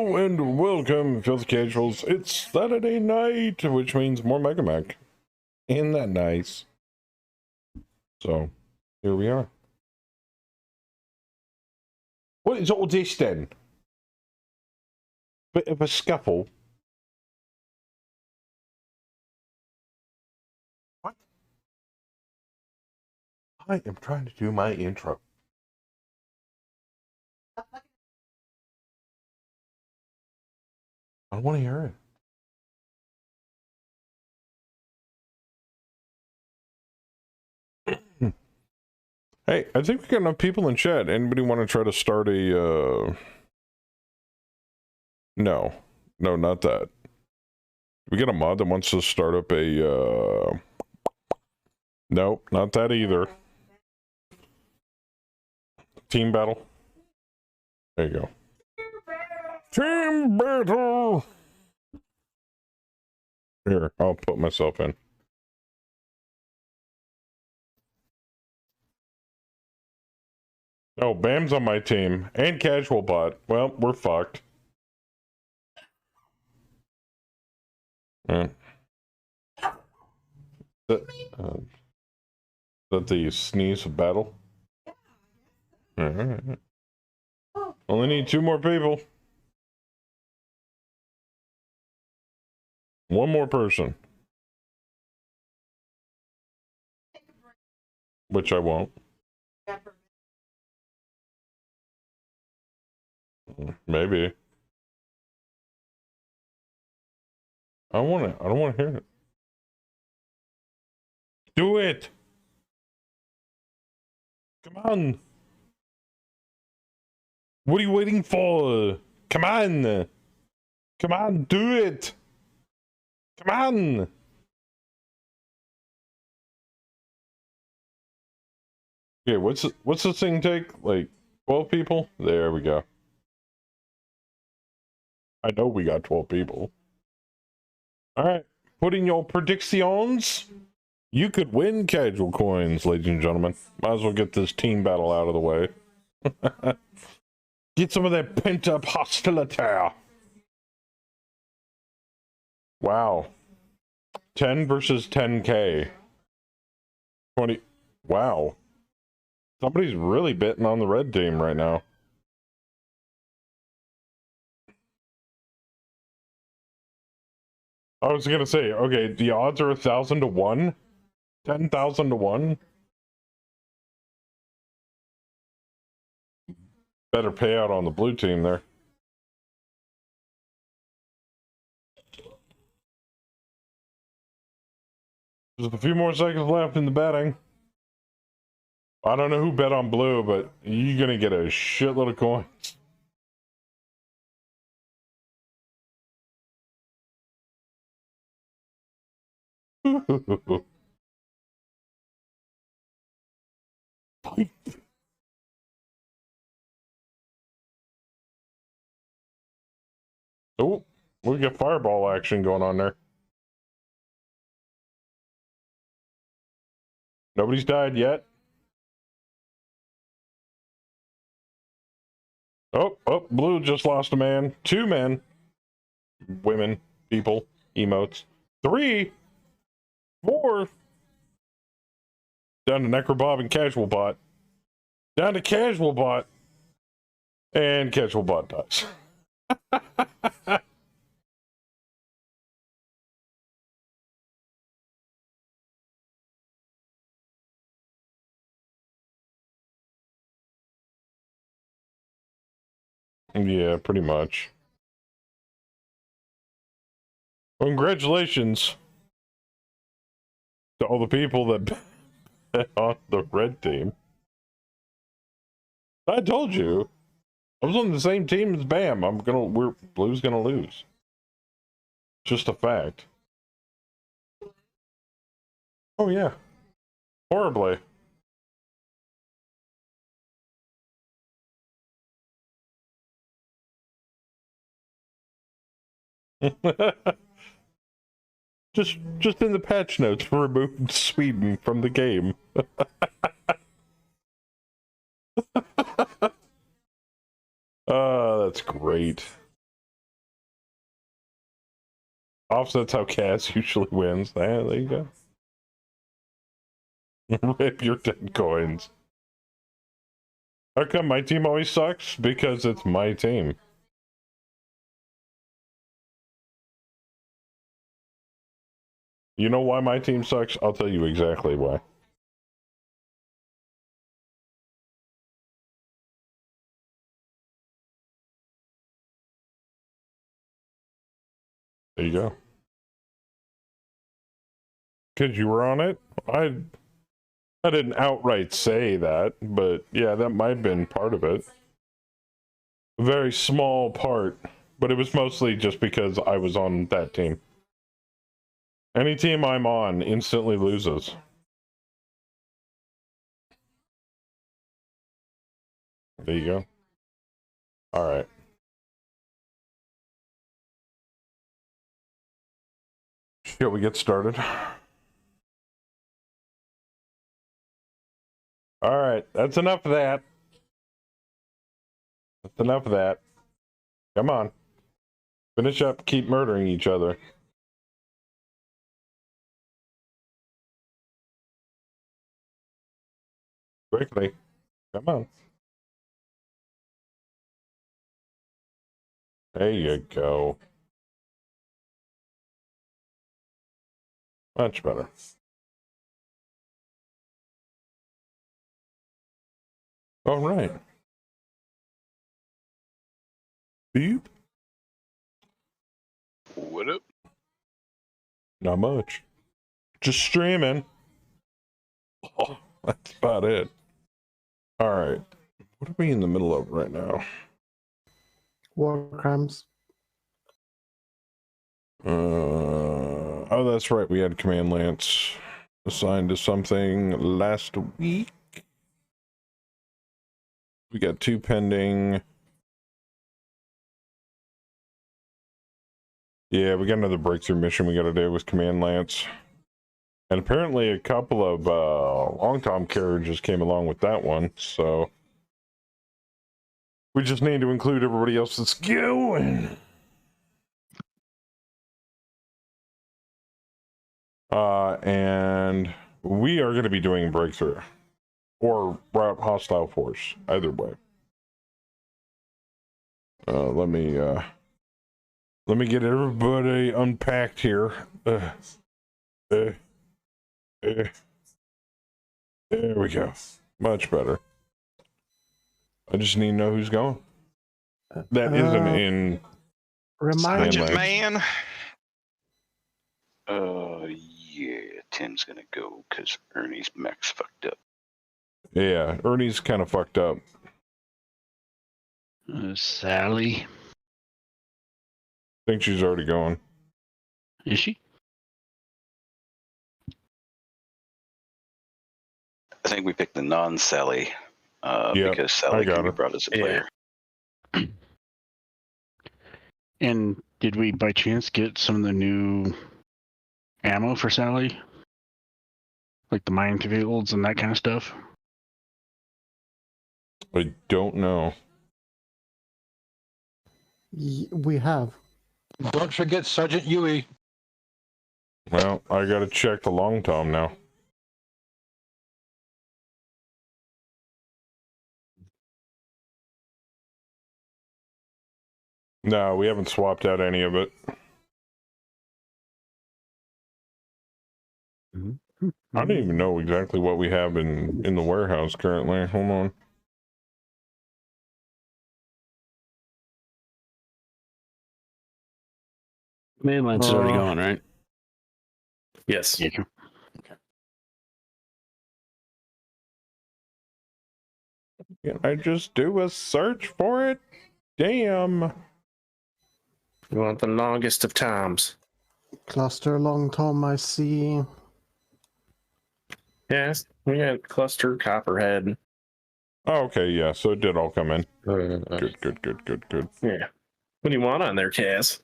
Hello and welcome, Filthy Casuals. It's Saturday night, which means more Mega Mac. Isn't that nice? So, here we are. What is all this then? Bit of a scuffle. What? I am trying to do my intro. I don't want to hear it. Hey, I think we got enough people in chat. Anybody want to try to start a, No, not that. We get a mod that wants to start up a, Nope, not that either. Team battle. There you go. Team battle! Here, I'll put myself in. Oh, Bam's on my team. And Casual Bot. Well, we're fucked. That the sneeze of battle? Alright. Only need 2 more people. 1 more person. Which I won't. Maybe. I don't want to hear it. Do it! Come on! What are you waiting for? Come on! Come on, do it! Come on! Okay, what's this thing take? Like 12 people? There we go. I know we got 12 people. Alright, put in your predictions. You could win casual coins, ladies and gentlemen. Might as well get this team battle out of the way. Get some of that pent-up hostility. Wow. 10 versus 10k. 20. Wow. Somebody's really betting on the red team right now. I was gonna say, okay, the odds are 1,000 to 1? 10,000 to 1? Better payout on the blue team there. Just a few more seconds left in the betting. I don't know who bet on blue, but you're gonna get a shitload of coins. Oh, we got fireball action going on there. Nobody's died yet. Oh, blue just lost a man. 2 men. Women, people, emotes. 3, 4. Down to Necrobob and Casual Bot. Down to Casual Bot. And Casual Bot dies. Yeah, pretty much. Congratulations to all the people that bet on the red team. I told you. I was on the same team as Bam. Blue's gonna lose. Just a fact. Oh yeah. Horribly. just in the patch notes, removed Sweden from the game. That's great. Offset's how Cass usually wins. There you go. Rip your 10 coins. How come my team always sucks? Because it's my team. You know why my team sucks? I'll tell you exactly why. There you go. Because you were on it? I didn't outright say that, but yeah, that might have been part of it. A very small part, but it was mostly just because I was on that team. Any team I'm on instantly loses. There you go. All right. Shall we get started? All right, that's enough of that. That's enough of that. Come on. Finish up, keep murdering each other. Quickly. Come on. There you go. Much better. All right. Beep. What up? Not much. Just streaming. Oh, that's about it. All right. What are we in the middle of right now? War crimes. Oh, that's right. We had Command Lance assigned to something last week. We got 2 pending. Yeah, we got another breakthrough mission we got to do with Command Lance. And apparently a couple of long-tom carriages came along with that one, so we just need to include everybody else that's going. And we are going to be doing breakthrough or route hostile force, either way. Let me get everybody unpacked here. There we go. Much better. I just need to know who's going. That isn't in Remind Sergeant Lance. Man. Yeah, Tim's gonna go because Ernie's mech's fucked up. Yeah, Ernie's kind of fucked up. Sally. I think she's already going. Is she? I think we picked the non-Sally Yep, because Sally I got can be her. brought as a player. And did we by chance get some of the new ammo for Sally? Like the minefields and that kind of stuff? I don't know. we have. Don't forget Sergeant Yui. Well, I gotta check the long tom now. No, we haven't swapped out any of it. I don't even know exactly what we have in the warehouse currently. Hold on. Mainline's is already gone, right? Yes. Yeah. Can I just do a search for it? Damn. You want the longest of times. Cluster long tom, I see. Yes, we got cluster copperhead. Oh, okay, yeah, so it did all come in. Good. Good. Yeah. What do you want on there, Cass?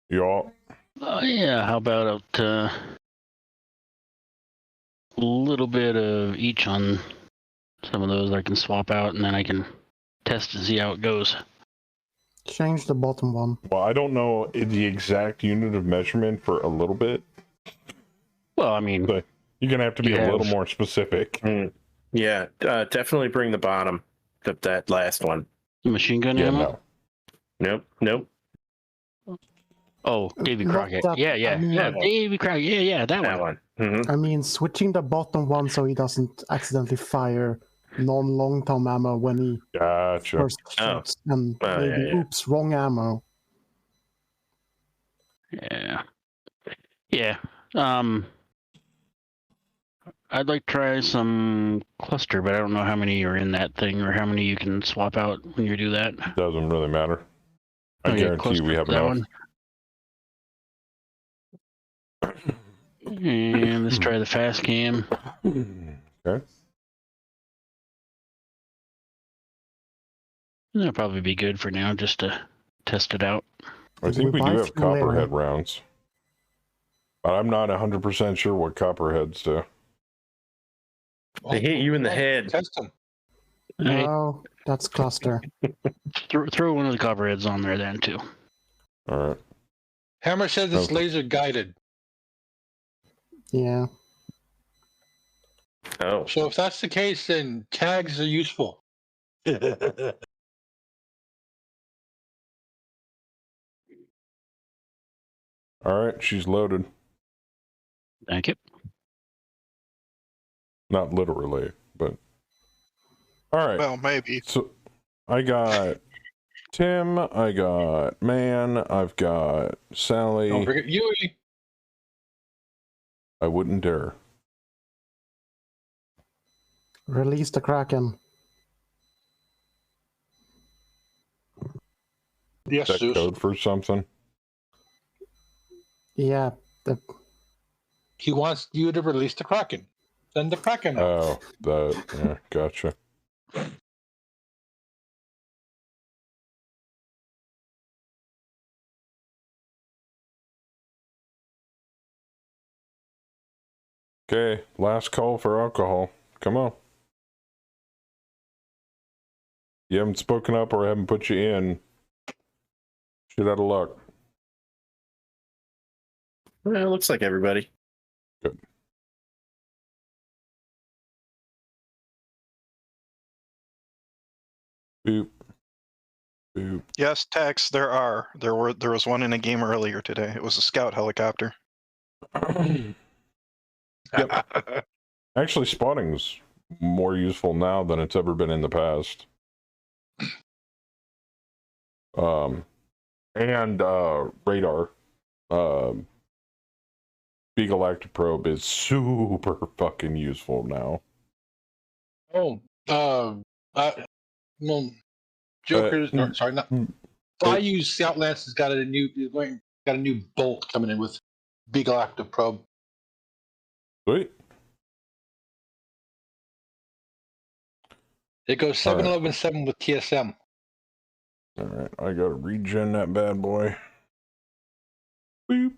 Y'all. Yeah, how about a little bit of each on some of those I can swap out, and then I can test to see how it goes. Change the bottom one. Well, I don't know the exact unit of measurement for a little bit. Well, I mean, But you're gonna have to be You a little have- more specific. Yeah, definitely bring the bottom. That last one. machine gun Yeah, ammo. no. Nope. Oh, Davy Not Crockett. that- Yeah, I mean- yeah, Davy Crockett. Yeah, that That one. one. I mean, switching the bottom one so he doesn't accidentally fire non-long-term ammo when he Gotcha. first shoots, and Oh, maybe, yeah. oops, wrong ammo. Yeah. I'd like to try some cluster, but I don't know how many are in that thing or how many you can swap out when you do that. Doesn't really matter. I Oh, yeah, guarantee cluster we have for that enough. one. And let's try the fast cam. Okay. That'll probably be good for now, just to test it out. I think we buy do have fuel later. copperhead rounds. But I'm not 100% sure what copperheads do. They hit you in the head. Test them. Alright, No, that's cluster. throw one of the copperheads on there then too. Alright. Hammer says it's Okay. laser guided. Yeah. Oh. So if that's the case, then tags are useful. Alright, she's loaded. Thank you. Not literally, but. Alright. Well, maybe. So I got Tim, I got Man, I've got Don't Sally. forget Yui. I wouldn't dare. Release the Kraken. Yes, Is that Zeus. code for something? Yeah. He wants you to release the Kraken. Send the Kraken out. Oh, that. Yeah, gotcha. Okay, last call for alcohol. Come on. You haven't spoken up or I haven't put you in. Shit out of luck. Well, it looks like everybody. Good. Boop. Boop. Yes, Tex, there are. There was one in a game earlier today. It was a scout helicopter. Actually, spotting's more useful now than it's ever been in the past. And radar. Big Galactic Probe is super fucking useful now. Well, Joker's. mm, sorry, not. mm, Flyu's Scout Lance has got a new. Got a new bolt coming in with Beagle Active Probe. Sweet. It goes All right. 7.11.7 with TSM. Alright, I gotta regen that bad boy. Boop.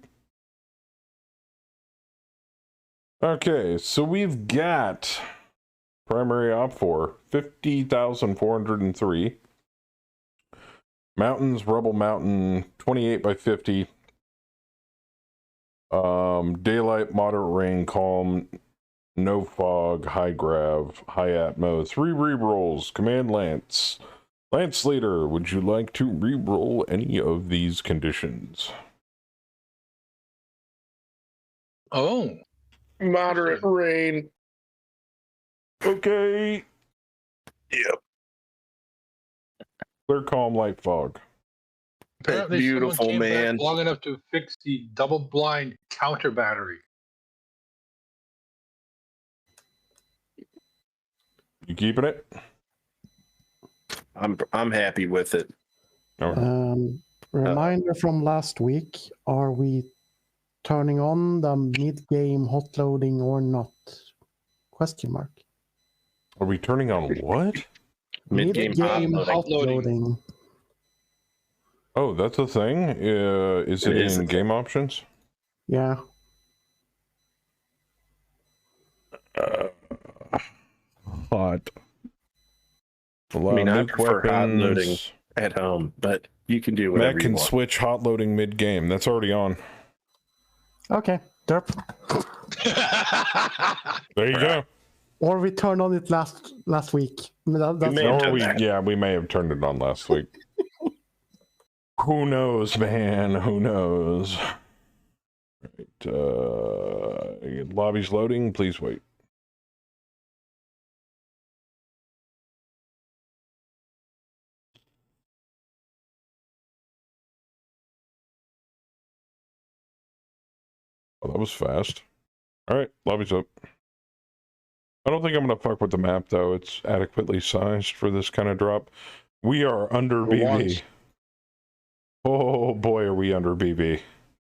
Okay, so we've got primary op for 50,403. Mountains, Rubble Mountain, 28 by 50. Daylight, moderate rain, calm, no fog, high grav, high atmo, 3 rerolls, command Lance. Lance Slater, would you like to reroll any of these conditions? Oh, Moderate rain. Okay. Yep. Clear, calm, light fog. apparently beautiful, someone came back man. long enough to fix the double blind counter battery. You keeping it? I'm happy with it. Okay. Reminder from last week: are we turning on the mid-game hot loading or not? Question mark. Are we turning on what? Mid-game Mid-game hot hot loading. loading. Oh, that's a thing? Is it It is a in thing. game options? Yeah. Hot. I mean, I prefer hot loading at home, but you can do whatever Matt you can want. switch hot loading mid game. That's already on. Okay, derp. There you go. Or we turned on it last week. That's may have Or done we, that. yeah, we may have turned it on last week. Who knows, man? Who knows? Right, lobby's loading. Please wait. Oh, that was fast. All right, lobby's up. I don't think I'm gonna fuck with the map though. It's adequately sized for this kind of drop. We are under For BB. once. Oh boy, are we under BB.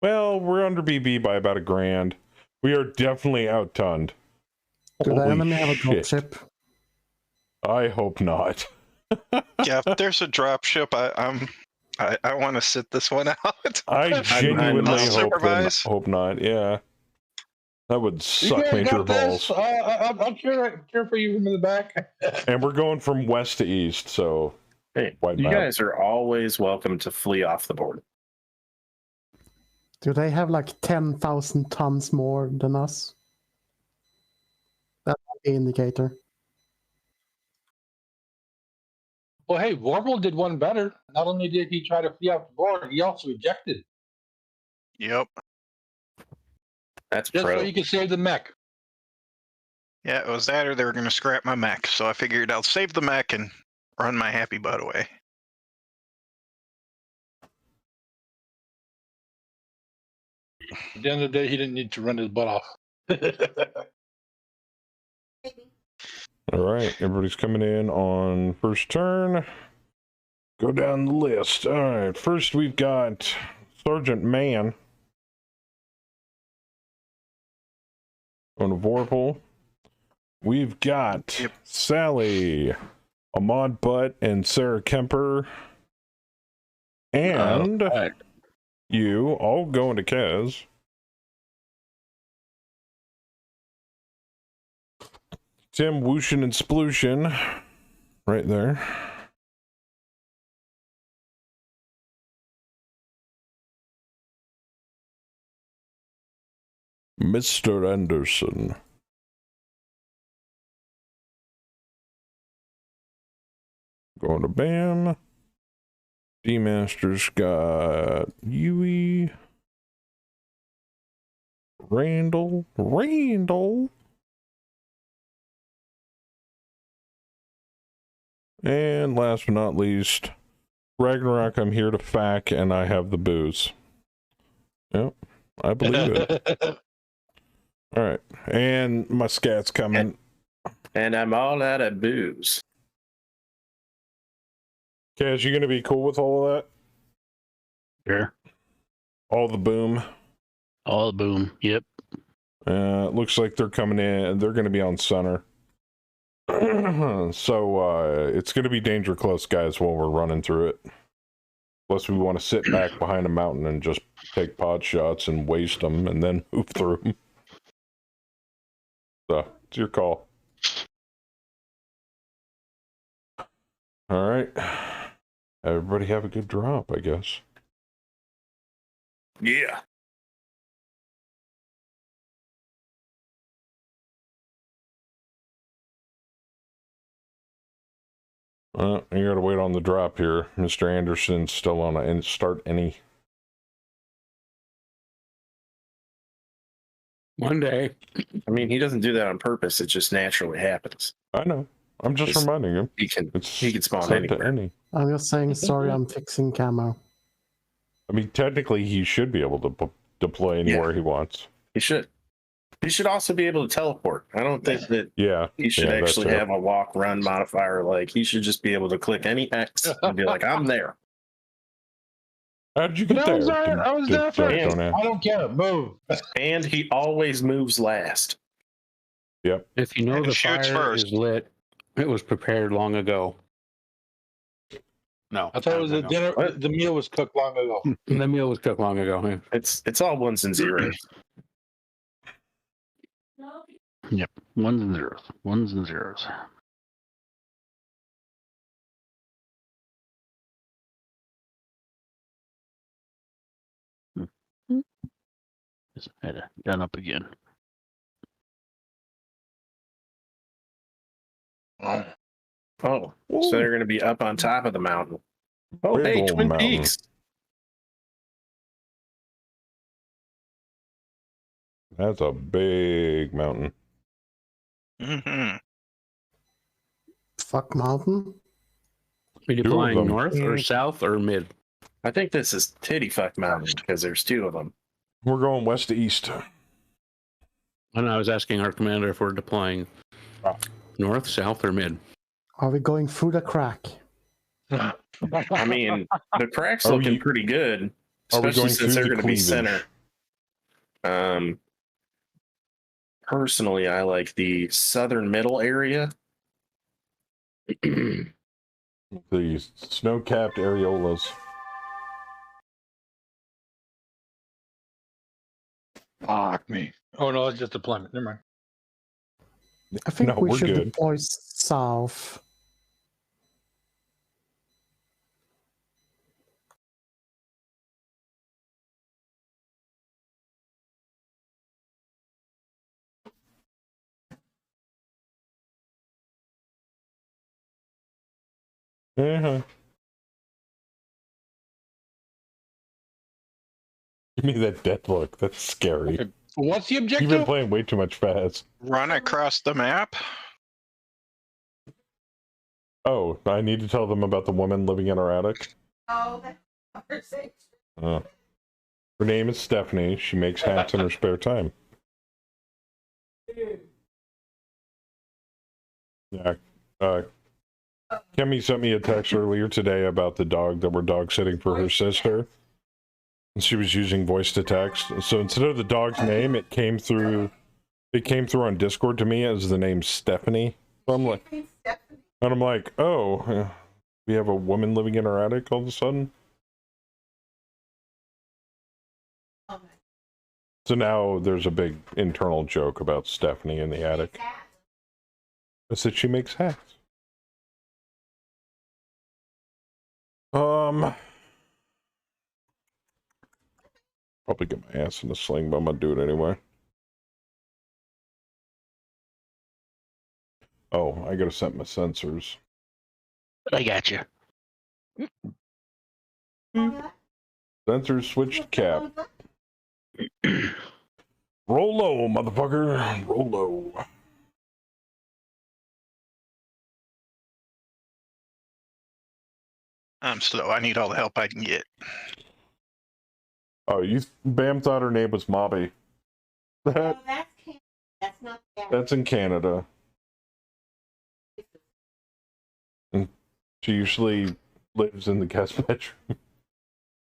Well, we're under BB by about $1,000. We are definitely outgunned. Do the Holy enemy have a shit. dropship? I hope not. Yeah, if there's a drop ship, I want to sit this one out. I genuinely I'll hope supervise. not. Yeah, that would You suck guys major got this. balls. I'll cheer for you from the back. And we're going from west to east, so Hey, White you map. guys are always welcome to flee off the board. Do they have like 10,000 tons more than us? That's the indicator. Well, hey, Warble did one better. Not only did he try to flee off the board, he also ejected Yep. That's just pro. so you could save the mech. Yeah, it was that or they were going to scrap my mech. So I figured I'll save the mech and run my happy butt away. At the end of the day, he didn't need to run his butt off. all right, everybody's coming in on first turn. Go down the list. All right, first we've got Sergeant Man on a Vorpal. We've got Yep. Sally, Ahmad Butt, and Sarah Kemper. And Alright. you all going to Kez. Tim Wooshin and Splooshin right there. Mr. Anderson. Going to Bam. D-Master's got Yui. Randall. And last but not least, Ragnarok, I'm here to fack, and I have the booze. Yep, I believe it. All right, and my scat's coming. And I'm all out of booze. Kaz, you gonna be cool with all of that? Sure. All the boom? All boom. Yep. Looks like they're coming in. They're gonna be on center. So it's gonna be danger close, guys, while we're running through it. Unless we want to sit back behind a mountain and just take pod shots and waste them and then move through them. So, it's your call. All right. Everybody have a good drop, I guess. Yeah. You gotta wait on the drop here. Mr. Anderson's still on a start any. One day. I mean, he doesn't do that on purpose. It just naturally happens. I know. I'm just It's- reminding him. He can It's spawn set to anywhere. any. I'm just saying, sorry, I'm fixing camo. I mean, technically, he should be able to deploy anywhere he wants. He should. He should also be able to teleport. I don't think that Yeah. he should Yeah, that's actually it. have a walk run modifier. Like, he should just be able to click any X and be like, I'm there. How did you get I there? was there. I was there first. don't I don't care. Move. And he always moves last. Yep. If you know And the shoots fire first. is lit, it was prepared long ago. No. I thought it was no, the no. dinner. What? The meal was cooked long ago. The meal was cooked long ago. Yeah. It's all ones and zeros. Yep. Ones and zeros. Ones and zeros. Just had it done up again. Oh, Whoa. so they're going to be up on top of the mountain. Oh, Big hey, old Twin mountain. Peaks. That's a big mountain. Mm-hmm. Fuck mountain. Are you Two of deploying them. north or south or mid? I think this is Titty Fuck Mountain because there's two of them. We're going west to east. And I was asking our commander if we're deploying north, south, or mid. Are we going through the crack? I mean, the crack's Are looking we- pretty good, are we especially going since through they're the going to be cleavage? center. Personally, I like the southern middle area. The snow-capped areolas. Fuck me. Oh no, it's just deployment. Never mind. I think No, we we're should good. deploy south. Uh-huh. Give me that death look. That's scary. Okay. What's the You've objective? been playing way too much fast. Run across the map. Oh, I need to tell them about the woman living in our attic. Oh, that conversation. Her name is Stephanie. She makes hats in her spare time. Yeah. Kemi sent me a text earlier today about the dog that we're dog sitting for her sister. And she was using voice to text. So instead of the dog's name, it came through on Discord to me as the name Stephanie. So I'm like, and I'm like, oh, we have a woman living in our attic all of a sudden. So now there's a big internal joke about Stephanie in the attic. I said she makes hats. Probably get my ass in a sling, but I'm gonna do it anyway. Oh, I gotta set my sensors. I got you. Sensors switched cap. Roll low, motherfucker. Roll low. I'm slow. I need all the help I can get. Oh, Bam thought her name was Mobby. Oh, that's not That's in Canada. And she usually lives in the guest bedroom.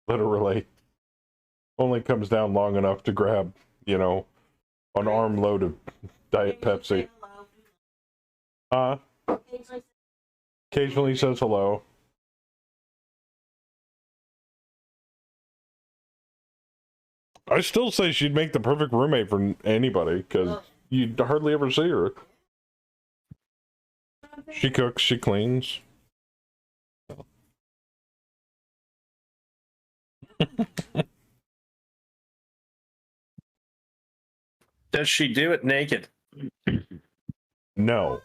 Literally. Only comes down long enough to grab, an armload of Diet Pepsi. Occasionally says hello. I still say she'd make the perfect roommate for anybody, because you hardly ever see her. She cooks, she cleans. Does she do it naked? No.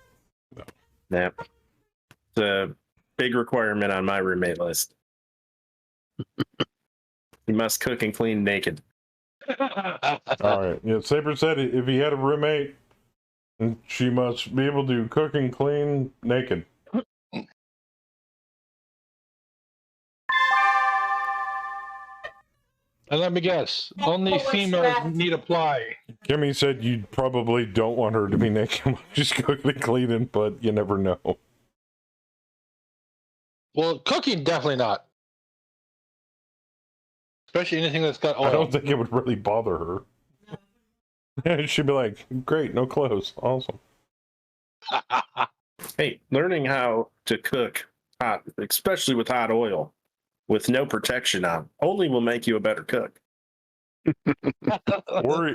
Yep. It's a big requirement on my roommate list. You must cook and clean naked. Alright. Yeah, Saber said if he had a roommate, she must be able to cook and clean naked. And let me guess, only females need apply. Kimmy said you probably don't want her to be naked while she's cooking and cleaning, but you never know. Well, cooking definitely not. Especially anything that's got oil. I don't think it would really bother her. She'd be like, great, no clothes. Awesome. Hey, learning how to cook hot, especially with hot oil, with no protection on, only will make you a better cook. Or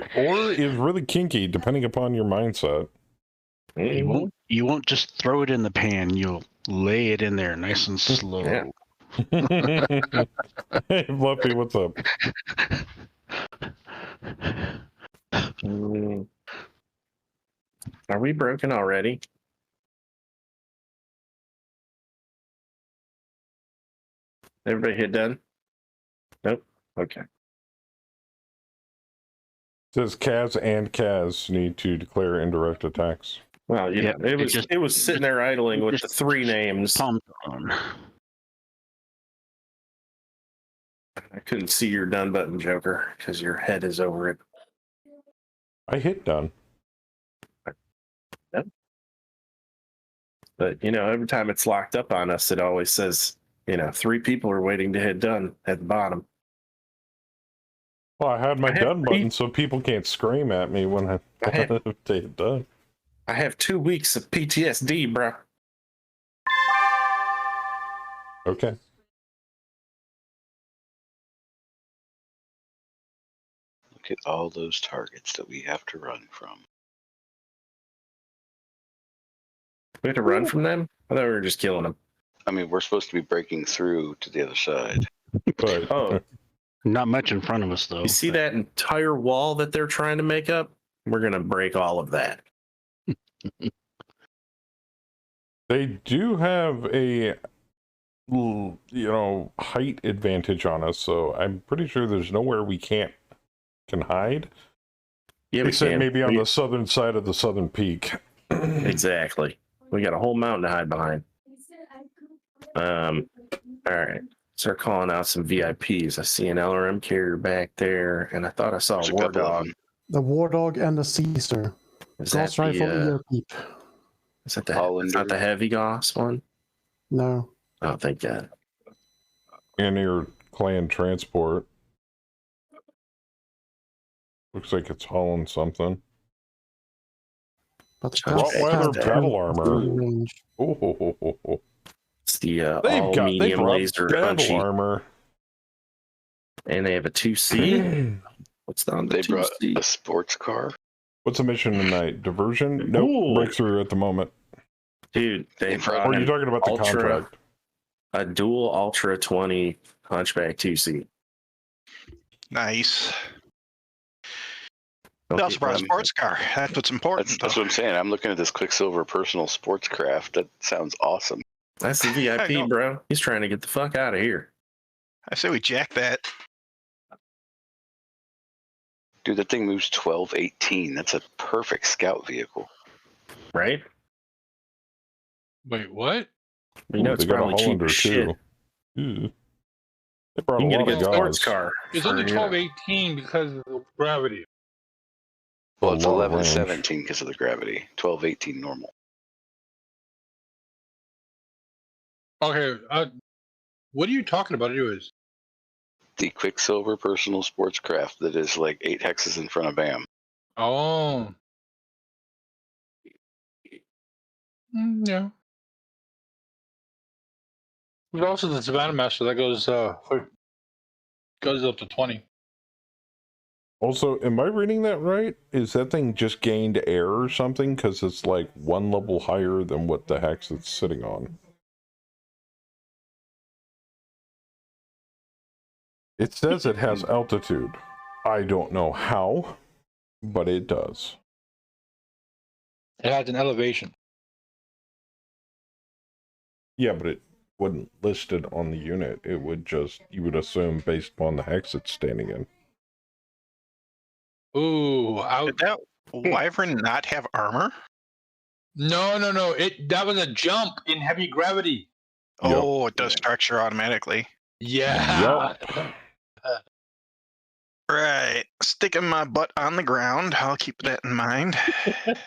is really kinky, depending upon your mindset. You won't just throw it in the pan. You'll lay it in there nice and slow. Yeah. Hey, Fluffy, what's up? Are we broken already? Everybody hit done? Nope. Okay. Says Kaz and Kaz need to declare indirect attacks. Well, you know, it was sitting there idling with the 3 names. Palm on. I couldn't see your done button, Joker, because your head is over it. I hit done. But, you know, every time it's locked up on us, it always says, you know, 3 people are waiting to hit done at the bottom. Well, I had my done button so people can't scream at me when I hit done. I have 2 weeks of PTSD, bro. Okay. Look at all those targets that we have to run from. We have to run from them? I thought we were just killing them. I mean, we're supposed to be breaking through to the other side. But, Oh, Not much in front of us, though. you see that entire wall that they're trying to make up? We're going to break all of that. they do have a, you know, height advantage on us, so I'm pretty sure there's nowhere we can hide. Yeah, we Except can. maybe on the southern side of the southern peak. Exactly. We got a whole mountain to hide behind. All right. Start calling out some VIPs. I see an LRM carrier back there, and I thought I saw There's a a war couple of dog. them. The War Dog and the Caesar. Is that Gauss rifle, ear peep. is that the, Hollander. that's not the heavy Gauss one? No. Oh, thank God. And your clan transport. Looks like it's hauling something. But Rottweiler that. battle armor. range. Oh. It's the They all-medium brought laser battle punchy. armor. And they have a 2C. What's on the They 2C? brought a sports car. What's the mission tonight? Diversion? Nope. Ooh. Breakthrough at the moment. Dude, they They brought Or are you an talking about the Ultra- contract? a dual Ultra 20 Hunchback 2C. Nice. Okay, They also brought a um, sports car. That's what's important. That's what I'm saying. I'm looking at this Quicksilver personal sports craft. That sounds awesome. That's the I know. VIP, bro. He's trying to get the fuck out of here. I say we jack that. Dude, that thing moves 1218. That's a perfect scout vehicle. Right? Wait, what? You know Ooh, it's they got a probably cheap Hollander as shit. too. They brought You a can lot get a of good sports guys. car. It's for, only you know, 1218 because of the gravity. Well, A it's lot of range. 1117 because of the gravity. 1218 normal. Okay, what are you talking about, anyways? The Quicksilver personal sports craft that is like 8 hexes in front of BAM. Oh. Yeah. There's also the Savannah Master that goes up to 20. Also, am I reading that right? Is that thing just gained air or something? Because it's like 1 level higher than what the hex it's sitting on. It says it has altitude. I don't know how, but it does. It has an elevation. Yeah, but it wouldn't list it on the unit. It would just, you would assume based upon the hex it's standing in. Ooh, Did that Wyvern not have armor? no. That was a jump in heavy gravity. Oh, it does structure automatically. Yeah. Right. Sticking my butt on the ground. I'll keep that in mind.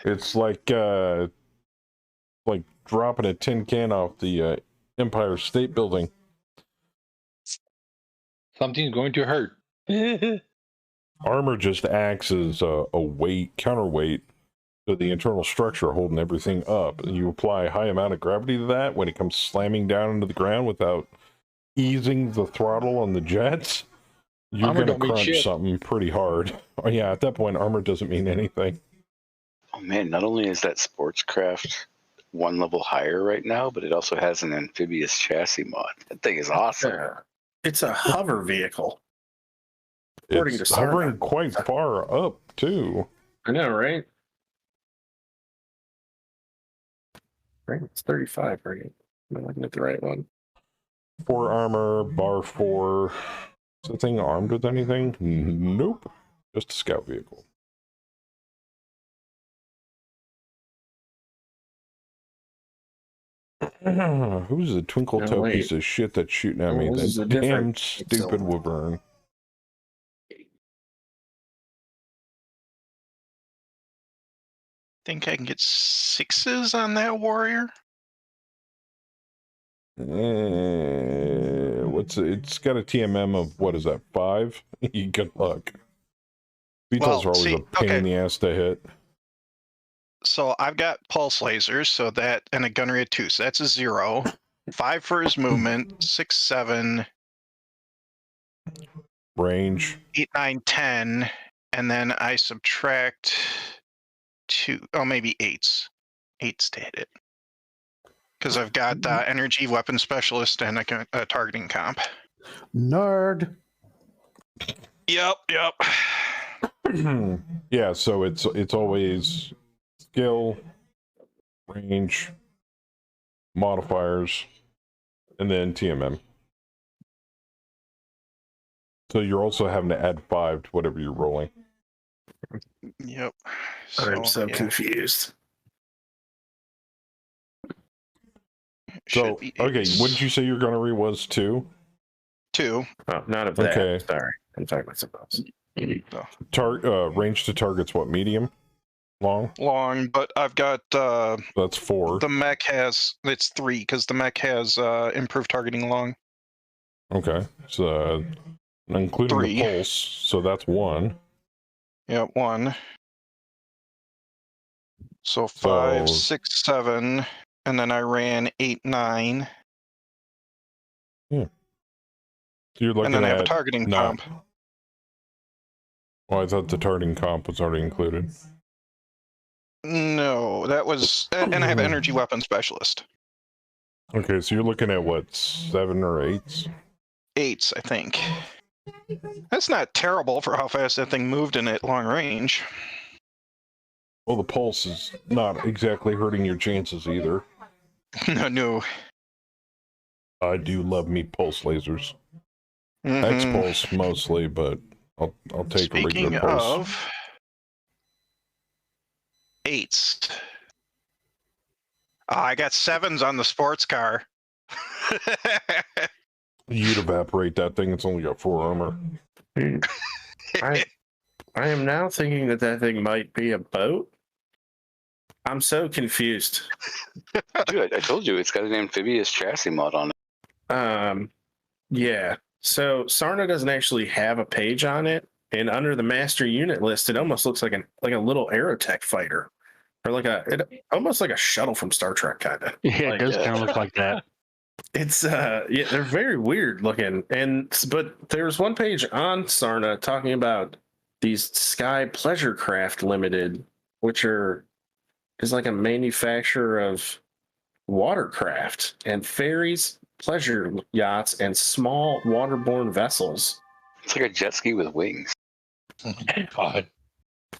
It's like dropping a tin can off the Empire State Building. Something's going to hurt. Armor just acts as a weight, counterweight to the internal structure holding everything up. And you apply a high amount of gravity to that when it comes slamming down into the ground without easing the throttle on the jets, you're Armor going to don't mean crunch shit. something pretty hard. Oh, yeah, at that point, armor doesn't mean anything. Oh man, not only is that sports craft 1 level higher right now, but it also has an amphibious chassis mod. That thing is awesome. It's a hover vehicle. According It's to hovering Sarna. quite far up, too. I know, right? Right, it's 35, right? Am I looking at the right one? 4 armor, bar 4. Is the thing armed with anything? Nope. Just a scout vehicle. Who's the twinkle toe wait. piece of shit that's shooting at me? Oh, this is That a different damn stupid pixel. wyvern. Think I can get 6s on that warrior? It's got a TMM of, what is that, 5? Good luck. VTOLs Well, are always see, a pain in okay. the ass to hit. So I've got pulse lasers, so that, and a gunnery of 2, so that's a 0. 5 for his movement, 6, 7, Range. 8, 9, 10, and then I subtract 2, oh, maybe 8s. 8s to hit it. Because I've got energy weapon specialist and a targeting comp. Nerd. Yep. Yeah, so it's always skill, range, modifiers, and then TMM. So you're also having to add 5 to whatever you're rolling. Yep. I'm so yeah. confused. So, Should be okay, 8s. what did you say your gunnery was 2? 2. Oh, not of that. Okay. Sorry. I'm talking about something else. Range to target's what, medium? Long? Long, but I've got That's 4. the mech has, it's 3 because the mech has improved targeting long. Okay, so including 3. the pulse, so that's 1. Yeah, 1. So 5, So- 6, 7, and then I ran 8, 9, So you're looking and then I have a at targeting not- comp. Oh, I thought the targeting comp was already included. No, that was, and I have an energy weapon specialist. Okay, so you're looking at what, 7 or 8s? 8s, I think. That's not terrible for how fast that thing moved in at long range. Well, the pulse is not exactly hurting your chances either. No. I do love me pulse lasers. Mhm. X-pulse mostly, but I'll take a Speaking regular pulse. of 8s. Oh, I got 7s on the sports car. You'd evaporate that thing, it's only got 4 armor. I am now thinking that thing might be a boat. I'm so confused. Dude, I told you it's got an amphibious chassis mod on it. Yeah. So Sarna doesn't actually have a page on it, and under the master unit list, it almost looks like a little Aerotech fighter, or almost like a shuttle from Star Trek, kind of. Yeah, it does kind of look like that. It's yeah, they're very weird looking, but there's one page on Sarna talking about these Sky Pleasure Craft Limited, which is like a manufacturer of watercraft and ferries, pleasure yachts, and small waterborne vessels. It's like a jet ski with wings. God.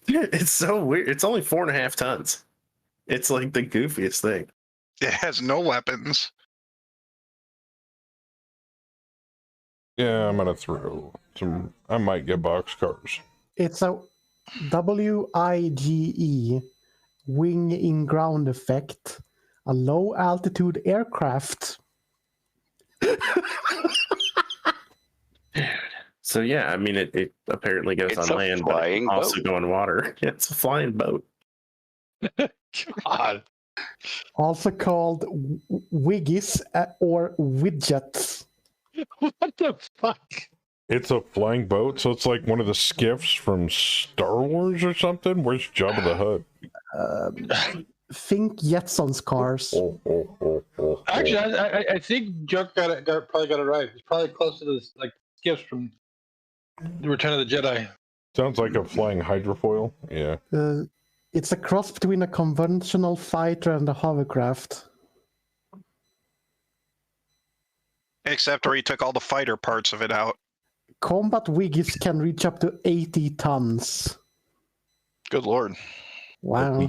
It's so weird. It's only 4.5 tons. It's like the goofiest thing. It has no weapons. Yeah, I'm gonna throw some. I might get boxcars. It's a WIGE, wing in ground effect, a low altitude aircraft. So yeah, I mean, it apparently goes It's on a land, but it flying can also boat. go on water. It's a flying boat. God. Also called Wiggies or Widgets. What the fuck? It's a flying boat, so it's like one of the skiffs from Star Wars or something. Where's Jabba the Hutt? Think Jetsons cars. Actually, I think Joke probably got it right. It's probably close to the like skiffs from the Return of the Jedi. Sounds like a flying hydrofoil. Yeah. It's a cross between a conventional fighter and a hovercraft. Except where he took all the fighter parts of it out. Combat Wiggies can reach up to 80 tons. Good lord. Wow.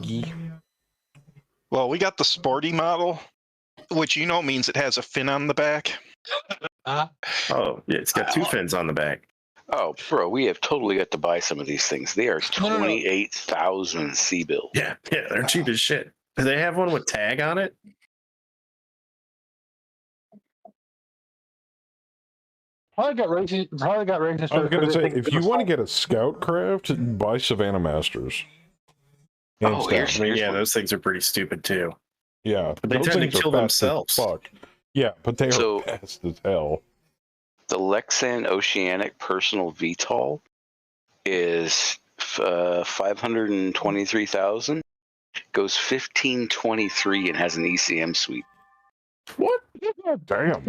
Well, we got the sporty model, which means it has a fin on the back. Oh, yeah, it's got two fins on the back. Oh, bro, we have totally got to buy some of these things. They are No. 28,000 C-bill. Yeah, they're cheap as shit. Do they have one with tag on it? Probably got racing. I was gonna say, if you want to get a scout craft, buy Savannah Masters. Hands down. here's one. Those things are pretty stupid too. Yeah, But they those tend to things are kill fast as themselves. Fuck. Yeah, but they So- are fast as hell. The Lexan Oceanic Personal VTOL is 523,000. Goes 1523 and has an ECM suite. What? Damn.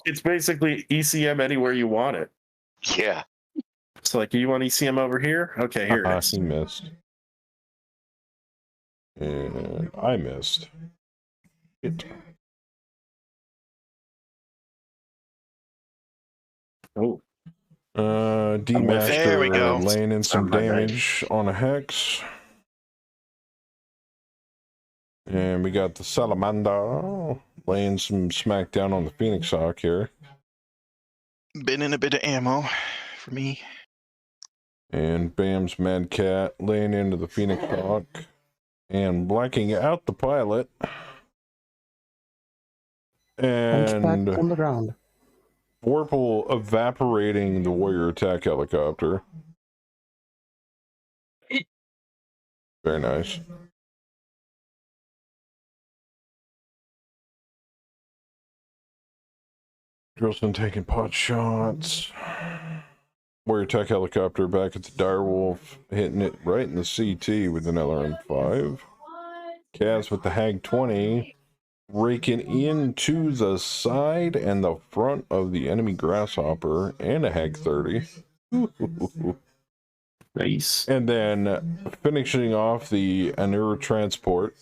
It's basically ECM anywhere you want it. Yeah. It's like, you want ECM over here? Okay, here it is. He missed. And I missed. It. Oh, D-Master There we go. laying in some my bad. damage on a hex. And we got the Salamander laying some smackdown on the Phoenix Hawk here. Been in a bit of ammo for me. And Bam's Mad Cat laying into the Phoenix Hawk and blacking out the pilot. Hunchback And on the ground. Vorpal evaporating the Warrior attack helicopter. Very nice. Drillston taking pot shots. Warrior attack helicopter back at the Direwolf, hitting it right in the CT with an LRM-5. Kaz with the Hag 20, raking into the side and the front of the enemy Grasshopper and a Hag 30. nice. And then finishing off the Anura transport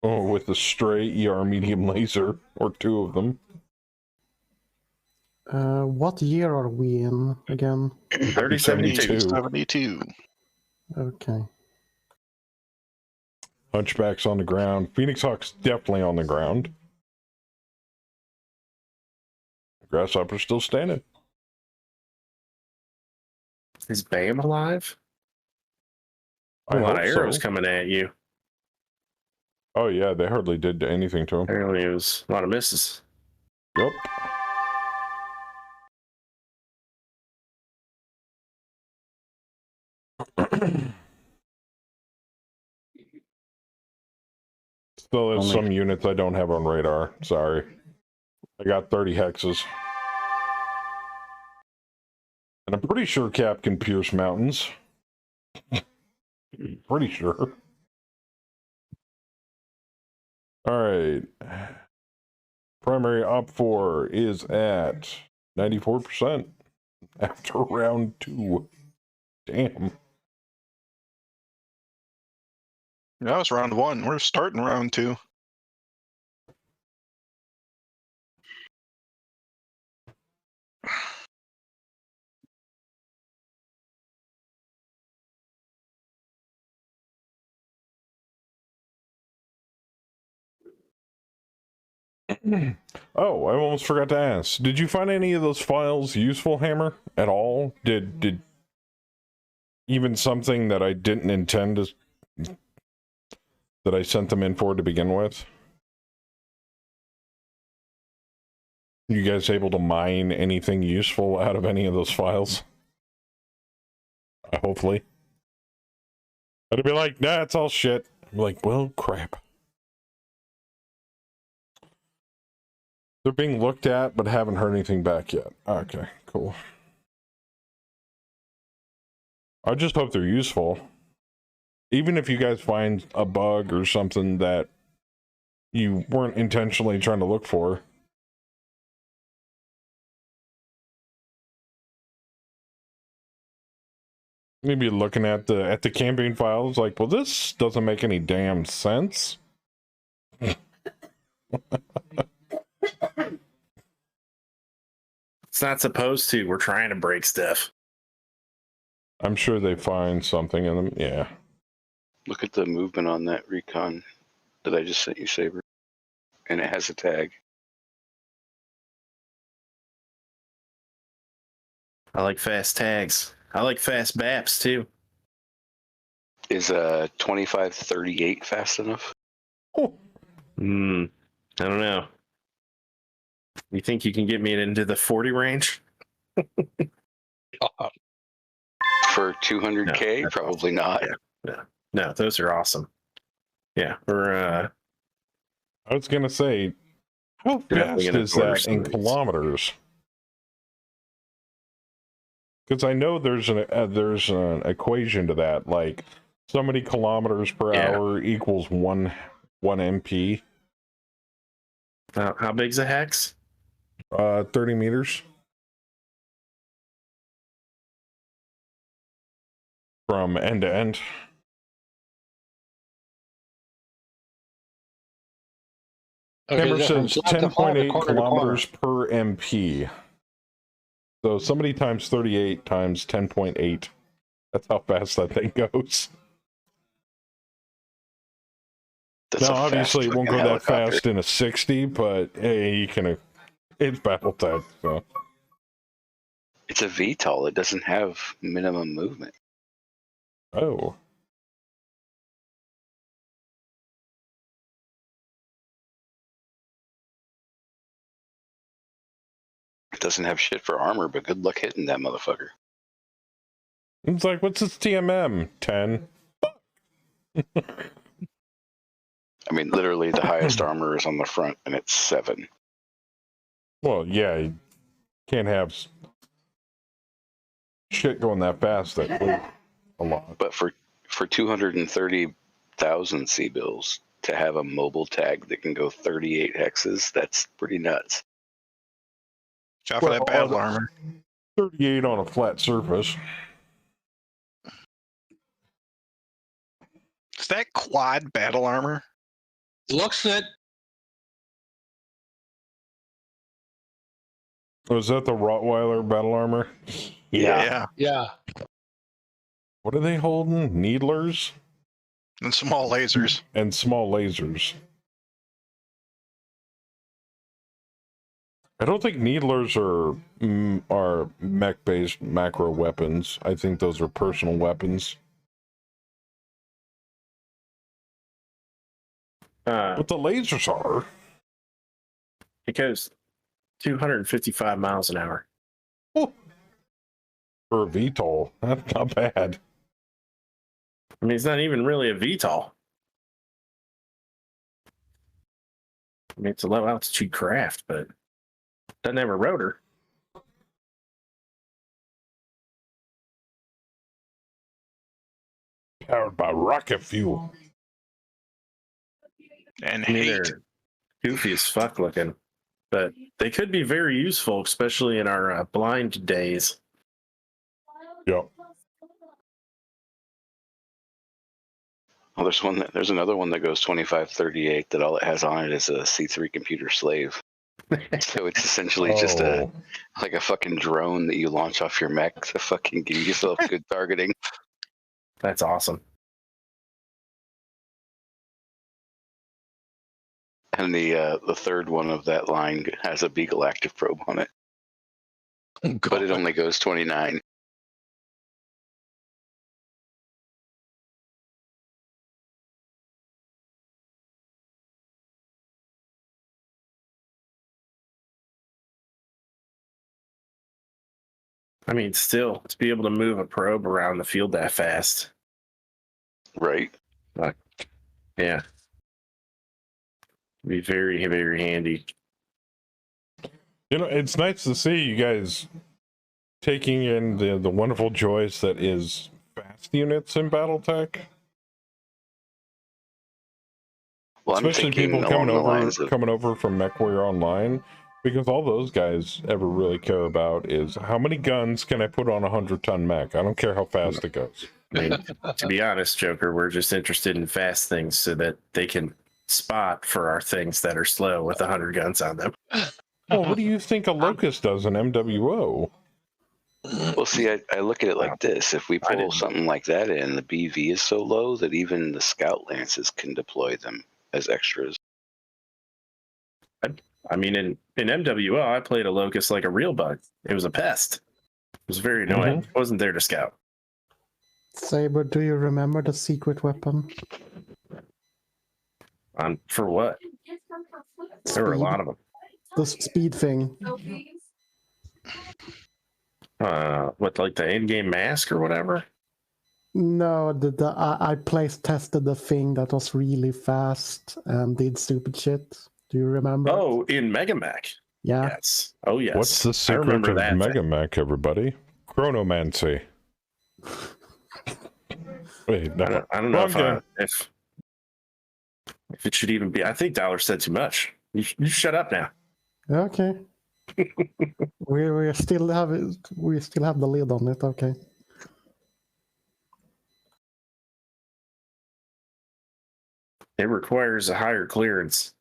with the stray ER medium laser, or two of them. What year are we in again? 3072. 72. Okay. Hunchback's on the ground. Phoenix Hawk's definitely on the ground. Grasshopper's still standing. Is Bam alive? I A lot hope of arrows so. coming at you. Oh yeah, they hardly did anything to him. Apparently it was a lot of misses. Yep. Still there's some units I don't have on radar. Sorry. I got 30 hexes. And I'm pretty sure Cap can pierce mountains. Pretty sure. Alright. Primary op 4 is at 94% after round 2. Damn. That was round 1. We're starting round 2. Oh, I almost forgot to ask. Did you find any of those files useful, Hammer, at all? Did even something that I didn't intend to, that I sent them in for to begin with? You guys able to mine anything useful out of any of those files? Hopefully. I'd be like, nah, it's all shit. I'm like, well, crap. They're being looked at, but haven't heard anything back yet. Okay, cool. I just hope they're useful. Even if you guys find a bug or something that you weren't intentionally trying to look for. Maybe looking at the campaign files, like, well, this doesn't make any damn sense. It's not supposed to. We're trying to break stuff. I'm sure they find something in them. Yeah. Look at the movement on that recon that I just sent you, Saber. And it has a tag. I like fast tags. I like fast BAPs too. Is 2538 fast enough? Oh, I don't know. You think you can get me into the 40 range? For 200K? No, Probably not. No, those are awesome. Yeah, we're I was gonna say, how Definitely fast gonna is order that some in of these. kilometers? Because I know there's an equation to that, like so many kilometers per Yeah. hour equals one MP. how big's a hex? 30 meters from end to end. Okay, Camera is that from says flat to flat or 10.8 corner to corner? kilometers per MP. So somebody times 38 times 10.8. That's how fast that thing goes. That's Now, a obviously, fast it won't fucking go that helicopter. fast in a 60, but hey, you can. It's Battletech, so. It's a VTOL. It doesn't have minimum movement. Oh. It doesn't have shit for armor, but good luck hitting that motherfucker. It's like, what's its TMM? 10? I mean, literally, the highest armor is on the front, and it's 7. Well, yeah, you can't have shit going that fast. That a lot. But for 230,000 C-bills to have a mobile tag that can go 38 hexes, that's pretty nuts. Watch out for that battle armor. 38 on a flat surface. Is that quad battle armor? Looks it. Was that the Rottweiler battle armor? Yeah. Yeah. What are they holding? Needlers And small lasers. and small lasers. I don't think needlers are mech-based macro weapons. I think those are personal weapons. But the lasers are. It goes 255 miles an hour. Oh. For a VTOL, that's not bad. I mean, it's not even really a VTOL. I mean, it's a low altitude craft, but it doesn't have a rotor. Powered by rocket fuel. And I mean, hate. they're goofy as fuck looking, but they could be very useful, especially in our blind days. Yep. Well, there's another one that goes 2538 that all it has on it is a C3 computer slave. So it's essentially just a fucking drone that you launch off your mech to fucking give yourself good targeting. That's awesome. And the third one of that line has a Beagle active probe on it, but it only goes 29. I mean, still, to be able to move a probe around the field that fast. Right. Yeah. Be very, very handy. You know, it's nice to see you guys taking in the wonderful joys that is fast units in Battletech. Well, Especially people coming over from MechWarrior Online, because all those guys ever really care about is how many guns can I put on a 100-ton mech. I don't care how fast it goes. I mean, to be honest, Joker, we're just interested in fast things so that they can spot for our things that are slow with 100 guns on them. Well, what do you think a Locust does in MWO? Well, see, I look at it like this. If we pull something like that in, the BV is so low that even the scout lances can deploy them as extras. I mean, in MWO, I played a locust like a real bug. It was a pest. It was very annoying. It wasn't there to scout. Saber, do you remember the secret weapon? For what? There were a lot of them. The speed thing. What, like the in-game mask or whatever? No, I place tested the thing that was really fast and did stupid shit. Do you remember? Oh, in Mega Mech. Yeah. Yes. Oh, yes. What's the secret of Mega Mech, everybody? Chronomancy. Wait, no. I don't know if it should even be. I think Dollar said too much. You shut up now. Okay. we still have the lid on it. Okay. It requires a higher clearance.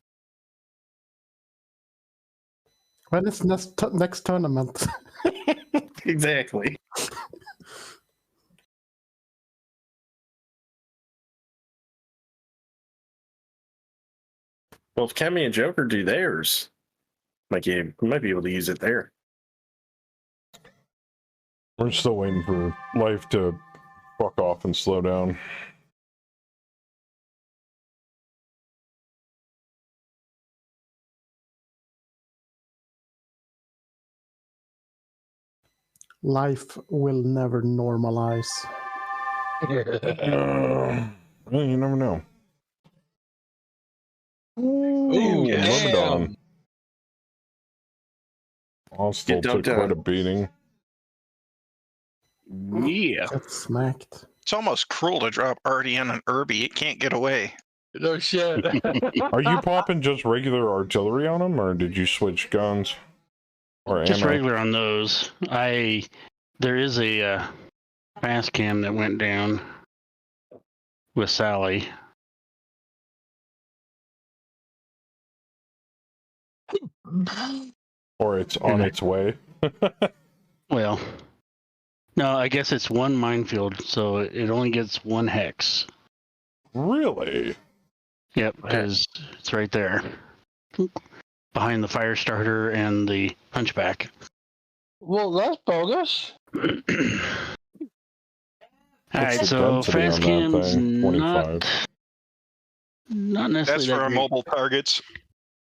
When is next tournament? Exactly. Well, if Kemi and Joker do theirs, you might be able to use it there. We're still waiting for life to fuck off and slow down. Life will never normalize. Well, you never know. Ooh, Ramadan. Still took quite a beating. Yeah. Get smacked. It's almost cruel to drop RDN on Irby. It can't get away. No shit. Are you popping just regular artillery on them, or did you switch guns? Or Just ammo? regular on those. There is a fast cam that went down with Sally. Or it's on its way? Well, no, I guess it's one minefield, so it only gets one hex. Really? Yep, because it's right there. Behind the fire starter and the hunchback. Well, that's bogus. Alright, the so density fast on that cam's thing? 25. not necessarily That's for that our good, mobile targets.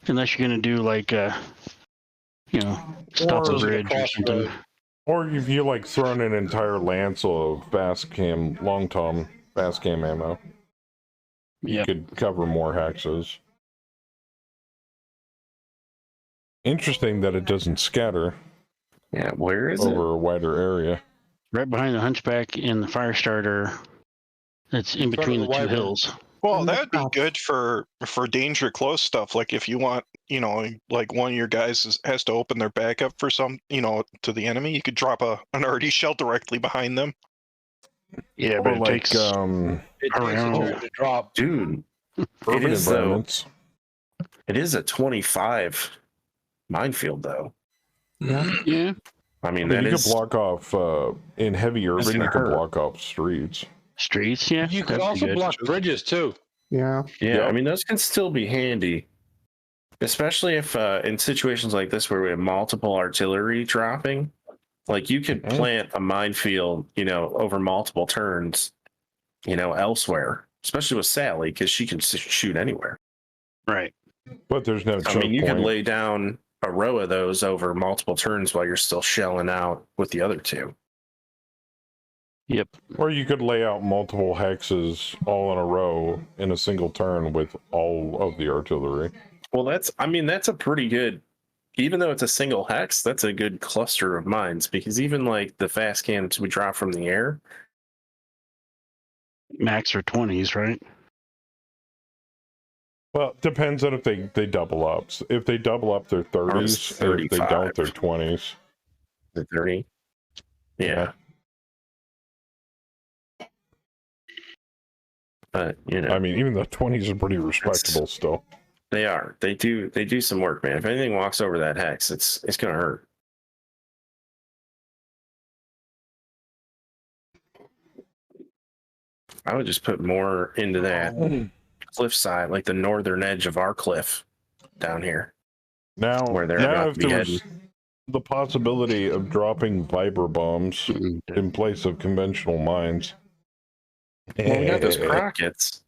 unless you're gonna do like stop Or- a bridge or something. Or if you like thrown an entire lance of fast cam, long tom fast cam ammo, you Yep. could cover more hexes. Interesting that it doesn't scatter Yeah, where is over a wider area. Right behind the hunchback and the fire starter. It's in Front of between the the two wyvern. hills. Well, And the that'd be top. good for danger close stuff. Like if you want, like one of your guys has to open their backup for some, to the enemy, you could drop an RD shell directly behind them. Yeah, Or but it like takes It takes a Around. turn to drop. Dude, urban is, though. environments. it is a 25 minefield, though. Yeah. yeah. I mean, I mean, that you is... could block off in heavy urban. gonna You could hurt. block off streets. Streets, yeah. You could that'd be also good. block bridges too. Yeah. Yeah, Yep. I mean, those can still be handy. Especially if in situations like this where we have multiple artillery dropping. Like, you could plant a minefield, over multiple turns, elsewhere. Especially with Sally, because she can shoot anywhere. Right. But there's no choke I mean, you could point. lay down a row of those over multiple turns while you're still shelling out with the other two. Yep. Or you could lay out multiple hexes all in a row in a single turn with all of the artillery. Well, that's a pretty good, even though it's a single hex, that's a good cluster of mines, because even like the fast cannons we drop from the air. Max are 20s, right? Well, depends on if they double up. If they double up, they're 30s. If they 35. don't, they're 20s. The 30. Yeah. But I mean, even the 20s are pretty respectable still. they are. They do some work, man. If anything walks over that hex, it's gonna hurt. I would just put more into that cliff side, like the northern edge of our cliff down here. Now, Where they're now about if to be there was the possibility of dropping Viper bombs in place of conventional mines. Well, we got those Crockets.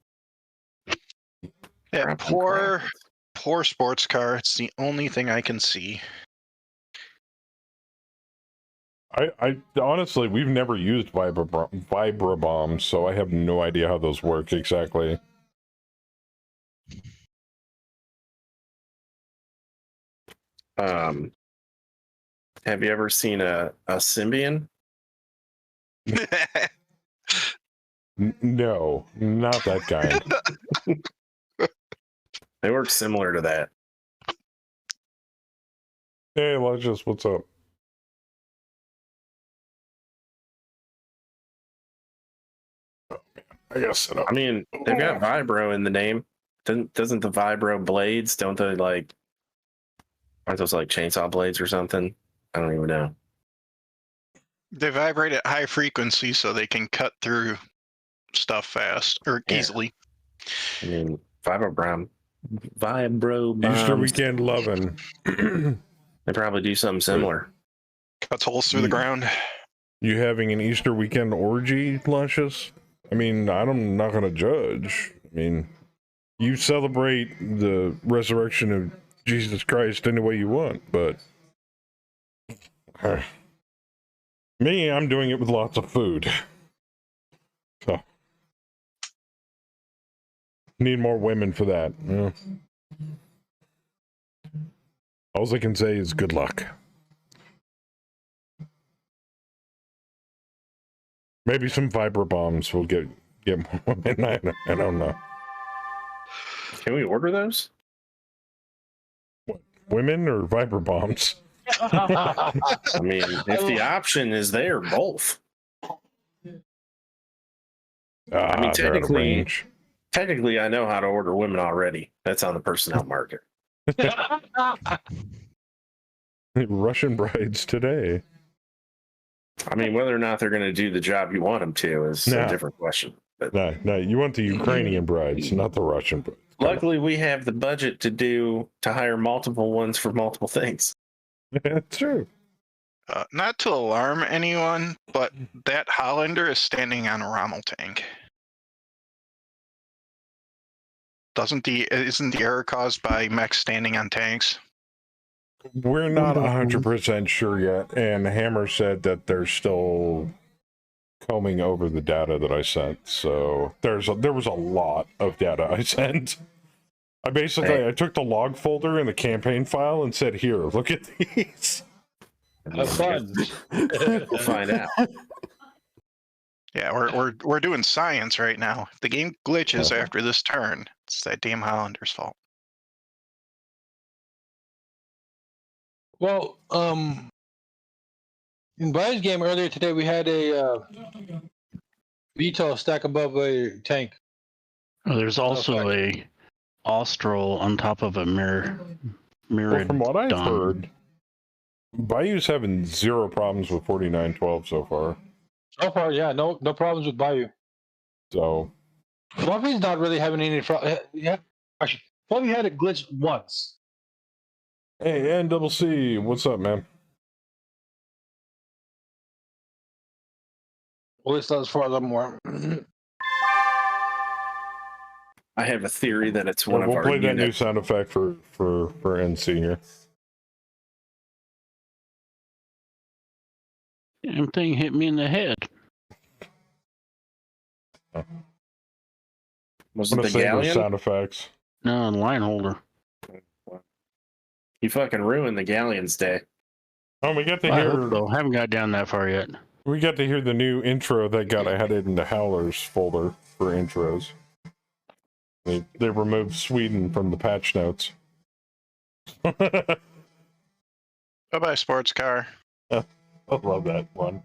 Yeah, Dropping poor, Crockets. poor sports car. It's the only thing I can see. I honestly, we've never used Vibra bombs, so I have no idea how those work exactly. Have you ever seen a Symbian? No, not that kind. They work similar to that. Hey, Elijah, what's up? I gotta sit up. I mean, they've got Vibro in the name. Doesn't the Vibro blades, don't they like, aren't those like chainsaw blades or something? I don't even know. They vibrate at high frequency so they can cut through stuff fast or Yeah. easily. I mean, Vibro bombs. Easter weekend loving. They probably do something similar. Cuts holes through the ground. You having an Easter weekend orgy, Luscious? I mean, I'm not gonna judge. I mean, you celebrate the resurrection of Jesus Christ any way you want, but me, I'm doing it with lots of food. So need more women for that. Yeah. All I can say is good luck. Maybe some Vibra bombs will get more women. I don't know. Can we order those? What, women or Vibra bombs? I mean, if the option is there, both. I mean, technically, I know how to order women already. That's on the personnel market. Russian brides today. I mean, whether or not they're going to do the job you want them to is a different question. But no, you want the Ukrainian brides, not the Russian brides. Luckily, we have the budget to hire multiple ones for multiple things. That's true. Not to alarm anyone, but that Hollander is standing on a Rommel tank. Isn't the error caused by mechs standing on tanks? We're not 100% sure yet, and Hammer said that they're still combing over the data that I sent. So there was a lot of data I sent. I took the log folder in the campaign file and said, "Here, look at these." Have fun. We'll find out. Yeah, we're doing science right now. If the game glitches after this turn, it's that damn Hollander's fault. Well, in Brian's game earlier today, we had a VTOL stack above a tank. Oh, there's also a Austral on top of a mirrored. Well, from what I've dome. heard, Bayou's having zero problems with 49.12 so far. So far, yeah, no problems with Bayou. So Fluffy's not really having any problems. Yeah, actually, Fluffy had it glitch once. hey, NCC, what's up, man? At least as far as I'm aware. I have a theory that it's one of We'll our play that new units. sound effect for NC here. Damn thing hit me in the head. Was I'm it gonna the save those galleon? sound effects. No, line holder. You fucking ruined the galleon's day. Oh, we got to I hear. hope so. Haven't got down that far yet. We got to hear the new intro that got added in the Howlers folder for intros. They removed Sweden from the patch notes. Bye bye, sports car. I love that one.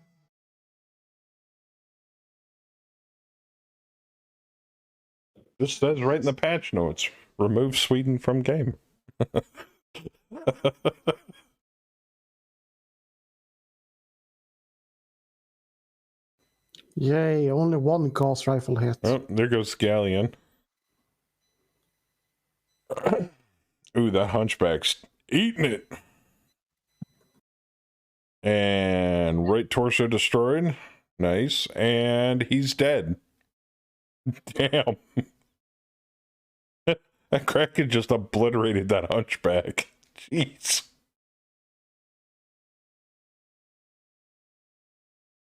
This says right in the patch notes, remove Sweden from game. Yay, only one Gauss rifle hit. Oh, there goes Scallion. Ooh, that hunchback's eating it. And right torso destroyed. Nice. And he's dead. Damn. That Kraken just obliterated that hunchback. Jeez.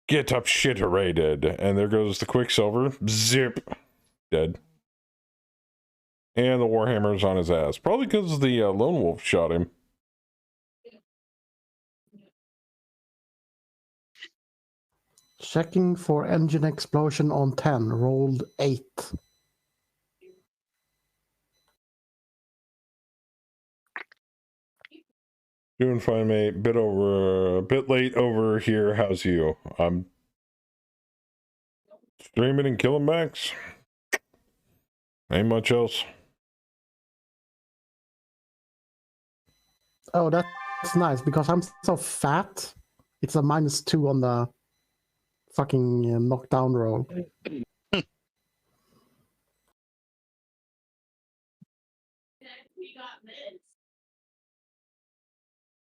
Get up shiterated. And there goes the Quicksilver. Zip. Dead. And the Warhammer's on his ass. Probably because the Lone Wolf shot him. Checking for engine explosion on 10. Rolled 8. Doing fine, mate. A bit late over here. How's you? I'm streaming and killing Max. Ain't much else. Oh, that's nice because I'm so fat. It's a -2 on the fucking knockdown roll.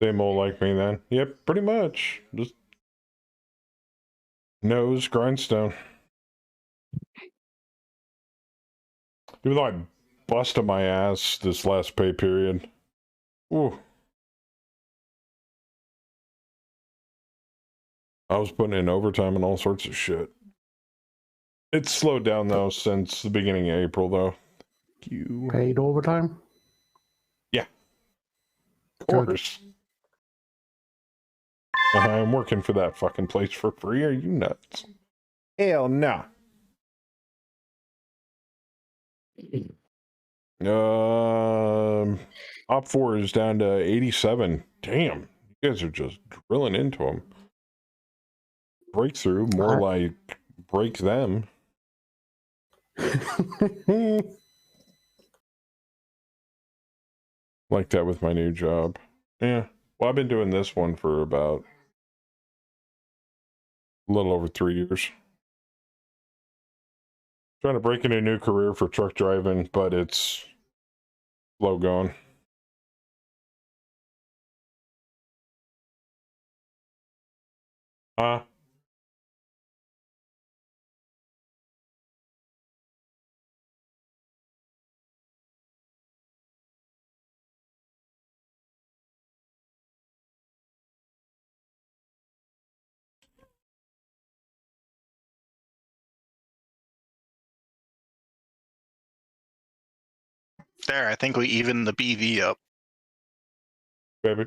Same old like me then. Yep, pretty much. Just nose grindstone. Even though I busted my ass this last pay period. Ooh. I was putting in overtime and all sorts of shit. It's slowed down though since the beginning of April though. Thank you. Paid overtime? Yeah. Of course. I'm working for that fucking place for free. Are you nuts? Hell no. Op 4 is down to 87. Damn. You guys are just drilling into them. Breakthrough, more like break them. Like that with my new job. Yeah. Well, I've been doing this one for about a little over 3 years. Trying to break into a new career for truck driving, but it's slow going. There, I think we evened the BV up. Baby.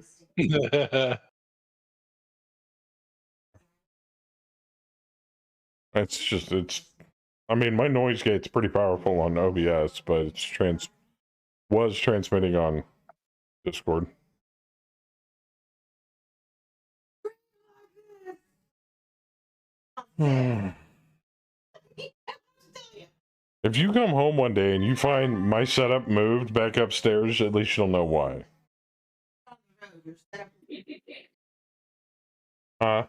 I mean, my noise gate's pretty powerful on OBS, but it's was transmitting on Discord. If you come home one day and you find my setup moved back upstairs, at least you'll know why. Huh?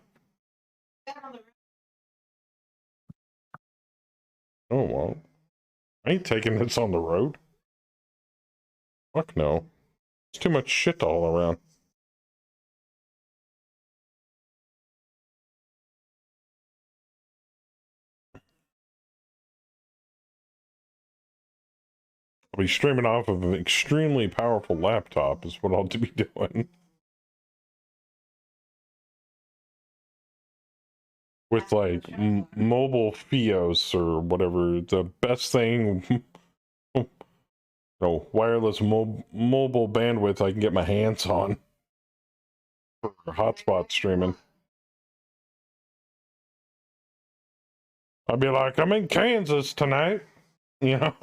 Oh, well. I ain't taking this on the road. Fuck no. It's too much shit all around. I'll be streaming off of an extremely powerful laptop is what I'll be doing. With like mobile Fios or whatever, the best thing, no, wireless mobile bandwidth I can get my hands on for hotspot streaming. I'd be like, I'm in Kansas tonight, you know.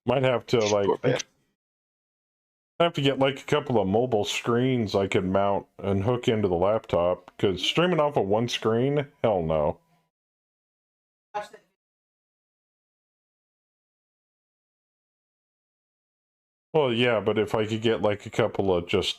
Might have to like have to get like a couple of mobile screens I could mount and hook into the laptop, because streaming off of one screen, hell no. Well, yeah, but if I could get like a couple of just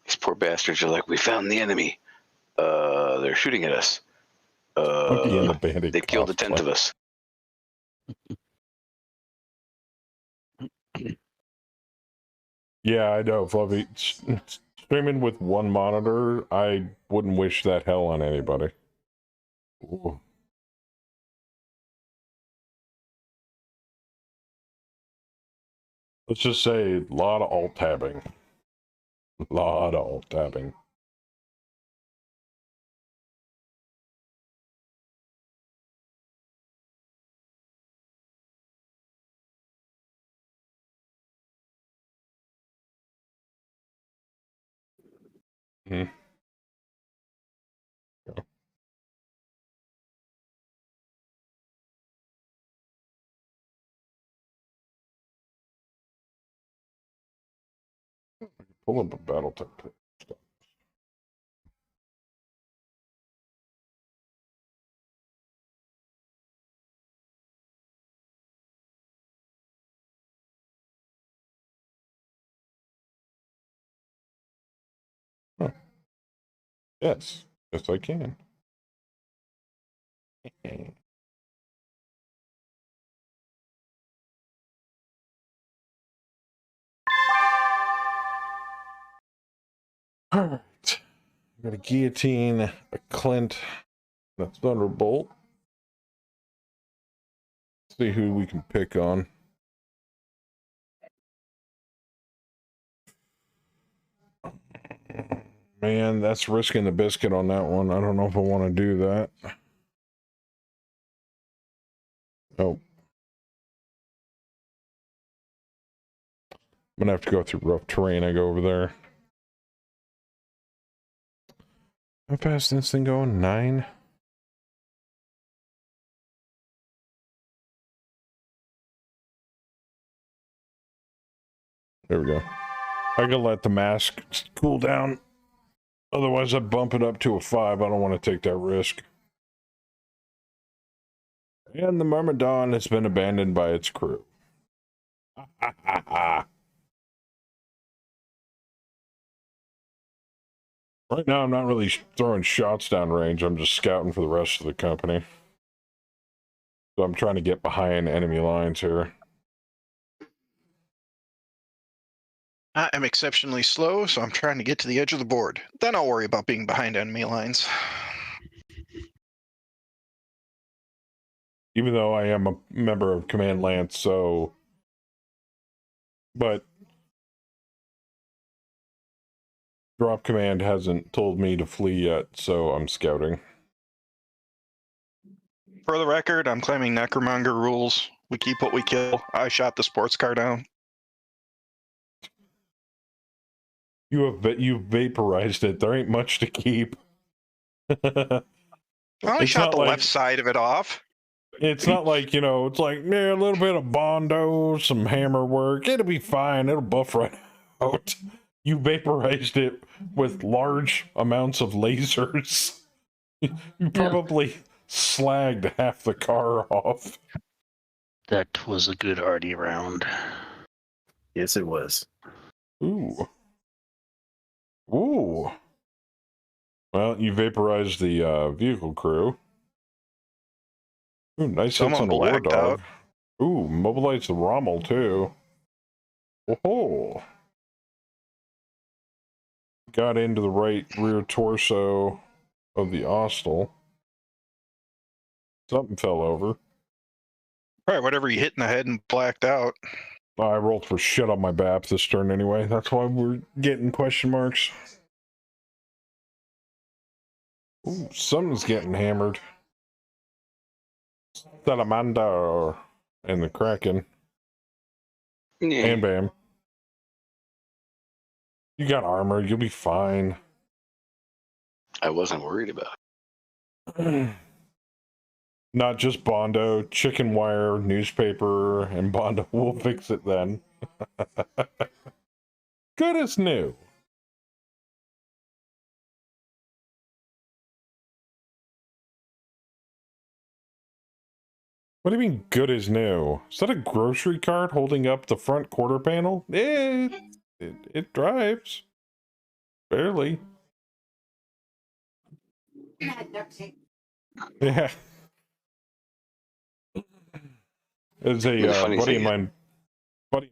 These poor bastards are like, we found the enemy. They're shooting at us. Bucky and the Bandit They killed a tenth cosplay. of us. Yeah, I know, Fluffy. Streaming with one monitor, I wouldn't wish that hell on anybody. Ooh. Let's just say a lot of alt tabbing. A lot of alt tabbing. Hmm. Yeah. Pull up a Battletech. Huh. Yes. Yes, I can. All right. Got a guillotine, a Clint, and a Thunderbolt. See who we can pick on. Man, that's risking the biscuit on that one. I don't know if I want to do that. Oh. I'm gonna have to go through rough terrain. I go over there. How fast is this thing going? 9? There we go. I gotta let the mask cool down. Otherwise, I bump it up to a 5. I don't want to take that risk. And the Myrmidon has been abandoned by its crew. Right now, I'm not really throwing shots down range. I'm just scouting for the rest of the company. So I'm trying to get behind enemy lines here. I am exceptionally slow, so I'm trying to get to the edge of the board. Then I'll worry about being behind enemy lines. Even though I am a member of Command Lance, so... But... Drop Command hasn't told me to flee yet, so I'm scouting. For the record, I'm claiming Necromonger rules. We keep what we kill. I shot the sports car down. You've vaporized it. There ain't much to keep. I only shot the left side of it off. It's not like, you know, it's like, yeah, a little bit of Bondo, some hammer work. It'll be fine. It'll buff right out. You vaporized it with large amounts of lasers. You probably slagged half the car off. That was a good arty round. Yes, it was. Ooh. Ooh. Well, you vaporized the vehicle crew. Ooh, nice hits on a war dog. Ooh, mobilize the Rommel too. Oh. Got into the right rear torso of the Ostel. Something fell over. Right, whatever you hit in the head and blacked out. I rolled for shit on my BAP this turn anyway. That's why we're getting question marks. Ooh, something's getting hammered. Salamander and the Kraken. Yeah. And Bam. You got armor. You'll be fine. I wasn't worried about it. Not just Bondo, chicken wire, newspaper, and Bondo will fix it then. Good as new. What do you mean good as new? Is that a grocery cart holding up the front quarter panel? It drives. Barely. Yeah. As a buddy of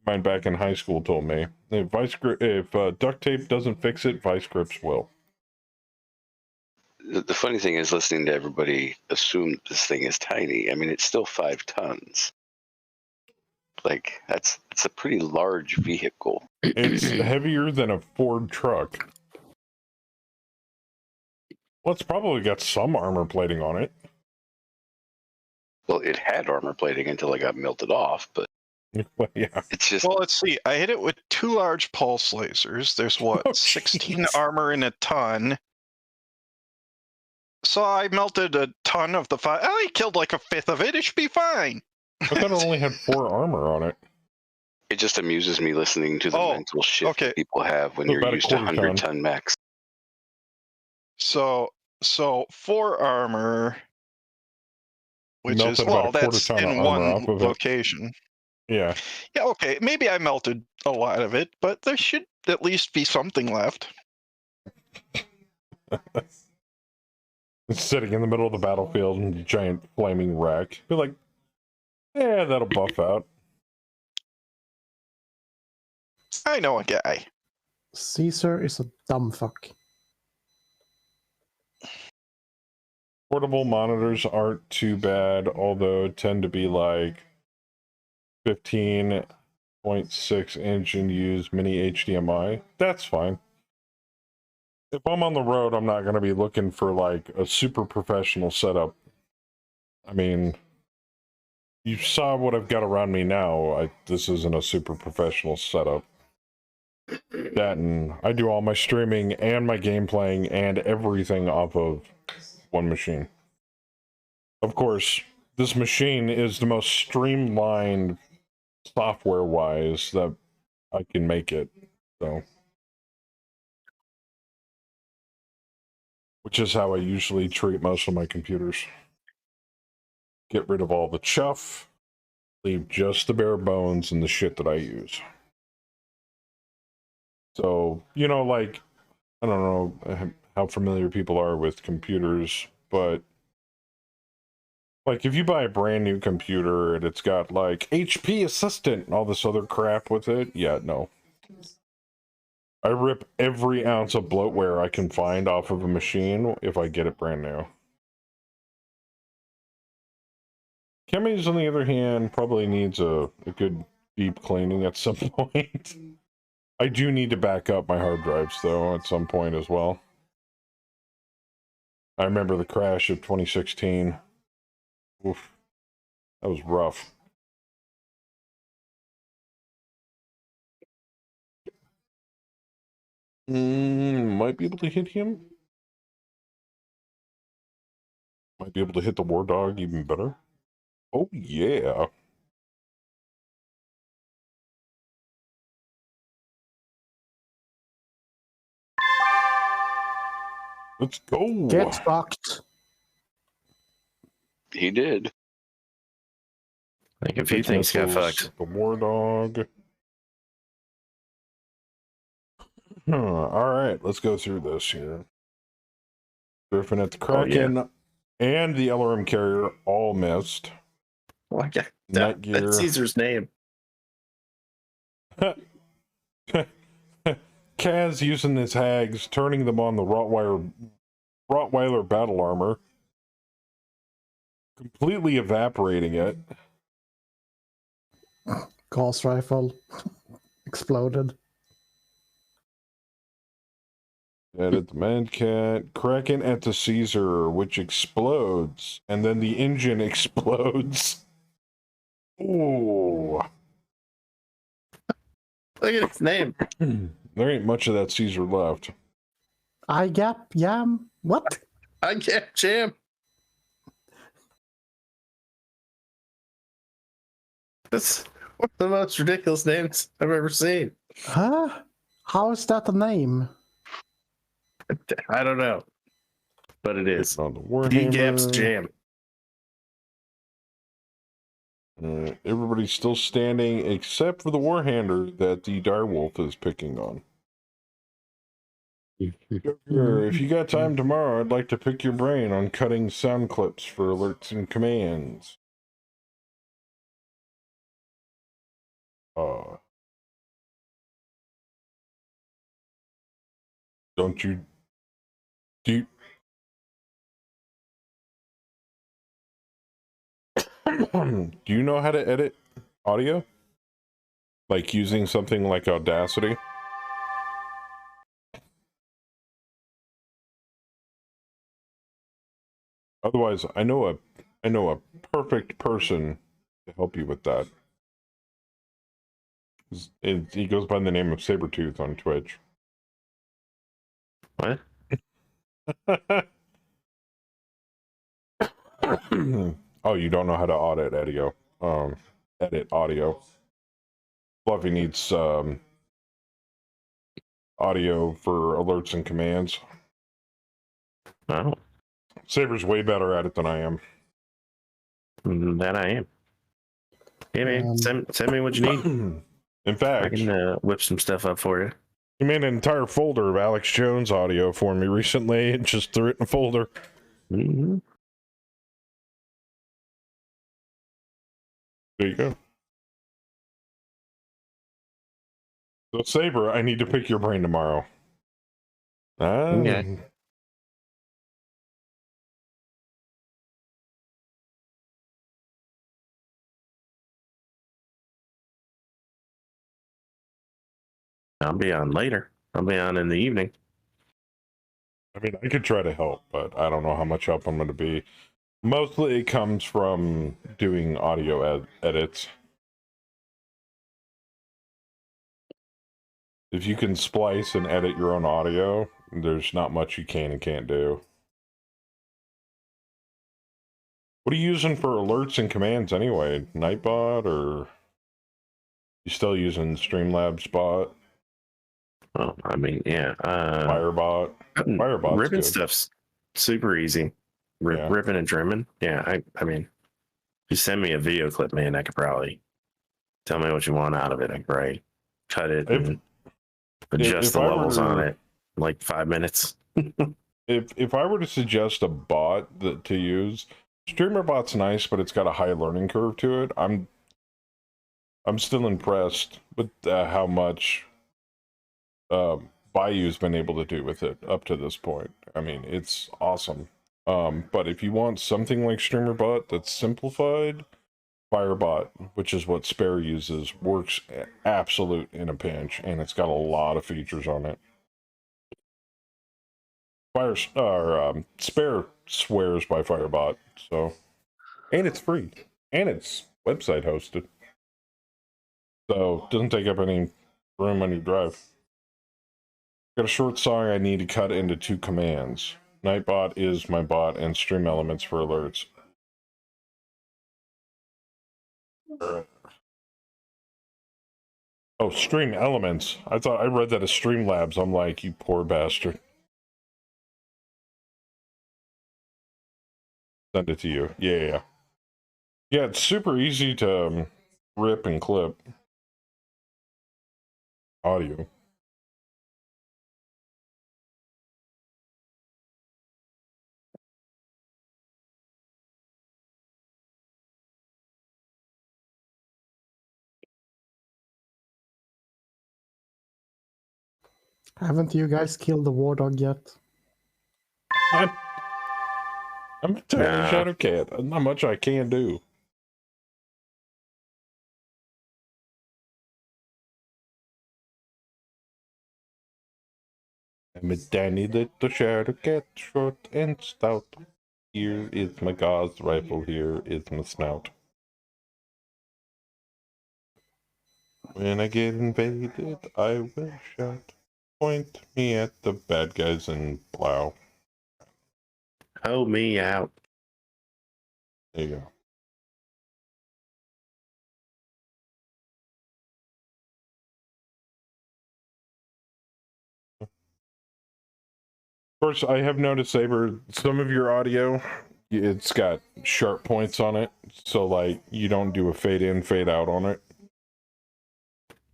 mine back in high school told me, if duct tape doesn't fix it, vice grips will. The funny thing is, listening to everybody assume this thing is tiny. I mean, it's still 5 tons. Like, it's a pretty large vehicle. It's heavier than a Ford truck. Well, it's probably got some armor plating on it. Well, it had armor plating until it got melted off, but well, yeah. It's just. Well, let's see. I hit it with 2 large pulse lasers. There's what, 16 armor in a ton. So I melted a ton of the 5. I killed like a 5th of it. It should be fine. I thought it only had 4 armor on it. It just amuses me listening to the mental shift that people have when you're used to 100-ton max. So 4 armor, which is, well, that's in one location. Yeah. Yeah, okay. Maybe I melted a lot of it, but there should at least be something left. It's sitting in the middle of the battlefield in a giant flaming wreck. Be like, yeah, that'll buff out. I know a guy. Caesar is a dumb fuck. Portable monitors aren't too bad, although tend to be like 15.6 inch and use mini HDMI. That's fine. If I'm on the road, I'm not going to be looking for like a super professional setup. I mean, you saw what I've got around me now. This isn't a super professional setup. That, and I do all my streaming and my game playing and everything off of one machine. Of course, this machine is the most streamlined software-wise that I can make it. So, which is how I usually treat most of my computers. Get rid of all the chuff, leave just the bare bones and the shit that I use. So, you know, like, I don't know how familiar people are with computers, but like if you buy a brand new computer and it's got like HP Assistant and all this other crap with it, yeah, no. I rip every ounce of bloatware I can find off of a machine if I get it brand new. Chemies, on the other hand, probably needs a good deep cleaning at some point. I do need to back up my hard drives, though, at some point as well. I remember the crash of 2016. Oof. That was rough. Might be able to hit him. Might be able to hit the war dog even better. Oh, yeah. Let's go. Get fucked. He did. I think a few things got fucked. The war dog. All right, let's go through this here. Griffin at the Kraken and the LRM carrier all missed. Oh, yeah. That's Caesar's name. Kaz using his hags, turning them on the Rottweiler battle armor, completely evaporating it. Gas rifle exploded. Added the Mancat. Kraken at the Caesar, which explodes, and then the engine explodes. Ooh. Look at its name. There ain't much of that Caesar left. I gap yam. What? I gap jam. That's one of the most ridiculous names I've ever seen. Huh? How is that a name? I don't know, but it is. On the D-Gaps Warhammer. Jam. Everybody's still standing except for the Warhander that the direwolf is picking on. If you got time tomorrow, I'd like to pick your brain on cutting sound clips for alerts and commands. Don't you do do you know how to edit audio? Like using something like Audacity? Otherwise, I know a perfect person to help you with that. He goes by the name of Sabretooth on Twitch. What? Oh, you don't know how to edit audio. Fluffy needs audio for alerts and commands. Oh, Saber's way better at it than I am. that I am. Hey man, send me what you need. In fact, I can whip some stuff up for you. he made an entire folder of Alex Jones audio for me recently and just threw it in a folder. Mm-hmm. There you go. So Saber, I need to pick your brain tomorrow. Okay. I'll be on later. I'll be on in the evening. I mean, I could try to help, but I don't know how much help I'm going to be. Mostly it comes from doing audio edits. If you can splice and edit your own audio, there's not much you can and can't do. What are you using for alerts and commands anyway? Nightbot, or you still using Streamlabs bot? Well, I mean, yeah. Firebot. Firebot's ripping good. stuff's super easy. Yeah. Ripping and trimming. Yeah, I mean, if you send me a video clip, man, I could probably tell me what you want out of it. I could probably cut it and adjust if the I levels were- on it in like 5 minutes. If I were to suggest a bot to use, StreamerBot's nice, but it's got a high learning curve to it. I'm still impressed with how much Bayou's been able to do with it up to this point. I mean, it's awesome. But if you want something like StreamerBot that's simplified, Firebot, which is what Spare uses, works absolute in a pinch, and it's got a lot of features on it. Spare swears by Firebot, so, and it's free, and it's website hosted, so it doesn't take up any room on your drive. Got a short song I need to cut into 2 commands. Nightbot is my bot, and Stream Elements for alerts. Oh, Stream Elements. I thought I read that as Streamlabs. I'm like, you poor bastard. Send it to you. Yeah. Yeah, it's super easy to rip and clip audio. Haven't you guys killed the war dog yet? I'm a tiny Nah. shadow cat. Not much I can do. I'm a tiny little shadow cat, short and stout. Here is my Gauss rifle, here is my snout. When I get invaded, I will shout. Point me at the bad guys and plow. Help me out. There you go. course, I have noticed, Saber, some of your audio, it's got sharp points on it. So, like, you don't do a fade in, fade out on it.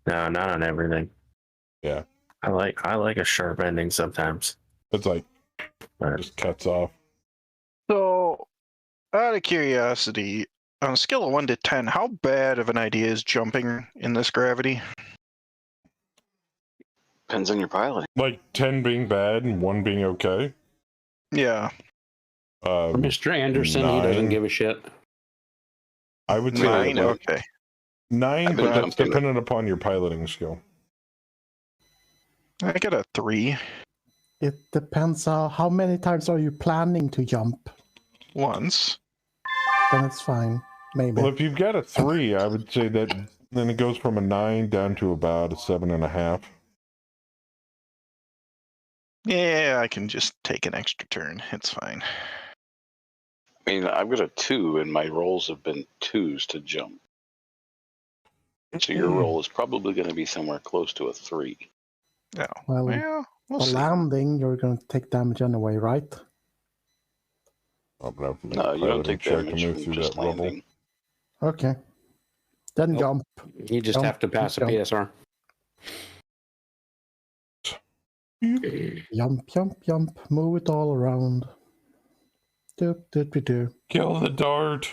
No, not on everything. Yeah. I like a sharp ending sometimes. It's like, just cuts off. So, out of curiosity, on a scale of 1 to 10, how bad of an idea is jumping in this gravity? Depends on your piloting. Like 10 being bad and 1 being okay. Yeah. Mr. Anderson, he doesn't 9. give a shit. I would say 9, like okay. 9, I've but been that's jumping. dependent upon your piloting skill. I get a 3 It depends how many times are you planning to jump. once. Then it's fine. Maybe. Well, if you've got a 3, I would say that then it goes from a 9 down to about a 7.5. Yeah, I can just take an extra turn. It's fine. I mean, I've got a 2, and my rolls have been 2s to jump. So your roll is probably going to be somewhere close to a 3. No. Well, We'll the see. landing, you're going to take damage anyway, right? I'm gonna have to make No, a you don't piloting take check to damage move from through just that rubble. landing. Okay. Then Nope. jump. You just have to pass a Jump. PSR. Jump, jump, jump. Move it all around. Doop, doop, doop, doop. Kill the dart.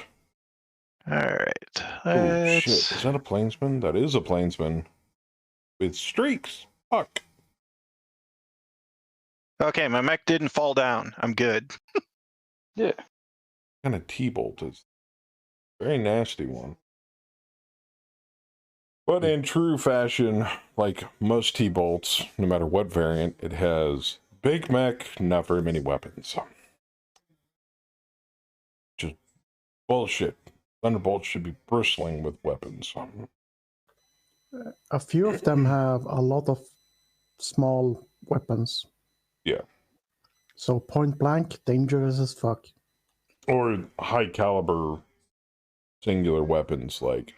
All right. Oh shit! Let's... Is that a plainsman? That is a plainsman. With streaks. Fuck. Okay, my mech didn't fall down. I'm good. Yeah. Kind of T-bolt is very nasty one. But in true fashion, like most T-bolts, no matter what variant, it has big mech, not very many weapons. Just bullshit. Thunderbolts should be bristling with weapons. A few of them have a lot of small weapons. Yeah. So point blank, dangerous as fuck. Or high caliber singular weapons, like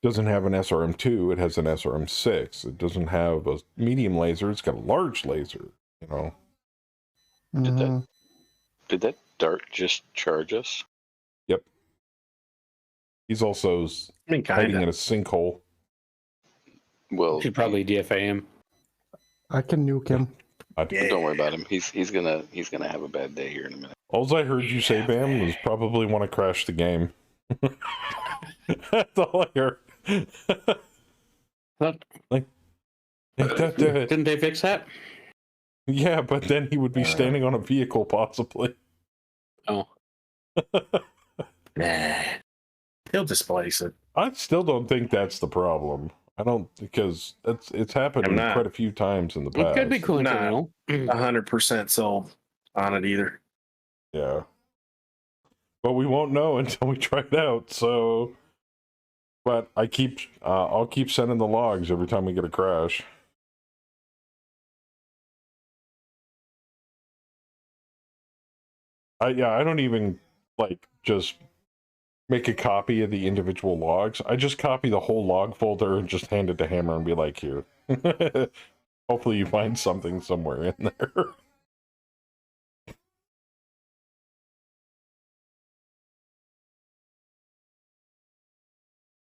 doesn't have an SRM2, it has an SRM6. It doesn't have a medium laser, it's got a large laser, you know. Mhm. Did that dart just charge us? Yep. He's also I mean, hiding in kinda. a sinkhole. Well, Should probably DFA him. I can nuke him. don't worry about him. He's gonna have a bad day here in a minute. All I heard you say, Bam, was probably want to crash the game. That's all I heard. What? Like, Didn't they fix that? yeah, but then he would be standing on a vehicle, possibly. Oh. Nah. He'll displace it. I still don't think that's the problem. I don't, because it's happened I'm not. quite a few times in the It past. could be coincidental. 100% sold on it either. Yeah. But we won't know until we try it out, so... But I'll keep sending the logs every time we get a crash. I don't even, like, just make a copy of the individual logs. I just copy the whole log folder and just hand it to Hammer and be like, here. Hopefully you find something somewhere in there.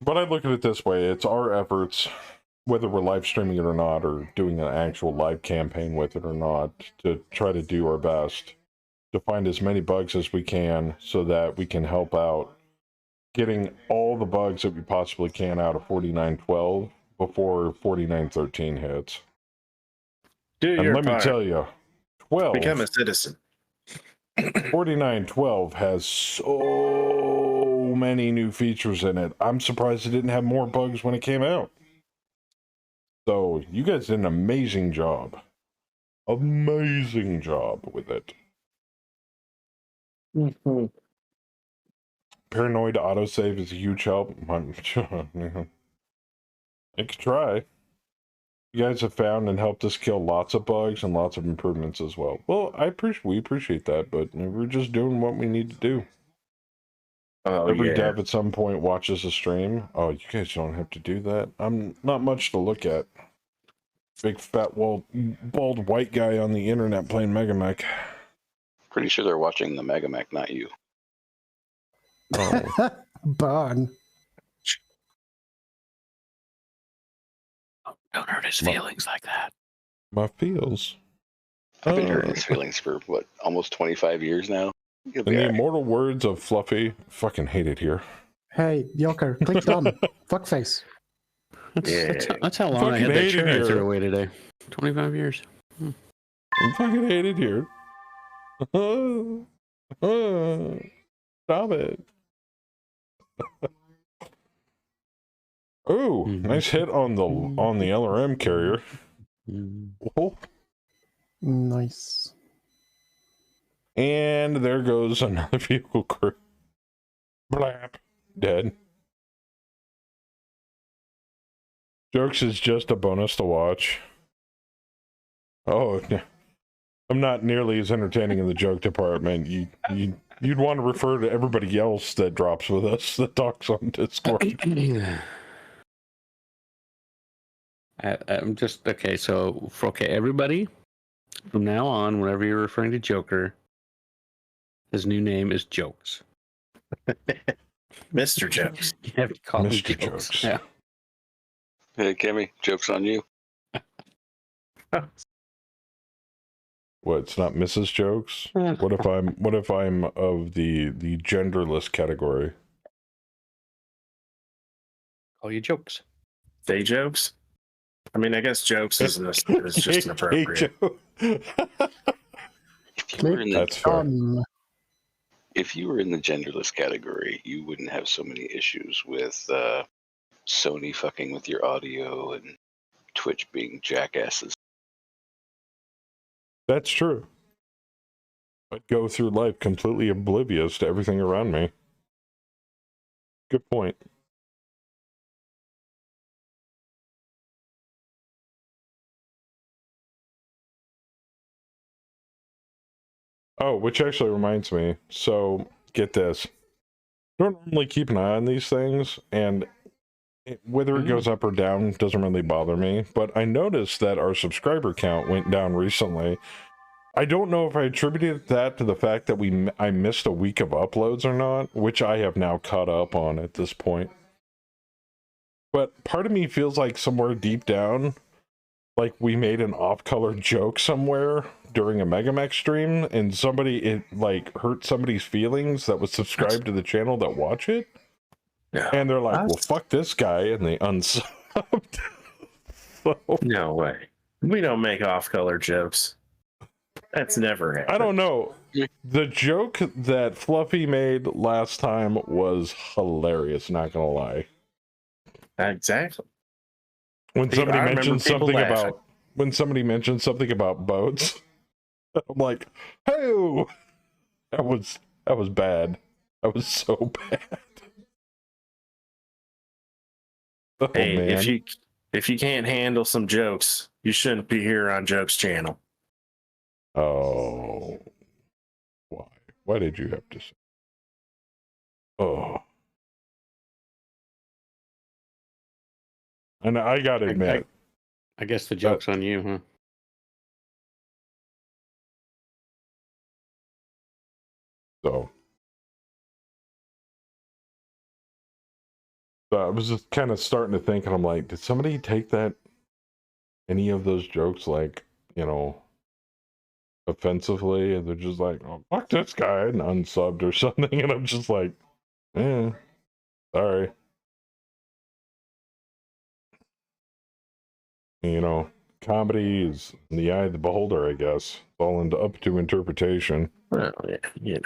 But I look at it this way, it's our efforts, whether we're live streaming it or not, or doing an actual live campaign with it or not, to try to do our best to find as many bugs as we can so that we can help out getting all the bugs that we possibly can out of 49.12 before 49.13 hits. Do And your let me part. tell you, 12, Become a citizen. 49.12 has so many new features in it. I'm surprised it didn't have more bugs when it came out. So you guys did an amazing job. Amazing job with it. Mm-hmm. Paranoid autosave is a huge help. I could try. You guys have found and helped us kill lots of bugs and lots of improvements as well. Well, we appreciate that, but we're just doing what we need to do. Oh, Every yeah. dev at some point watches a stream. Oh, you guys don't have to do that. I'm not much to look at. Big fat bald white guy on the internet playing Megamech. Pretty sure they're watching the Megamech, not you. Oh. Burn. Don't hurt his feelings like that. My feels. I've been hurting his feelings for what, almost 25 years now. You'll In be the all right. immortal words of Fluffy, fucking hate it here. Hey, Joker, click done. Fuckface. That's how long I had Fucking that hate it chair I here. threw away today. 25 years. I fucking hate it here. Stop it. Ooh, nice hit on the LRM carrier. Oh. Nice. And there goes another vehicle crew. Blap. Dead. Jokes is just a bonus to watch. Oh, I'm not nearly as entertaining in the joke department. You'd want to refer to everybody else that drops with us that talks on Discord. I'm just okay. So everybody from now on, whenever you're referring to Joker, his new name is Jokes. Mr. Jokes. You have to call him Mr. Jokes. Jokes. Yeah. Hey, Kimmy, joke's on you. What? It's not Mrs. Jokes. What if I'm of the genderless category? Call you Jokes. They jokes? I mean, I guess jokes is just inappropriate. If you were in the, That's fair. if you were in the genderless category, you wouldn't have so many issues with Sony fucking with your audio and Twitch being jackasses. That's true. I'd go through life completely oblivious to everything around me. Good point. Oh, which actually reminds me. So, get this. I don't normally keep an eye on these things, and whether it goes up or down doesn't really bother me. But I noticed that our subscriber count went down recently. I don't know if I attributed that to the fact that I missed a week of uploads or not, which I have now caught up on at this point. But part of me feels like somewhere deep down, like we made an off-color joke somewhere during a Megamech stream, and it hurt somebody's feelings that was subscribed to the channel that watch it. No. And they're like, well, fuck this guy, and they unsubbed. So, no way. We don't make off-color jokes. That's never happened. I don't know. The joke that Fluffy made last time was hilarious, not gonna lie. Exactly. When somebody I mentioned remember something about boats, I'm like, hey, that was bad. That was so bad. Oh, hey, man. if you can't handle some jokes, you shouldn't be here on Jokes channel. Oh, why? Why did you have to say? Oh, and I gotta admit, I guess the joke's on you, huh? so I was just kind of starting to think, and I'm like, did somebody take any of those jokes, like, offensively, and they're just like, oh, fuck this guy, and unsubbed or something, and I'm just like, sorry. Comedy is in the eye of the beholder, I guess. It's all up to interpretation. Well, yeah,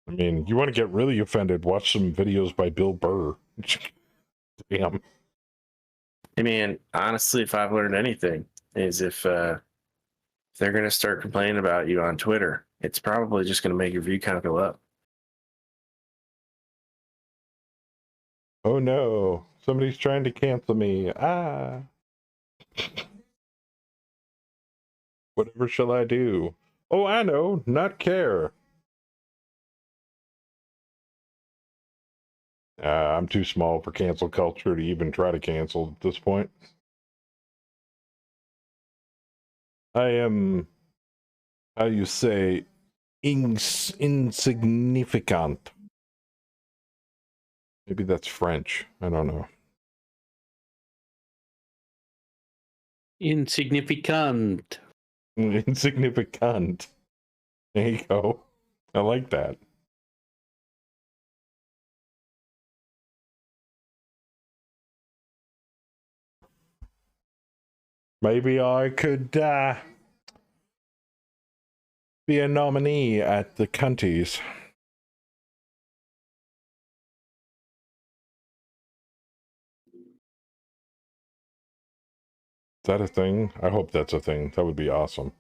I mean, you want to get really offended, watch some videos by Bill Burr. Damn. I mean, honestly, if I've learned anything, is if they're going to start complaining about you on Twitter, it's probably just going to make your view count go up. Oh no, somebody's trying to cancel me. Whatever shall I do? Oh, I know, not care. I'm too small for cancel culture to even try to cancel at this point. I am, how you say, insignificant. Maybe that's French. I don't know. Insignificant. Insignificant. There you go. I like that. Maybe I could be a nominee at the Cunties. Is that a thing? I hope that's a thing. That would be awesome.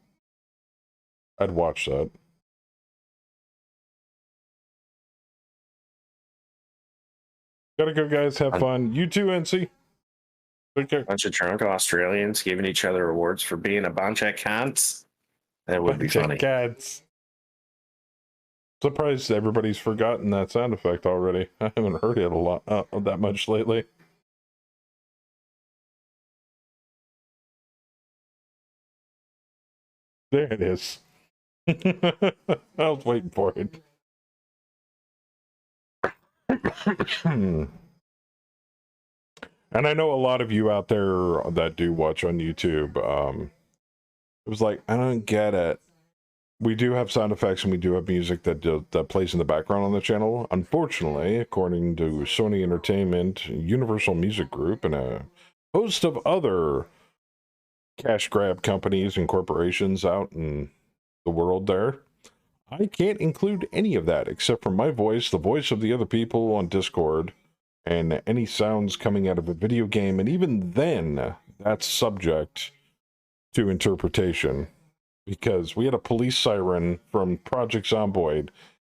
I'd watch that. Gotta go, guys. Have fun. You too, NC. Take care. Bunch of drunk Australians giving each other awards for being a bunch of cunts. That would be funny. Cats. Surprised everybody's forgotten that sound effect already. I haven't heard it a lot that much lately. There it is. I was waiting for it. And I know a lot of you out there that do watch on YouTube. It was like, I don't get it. We do have sound effects and we do have music that plays in the background on the channel. Unfortunately, according to Sony Entertainment, Universal Music Group, and a host of other cash grab companies and corporations out in the world there, I can't include any of that except for my voice, the voice of the other people on Discord, and any sounds coming out of a video game. And even then, that's subject to interpretation, because we had a police siren from Project Zomboid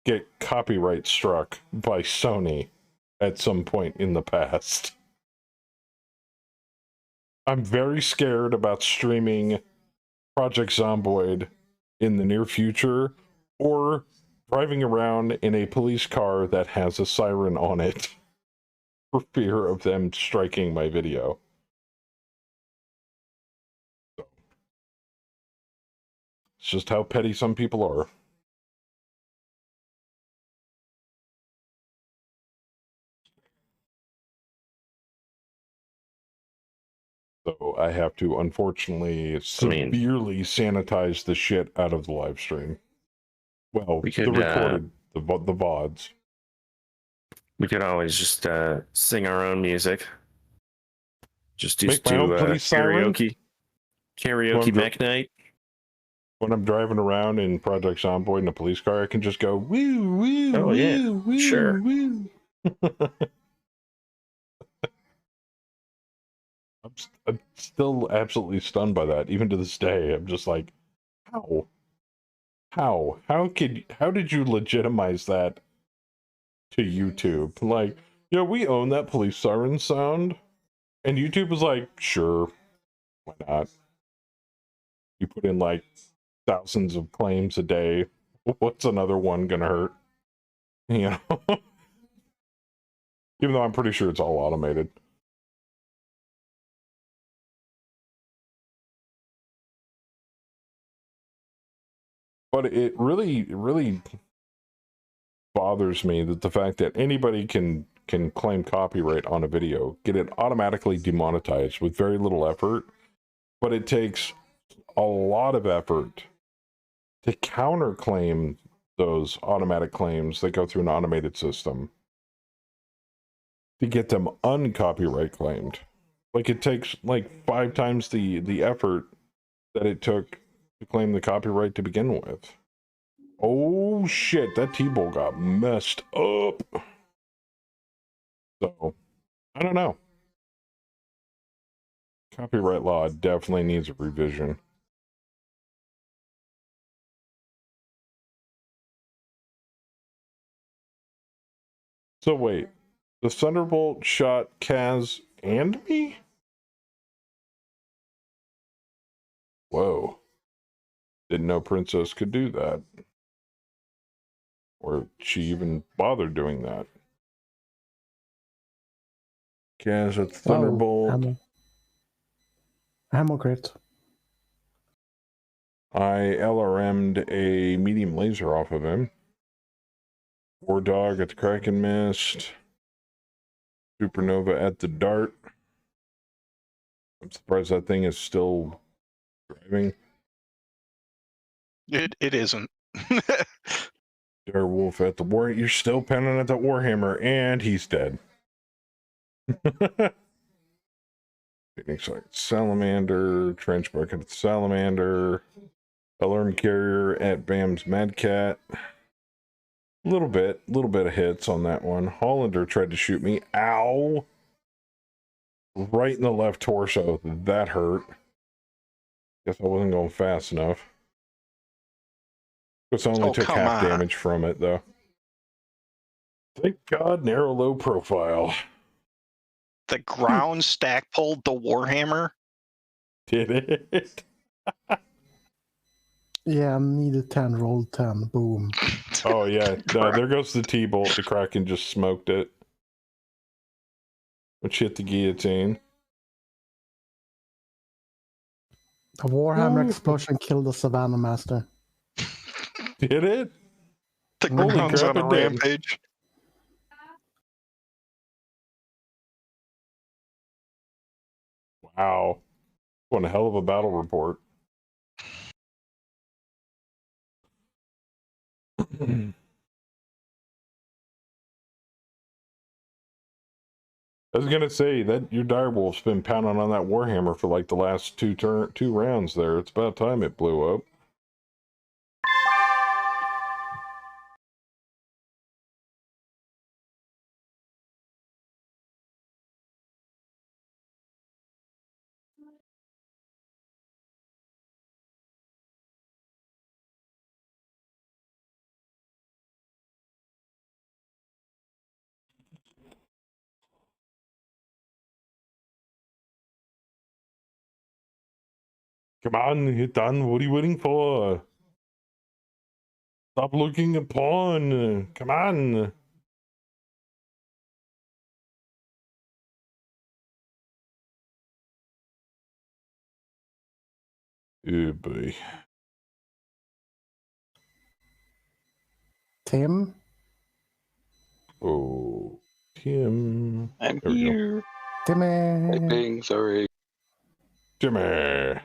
get copyright struck by Sony at some point in the past. I'm very scared about streaming Project Zomboid in the near future, or driving around in a police car that has a siren on it for fear of them striking my video. So, it's just how petty some people are. So I have to, unfortunately, severely sanitize the shit out of the live stream. Well, We could, the recorded, the VODs. We could always just sing our own music. Just do Make my own police siren? karaoke mech night. When I'm driving around in Project Zomboid in a police car, I can just go woo woo. Oh, woo, yeah. woo, Sure. Woo. I'm still absolutely stunned by that, even to this day. I'm just like, how? How did you legitimize that to YouTube? Like, yeah, we own that police siren sound. And YouTube was like, sure, why not? You put in like thousands of claims a day. What's another one gonna hurt? You know? Even though I'm pretty sure it's all automated. But it really bothers me that the fact that anybody can claim copyright on a video, get it automatically demonetized with very little effort, but it takes a lot of effort to counterclaim those automatic claims that go through an automated system to get them uncopyright claimed. Like, it takes like 5 times the effort that it took to claim the copyright to begin with. Oh shit, that T-Bowl got messed up. So, I don't know. Copyright law definitely needs a revision. So wait, the Thunderbolt shot Kaz and me? Whoa. Didn't know Princess could do that. Or she even bothered doing that. Kaz at Thunderbolt. Ammo crit. I LRM'd a medium laser off of him. War Dog at the Kraken Mist. Supernova at the Dart. I'm surprised that thing is still driving. It isn't. Werewolf at the War. You're still penning at the Warhammer, and he's dead. Phoenix like Salamander. Trench Bucket at the Salamander. Alarm Carrier at Bam's Mad Cat. Little bit of hits on that one. Hollander tried to shoot me. Ow! Right in the left torso. That hurt. Guess I wasn't going fast enough. Guess I only took half damage from it, though. Thank God, narrow low profile. The ground stack pulled the Warhammer. Did it? Yeah, needed 10, rolled 10. Boom. Oh, yeah. There goes the T-bolt. The Kraken just smoked it. Which hit the guillotine. A Warhammer explosion killed the Savannah Master. Did it? The Holy ground's crap, on a it did. rampage. Wow. What a hell of a battle report. I was gonna say that your direwolf's been pounding on that Warhammer for like the last two rounds there. It's about time it blew up. Come on, hit done. What are you waiting for? Stop looking at porn. Come on. Oh boy. Tim? Oh, Tim. I'm There we go. here. Timmy! Typing, sorry. Jimmy.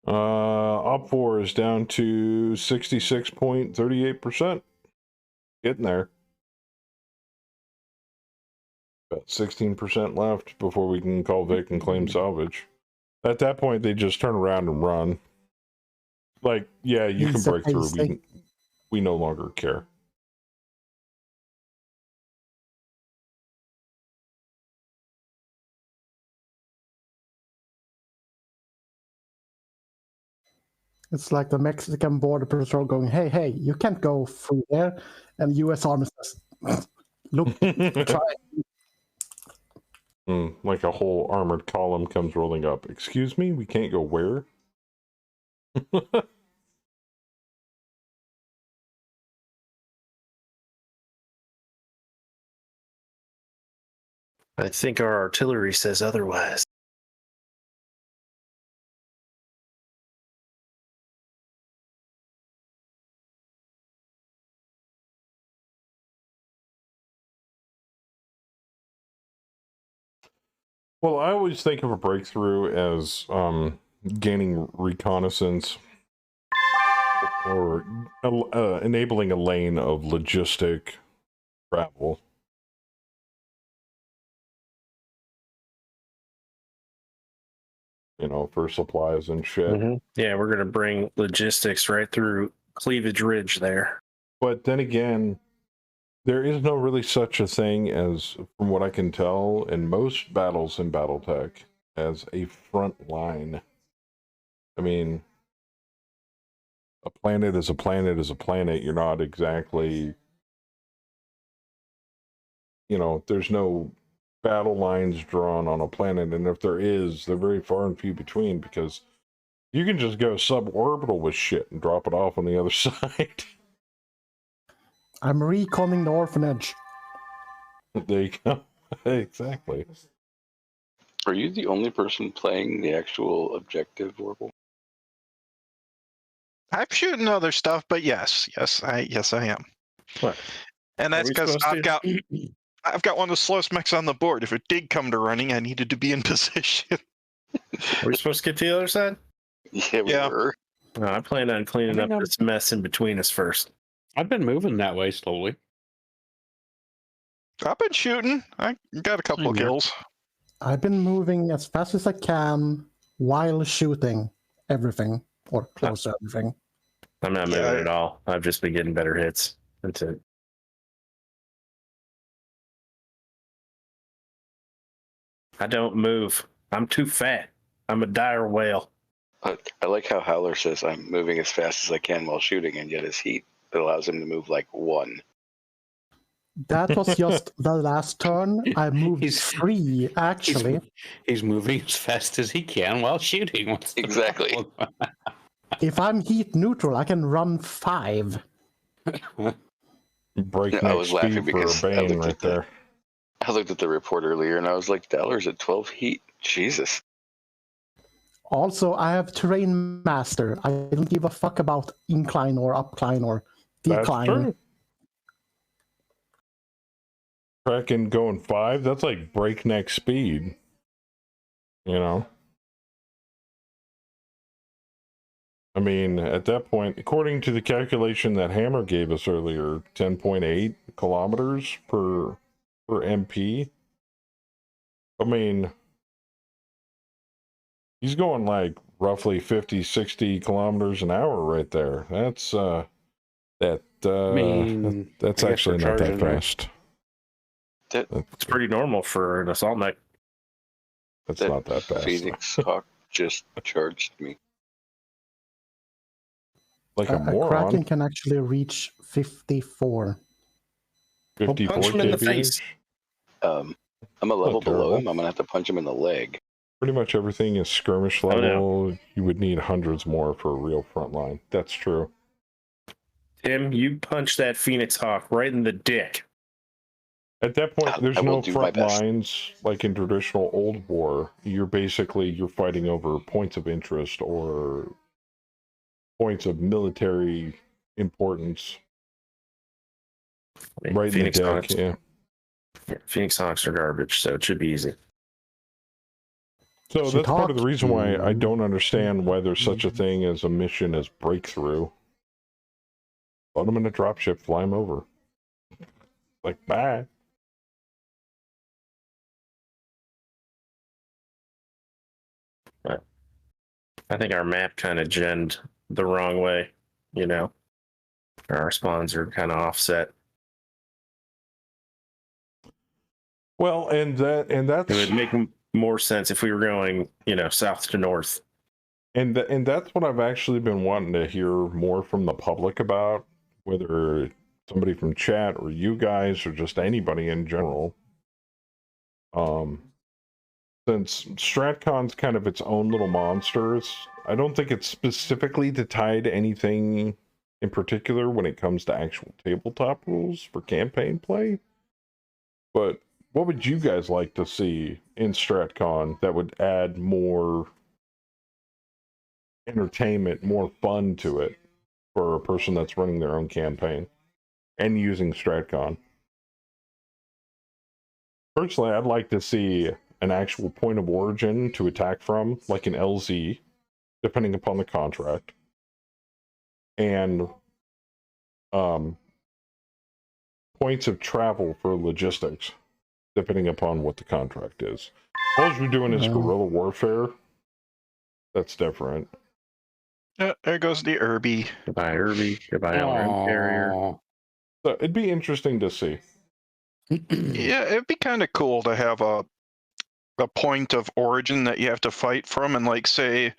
Op 4 is down to 66.38%. Getting there. About 16% left before we can call Vic and claim salvage. At that point, they just turn around and run. Like, yeah, you can break through. We no longer care. It's like the Mexican border patrol going, hey, you can't go through there. And U.S. Army says, look, try. Like a whole armored column comes rolling up. Excuse me? We can't go where? I think our artillery says otherwise. Well, I always think of a breakthrough as gaining reconnaissance or enabling a lane of logistic travel. You know, for supplies and shit. Mm-hmm. Yeah, we're going to bring logistics right through Cleavage Ridge there. But then again, there is no really such a thing as, from what I can tell, in most battles in Battletech, as a front line. I mean, a planet is a planet is a planet. You're not exactly, you know, there's no battle lines drawn on a planet. And if there is, they're very far and few between, because you can just go suborbital with shit and drop it off on the other side. I'm reconning the orphanage. There you go. Exactly. Are you the only person playing the actual objective, Orville? I'm shooting other stuff, but yes, I am. What? And Are that's we because supposed I've got one of the slowest mechs on the board. If it did come to running, I needed to be in position. Are we supposed to get to the other side? Yeah, we Yeah. were. No, I plan on cleaning up this mess in between us first. I've been moving that way slowly. I've been shooting. I got a couple of Same here. kills. I've been moving as fast as I can while shooting everything, or close to everything. I'm not Yeah, moving at all. I've just been getting better hits. That's it. I don't move. I'm too fat. I'm a dire whale. I like how Howler says I'm moving as fast as I can while shooting, and yet his heat that allows him to move like 1. That was just the last turn. I moved He's- 3, actually. He's moving as fast as he can while shooting. What's the Exactly. problem? If I'm heat neutral, I can run 5. Breakneck I was laughing speed for because a I Bane looked right at the- there. I looked at the report earlier, and I was like, Dollar's at 12 heat. Jesus. Also, I have Terrain Master. I don't give a fuck about incline or upcline or That's decline. true. Kraken going 5, that's like breakneck speed. You know? I mean, at that point, according to the calculation that Hammer gave us earlier, 10.8 kilometers per MP. I mean, he's going like roughly 50, 60 kilometers an hour right there. That's that's I guess actually we're not that charging, right? fast. It's pretty normal for an assault mech. That's That not that fast. Phoenix Hawk just charged me. Like a A moron. Kraken can actually reach 54. 54 Punch him in the kph. face. I'm a level below terrible. him. I'm gonna have to punch him in the leg. Pretty much everything is skirmish Oh, no. level. You would need hundreds more for a real front line. That's true. Tim, you punch that Phoenix Hawk right in the dick. At that point, there's I will no do my front best. lines like in traditional old war. You're fighting over points of interest or points of military importance. I mean, Right Phoenix in the deck, Hawks, yeah. Phoenix Hawks are garbage, so it should be easy. So Should that's part of the talk. reason why I don't understand why there's such a thing as a mission as breakthrough. Put them in a dropship, fly them over. Like, bye. I think our map kind of genned the wrong way, you know. Our spawns are kind of offset. Well, and that's It would make more sense if we were going, you know, south to north. and that's what I've actually been wanting to hear more from the public about, whether somebody from chat or you guys or just anybody in general. Since StratCon's kind of its own little monster, I don't think it's specifically tied to anything in particular when it comes to actual tabletop rules for campaign play. But what would you guys like to see in StratCon that would add more entertainment, more fun to it for a person that's running their own campaign and using StratCon? Personally, I'd like to see an actual point of origin to attack from, like an LZ, depending upon the contract, and points of travel for logistics, depending upon what the contract is. Suppose you're doing is guerrilla warfare, that's different. There goes the Irby. Goodbye, Irby. Goodbye, LRM carrier. Aw. So it'd be interesting to see. Yeah, it'd be kind of cool to have a point of origin that you have to fight from, and like say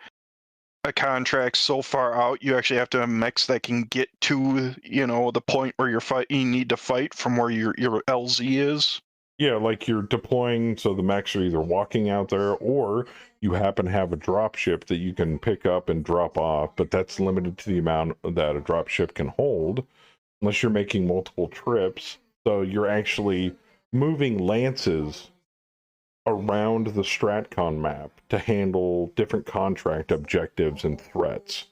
a contract so far out, you actually have to have mechs that can get to, you know, the point where you need to fight from where your LZ is. Yeah, like you're deploying, so the mechs are either walking out there, or you happen to have a drop ship that you can pick up and drop off, but that's limited to the amount that a drop ship can hold, unless you're making multiple trips. So you're actually moving lances around the StratCon map to handle different contract objectives and threats.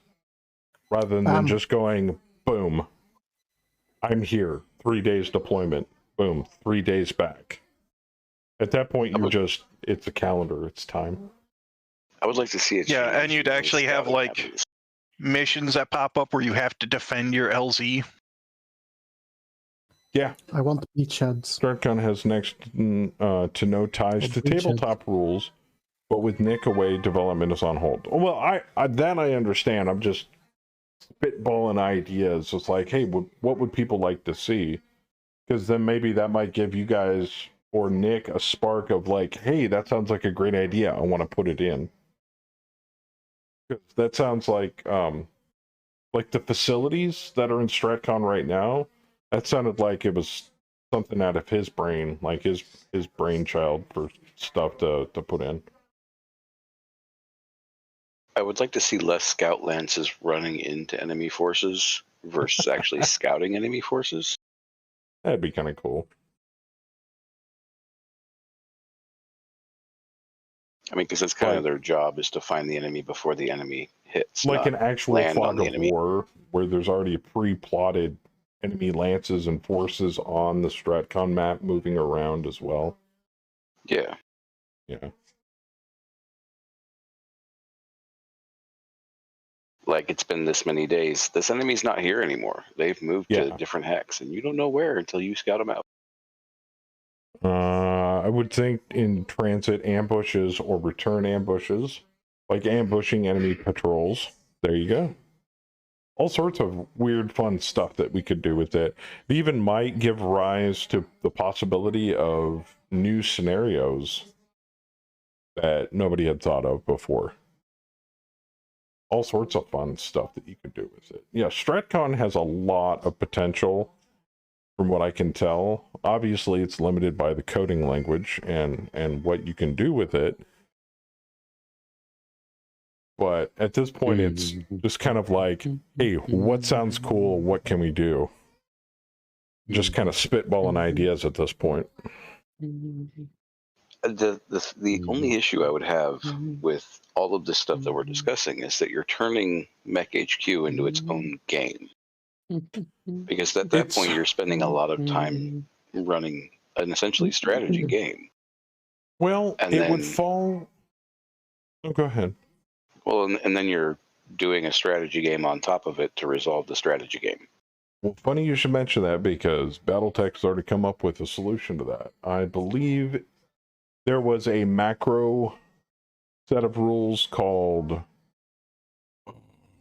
rather than just going, boom, I'm here, 3 days deployment, boom, 3 days back. At that point, you're just, it's a calendar, it's time. I would like to see it. Yeah, and you'd actually have like missions that pop up where you have to defend your LZ. Yeah. I want the beachheads. StratCon has next to no ties to tabletop rules, but with Nick away, development is on hold. Well, I understand. I'm just spitballing ideas. It's like, hey, what would people like to see? Because then maybe that might give you guys or Nick a spark of like, hey, that sounds like a great idea. I want to put it in. That sounds like the facilities that are in StratCon right now. That sounded like it was something out of his brain, like his brainchild for stuff to put in. I would like to see less scout lances running into enemy forces versus actually scouting enemy forces. That'd be kind of cool. I mean, because that's kind of their job, is to find the enemy before the enemy hits. Like an actual fog of enemy. war, where there's already pre-plotted enemy lances and forces on the StratCon map moving around as well. Yeah. Yeah. Like, it's been this many days. This enemy's not here anymore. They've moved to different hex, and you don't know where until you scout them out. I would think in transit ambushes or return ambushes, like ambushing enemy patrols. There you go. All sorts of weird, fun stuff that we could do with it. It even might give rise to the possibility of new scenarios that nobody had thought of before. All sorts of fun stuff that you could do with it. Yeah, StratCon has a lot of potential from what I can tell. Obviously, it's limited by the coding language and what you can do with it. But at this point, it's just kind of like, hey, what sounds cool? What can we do? Just kind of spitballing ideas at this point. The only issue I would have with all of this stuff that we're discussing is that you're turning Mech HQ into its own game. Because at that point, you're spending a lot of time running an essentially strategy game. Well, and it would fall... Oh, go ahead. Well, and then you're doing a strategy game on top of it to resolve the strategy game. Well, funny you should mention that, because Battletech's already come up with a solution to that. I believe there was a macro set of rules called...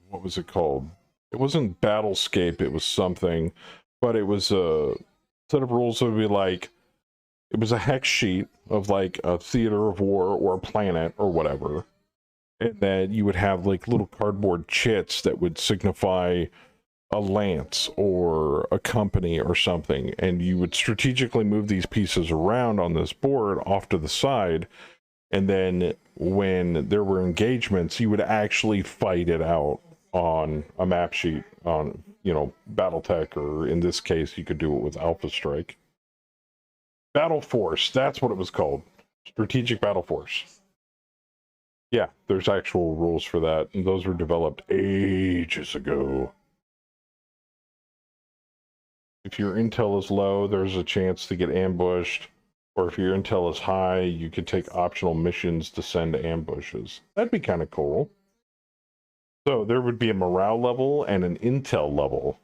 What was it called? It wasn't Battlescape, it was something, but it was a set of rules that would be like, it was a hex sheet of like a theater of war or a planet or whatever. And then you would have like little cardboard chits that would signify a lance or a company or something. And you would strategically move these pieces around on this board off to the side. And then when there were engagements, you would actually fight it out on a map sheet on, Battletech, or in this case, you could do it with Alpha Strike. Battle Force, that's what it was called. Strategic Battle Force. Yeah, there's actual rules for that, and those were developed ages ago. If your intel is low, there's a chance to get ambushed, or if your intel is high, you could take optional missions to send ambushes. That'd be kind of cool. So there would be a morale level and an intel level.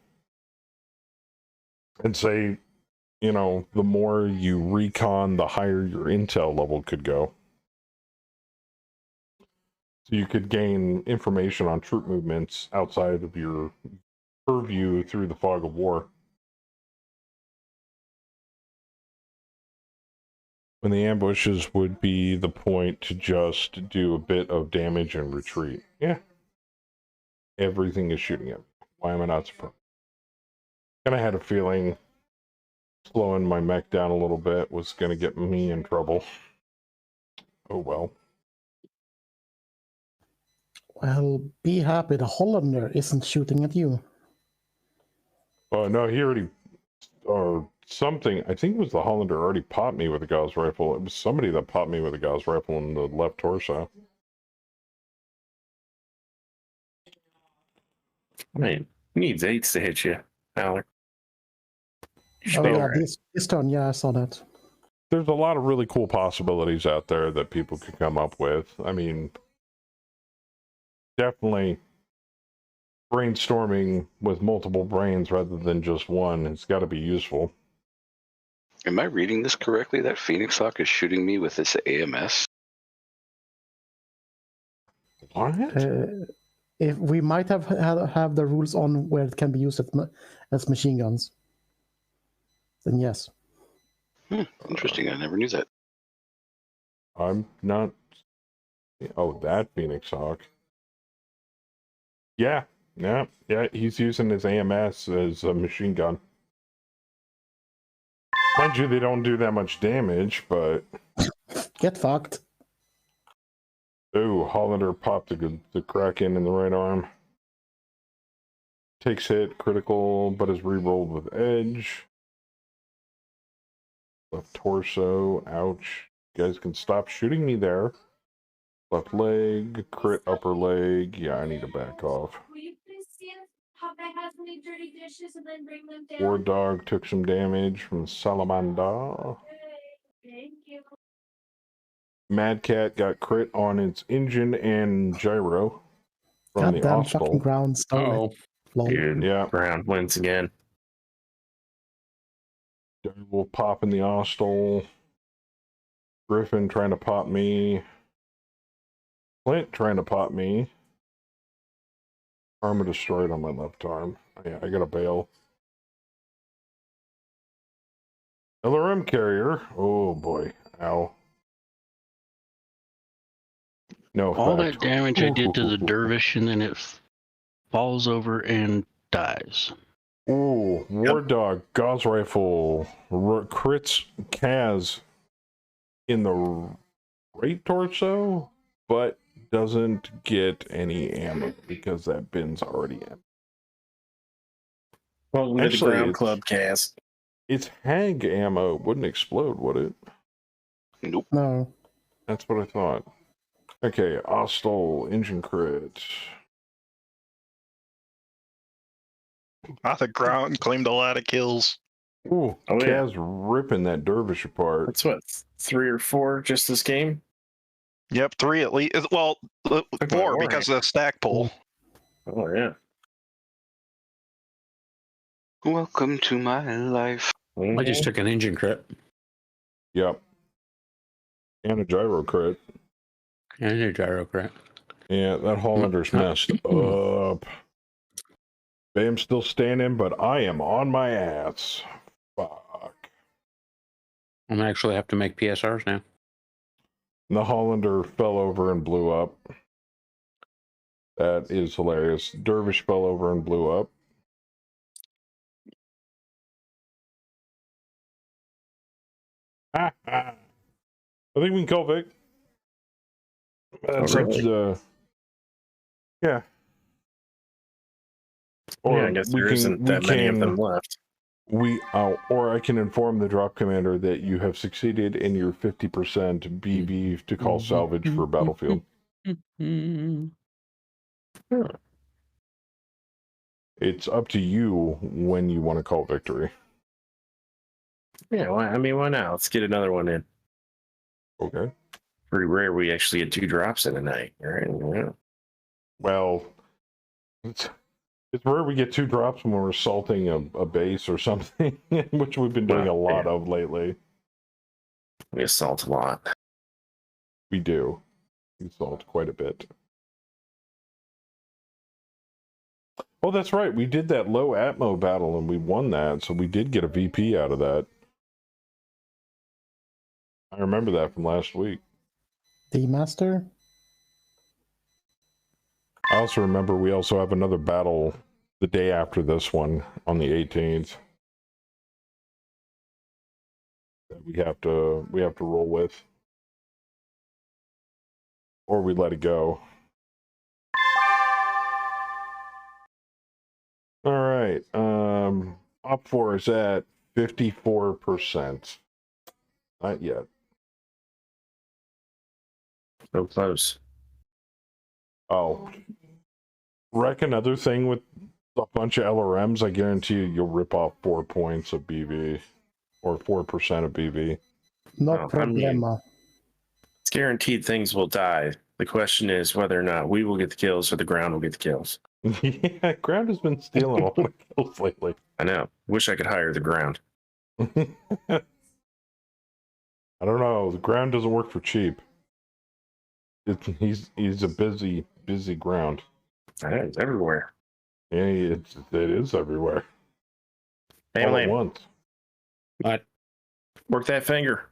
And say, the more you recon, the higher your intel level could go. So you could gain information on troop movements outside of your purview through the fog of war. When the ambushes would be the point to just do a bit of damage and retreat. Yeah. Everything is shooting at me. Why am I not surprised? Kind of had a feeling slowing my mech down a little bit was going to get me in trouble. Oh well. Well, be happy the Hollander isn't shooting at you. Oh, no, he already, or something, I think it was the Hollander already popped me with a Gauss rifle. It was somebody that popped me with a Gauss rifle in the left torso. I mean, he needs 8s to hit you, Alex. You should Oh be yeah, all right. this turn, yeah, I saw that. There's a lot of really cool possibilities out there that people could come up with. I mean, definitely brainstorming with multiple brains rather than just one. It's got to be useful. Am I reading this correctly? That Phoenix Hawk is shooting me with this AMS? What? If we might have the rules on where it can be used as machine guns, then yes. Interesting. I never knew that. I'm not. Oh, that Phoenix Hawk. Yeah. He's using his AMS as a machine gun. Mind you, they don't do that much damage, but. Get fucked. Ooh, Hollander popped the Kraken in the right arm. Takes hit, critical, but is re-rolled with edge. Left torso, ouch. You guys can stop shooting me there. Left leg, crit upper leg. Yeah, I need to back off. War Dog took some damage from Salamander. Mad Cat got crit on its engine and gyro from the Goddamn fucking Austral. ground stole it. Lol. Dude, Yeah. Ground wins again. Will pop in the Austral. Griffin trying to pop me. Flint trying to pop me. Armor destroyed on my left arm. Yeah, I got a bail. LRM carrier. Oh boy. Ow. No. All effect. that damage I did to the dervish, and then it falls over and dies. Ooh, War Dog, Gauss Rifle, crits Kaz in the right torso, but doesn't get any ammo because that bin's already in. Welcome to the Ground Club, Kaz. It's Hag ammo. It wouldn't explode, would it? Nope. No. That's what I thought. Okay, Hostile, engine crit. The ground claimed a lot of kills. Ooh, Oh, Kaz ripping that dervish apart. That's what, 3 or 4 just this game? Yep, 3 at least. Well, 4 because of the stack pull. Oh, yeah. Welcome to my life. I just took an engine crit. Yep. And a gyro crit. And a gyro crit. Yeah, that Hollander's messed up. Bam's still standing, but I am on my ass. Fuck. I'm actually have to make PSRs now. The Hollander fell over and blew up. That is hilarious. Dervish fell over and blew up. I think we can call Vic. That's up to the... Yeah. Or I guess there isn't that many of them left. Or I can inform the drop commander that you have succeeded in your 50% BB to call salvage for Battlefield. It's up to you when you want to call victory. Yeah, well, I mean, why not? Let's get another one in. Okay. Pretty rare we actually get 2 drops in a night, right? Yeah. Well, it's rare we get 2 drops when we're assaulting a base or something, which we've been doing a lot of lately. We assault a lot. We do. We assault quite a bit. Oh, that's right. We did that low Atmo battle and we won that, so we did get a VP out of that. I remember that from last week. The Master? I also remember we also have another battle the day after this one on the 18th that we have to roll with, or we let it go. All right. Op 4 is at 54%. Not yet. So close. Oh. Wreck another thing with a bunch of LRMs, I guarantee you'll rip off 4 points of BV or 4% of BV. No Well, I mean- problema. It's guaranteed things will die. The question is whether or not we will get the kills or the ground will get the kills. Yeah, ground has been stealing a lot of kills lately. I know. Wish I could hire the ground. I don't know. The ground doesn't work for cheap. He's a busy ground. It's everywhere. Yeah, it is everywhere. Hey, All at Lane, once. What? work that finger.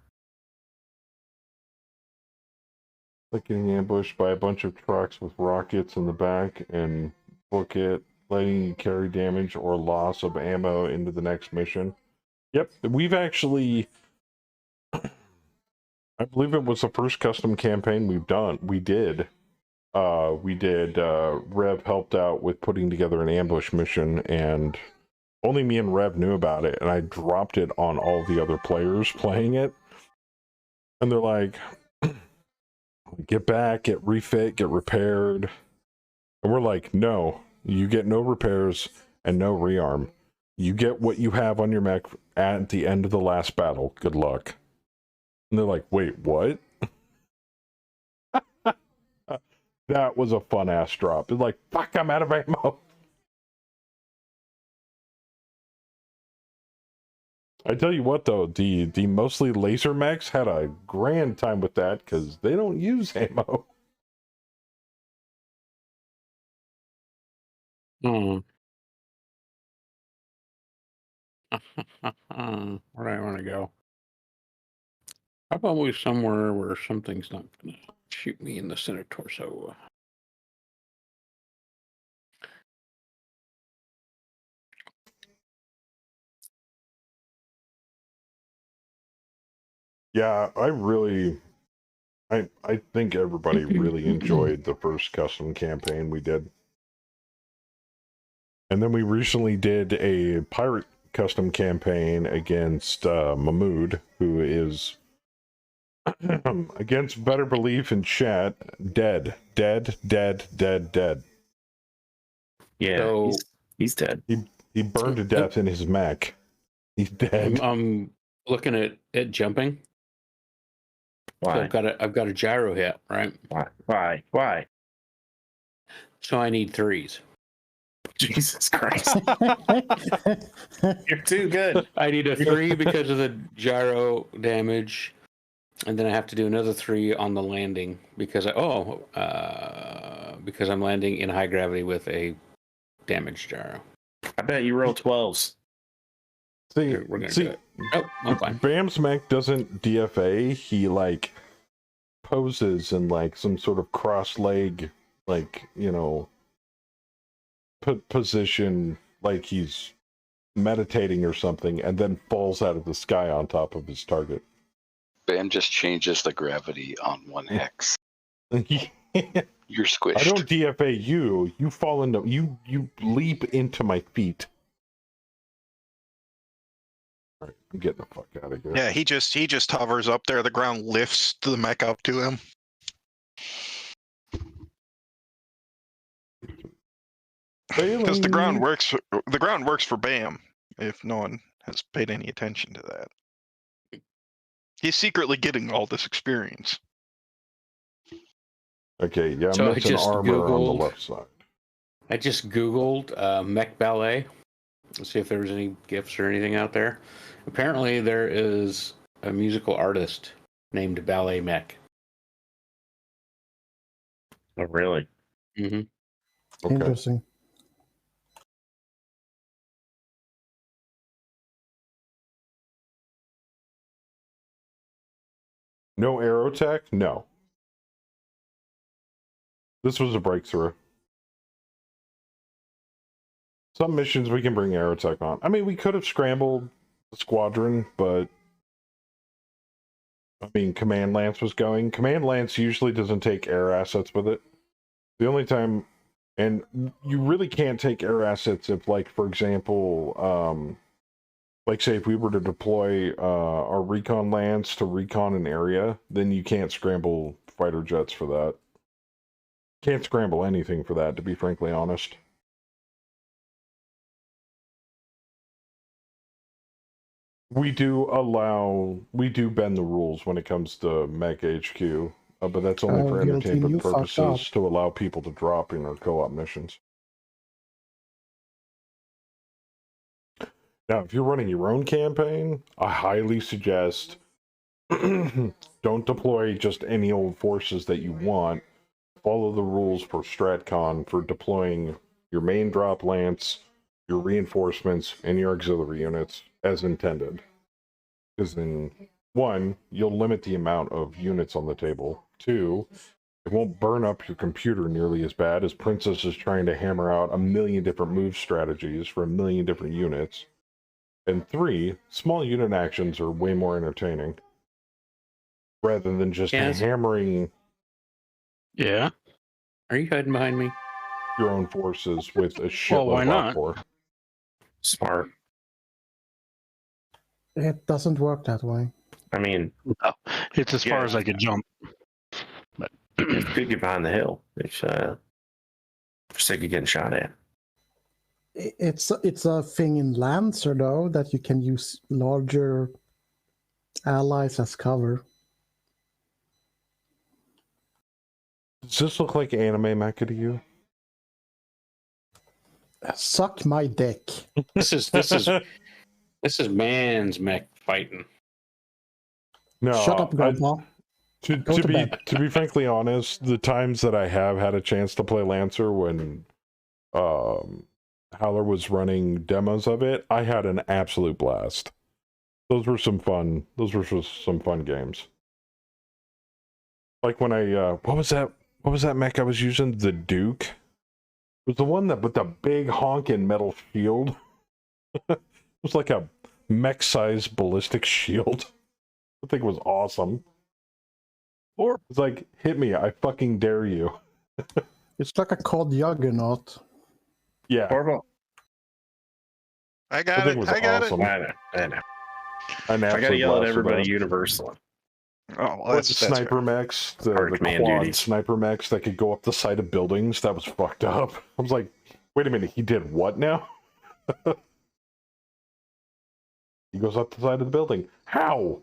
Like getting ambushed by a bunch of trucks with rockets in the back and book it, letting you carry damage or loss of ammo into the next mission. Yep, we've actually, I believe it was the first custom campaign we did. Rev helped out with putting together an ambush mission, and only me and Rev knew about it, and I dropped it on all the other players playing it. And they're like, get back, get refit, get repaired. And we're like, no, you get no repairs and no rearm. You get what you have on your mech at the end of the last battle. Good luck. And they're like, wait, what? That was a fun ass drop. It's like, fuck, I'm out of ammo. I tell you what though, the mostly laser mechs had a grand time with that because they don't use ammo. Hmm. Where do I want to go? How about we somewhere where something's not gonna shoot me in the center torso? Yeah, I think everybody really enjoyed the first custom campaign we did. And then we recently did a pirate custom campaign against Mahmood, who is against better belief in chat, dead. Yeah, So- he's dead. He burned to death in his mech. He's dead. I'm looking at jumping. So Why? I've got a gyro hit, right? Why? So I need 3s. Jesus Christ. You're too good. I need a 3 because of the gyro damage, and then I have to do another 3 on the landing because because I'm landing in high gravity with a damaged gyro. I bet you roll 12s. See, We're gonna do it. Oh, I'm fine. Bam's mech doesn't DFA. He like poses in like some sort of cross leg, like, you know, position, like he's meditating or something, and then falls out of the sky on top of his target. Bam just changes the gravity on 1 hex. I You're squished. don't DFA you. You fall into you leap into my feet. All right, I'm getting the fuck out of here. Yeah, he just hovers up there. The ground lifts the mech up to him. Because the ground works. The ground works for Bam. If no one has paid any attention to that, he's secretly getting all this experience. Okay, yeah, I'm So I missing just armor on the Googled- left side. I just Googled mech ballet. Let's see if there was any GIFs or anything out there. Apparently, there is a musical artist named Ballet Mech. Oh, really? Mm-hmm. Okay. Interesting. No aerotech? No. This was a breakthrough. Some missions we can bring aerotech on. I mean, we could have scrambled the squadron, but I mean, Command Lance was going. Command Lance usually doesn't take air assets with it. The only time, and you really can't take air assets if, like, for example, like say if we were to deploy our recon lance to recon an area, then you can't scramble fighter jets for that. Can't scramble anything for that, to be frankly honest. We do bend the rules when it comes to Mech HQ, but that's only for Guillotine, entertainment you fucked up. purposes to allow people to drop in our co-op missions. Now, if you're running your own campaign, I highly suggest don't deploy just any old forces that you want. Follow the rules for StratCon for deploying your main drop lance, your reinforcements, and your auxiliary units as intended. Because then, one, you'll limit the amount of units on the table. Two, it won't burn up your computer nearly as bad as Princess is trying to hammer out a million different move strategies for a million different units. And three, small unit actions are way more entertaining. Rather than just hammering Yeah. Are you hiding behind me? your own forces with a shitload Well, why of not? Op4. Smart. It doesn't work that way. I mean, No, it's as far as I could jump. But you could get behind the hill. It's for sake of getting shot at. It's a thing in Lancer though that you can use larger allies as cover. Does this look like anime mecha to you? Suck my dick. This is man's mech fighting. No, Shut up, Grandpa. To be frankly honest, the times that I have had a chance to play Lancer when Howler was running demos of it, I had an absolute blast. Those were some fun games. Like when I what was that mech I was using? The Duke? It was the one that with the big honking metal shield. It was like a mech-sized ballistic shield. I think it was awesome. Or it's like, hit me, I fucking dare you. It's like a COD juggernaut. Yeah. Horrible. I got it. I got it. I know. I An gotta absolute yell at blast everybody about it. universal. Oh, well, What's that's sniper right. mechs? The Command quad duties. sniper mechs that could go up the side of buildings? That was fucked up. I was like, wait a minute, he did what now? He goes up the side of the building. How?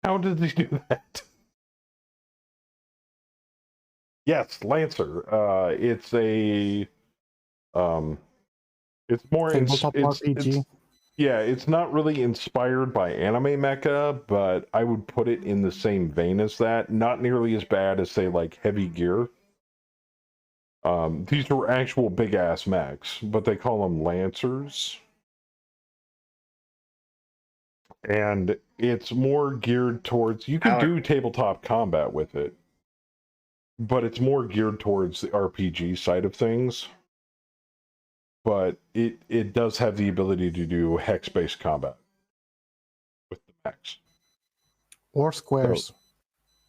How did he do that? Yes, Lancer. It's a it's more Tabletop RPG. yeah, it's not really inspired by anime mecha, but I would put it in the same vein as that. Not nearly as bad as, say, like Heavy Gear. These are actual big ass mechs, but they call them Lancers. And it's more geared towards, you can do tabletop combat with it, but it's more geared towards the RPG side of things. But it does have the ability to do hex-based combat with the mechs. Or squares. So,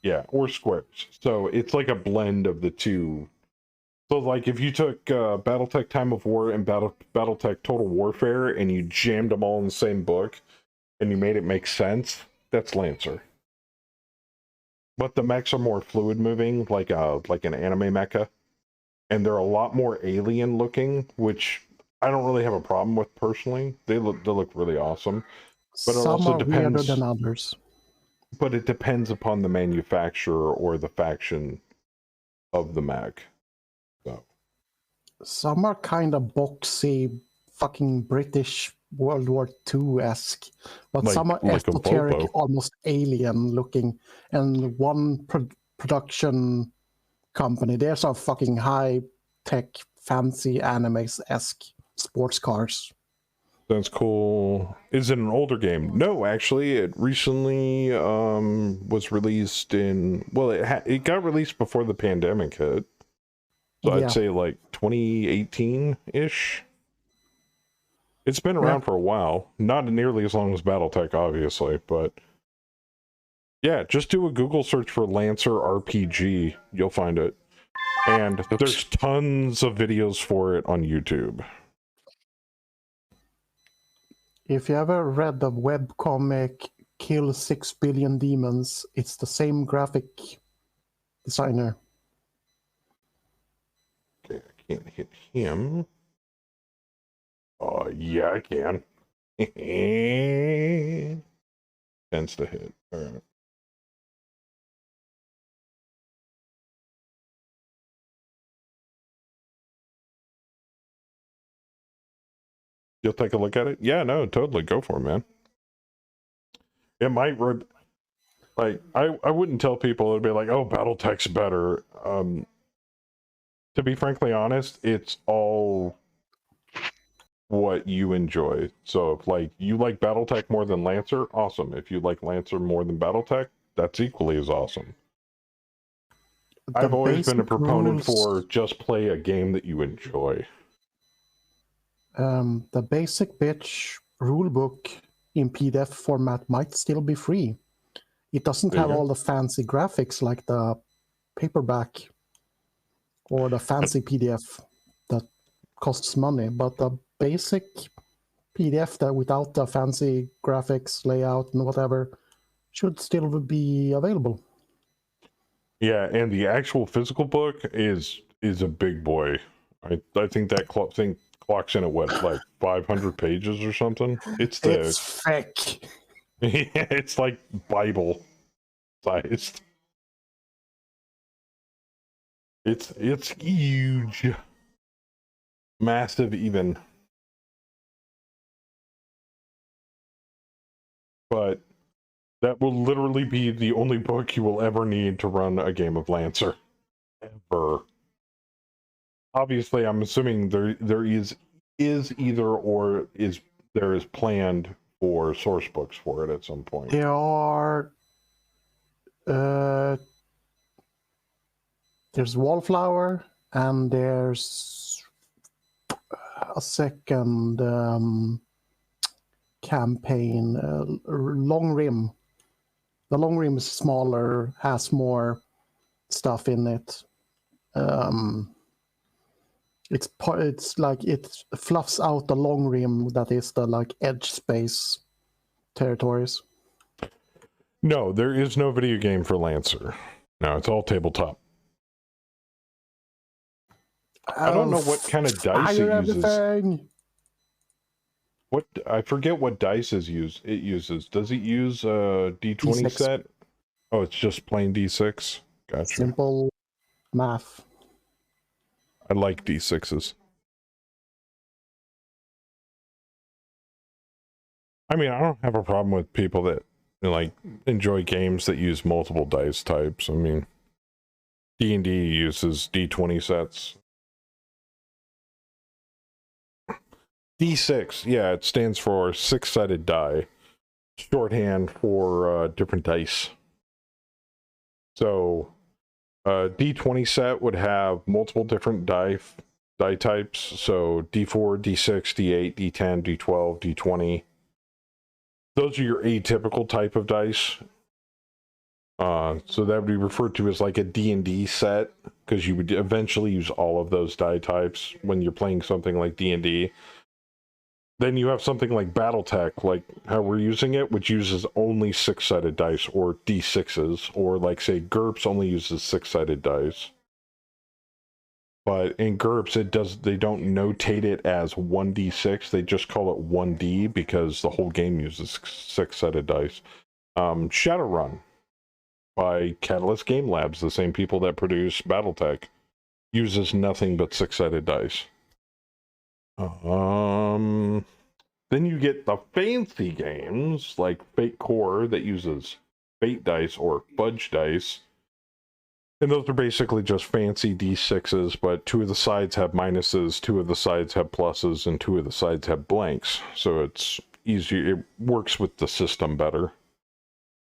yeah, or squares. So it's like a blend of the two. So like if you took Battletech Time of War and Battletech Total Warfare and you jammed them all in the same book and you made it make sense, that's Lancer. But the mechs are more fluid moving, like an anime mecha. And they're a lot more alien looking, which I don't really have a problem with personally. They look really awesome. But it Some also are depends, weirder than others. but it depends upon the manufacturer or the faction of the mech. So Some are kind of boxy, fucking British World War II-esque. But some are like a esoteric, Bobo. almost alien looking. And one production company, there's some fucking high-tech, fancy anime-esque sports cars. that's cool. Is it an older game? No, actually, it recently was released in. Well, it got released before the pandemic hit. So Yeah. I'd say like 2018-ish. It's been around for a while. Not nearly as long as Battletech, obviously, but yeah, just do a Google search for Lancer RPG. You'll find it. And there's tons of videos for it on YouTube. If you ever read the webcomic Kill 6 Billion Demons, it's the same graphic designer. Okay, I can't hit him. Yeah, I can. tends to hit. All right. You'll take a look at it? Yeah, no, totally. Go for it, man. It might, like, I wouldn't tell people it'd be like, oh, Battletech's better. To be frankly honest, it's all what you enjoy. So if, like, you like Battletech more than Lancer, awesome. If you like Lancer more than Battletech, that's equally as awesome. I've always been a proponent for just play a game that you enjoy. The basic bitch rulebook in PDF format might still be free. It doesn't have all the fancy graphics like the paperback or the fancy PDF that costs money, but the basic PDF that without the fancy graphics, layout, and whatever should still be available. Yeah, and the actual physical book is a big boy. I think that thing clocks in at what, like 500 pages or something. It's thick. Yeah, it's like Bible sized. It's huge, massive even. But that will literally be the only book you will ever need to run a game of Lancer. Ever. Obviously, I'm assuming there is either or is planned for source books for it at some point. There are there's Wallflower and there's a second campaign, Long Rim. The Long Rim is smaller, has more stuff in it. It's like it fluffs out the Long Rim that is the like edge space territories. No, there is no video game for Lancer. No, it's all tabletop. I don't know what kind of dice it uses. Everything. What, I forget what dice it uses. Does it use a D20 D6. set? Oh, it's just plain D6. Gotcha. Simple math. I like D6s. I mean, I don't have a problem with people that like enjoy games that use multiple dice types. I mean, D&D uses D20 sets. D6, yeah, it stands for six-sided die. Shorthand for different dice. So, a D20 set would have multiple different die types. So, D4, D6, D8, D10, D12, D20. Those are your atypical type of dice. So that would be referred to as like a D&D set, because you would eventually use all of those die types when you're playing something like D&D. Then you have something like Battletech, like how we're using it, which uses only six-sided dice, or D6s, or like say GURPS only uses six-sided dice. But in GURPS, they don't notate it as 1d6, they just call it 1d because the whole game uses six-sided dice. Shadowrun by Catalyst Game Labs, the same people that produce Battletech, uses nothing but six-sided dice. Then you get the fancy games like Fate Core that uses fate dice or fudge dice. And those are basically just fancy D6s, but two of the sides have minuses, two of the sides have pluses, and two of the sides have blanks. So it's easier, it works with the system better.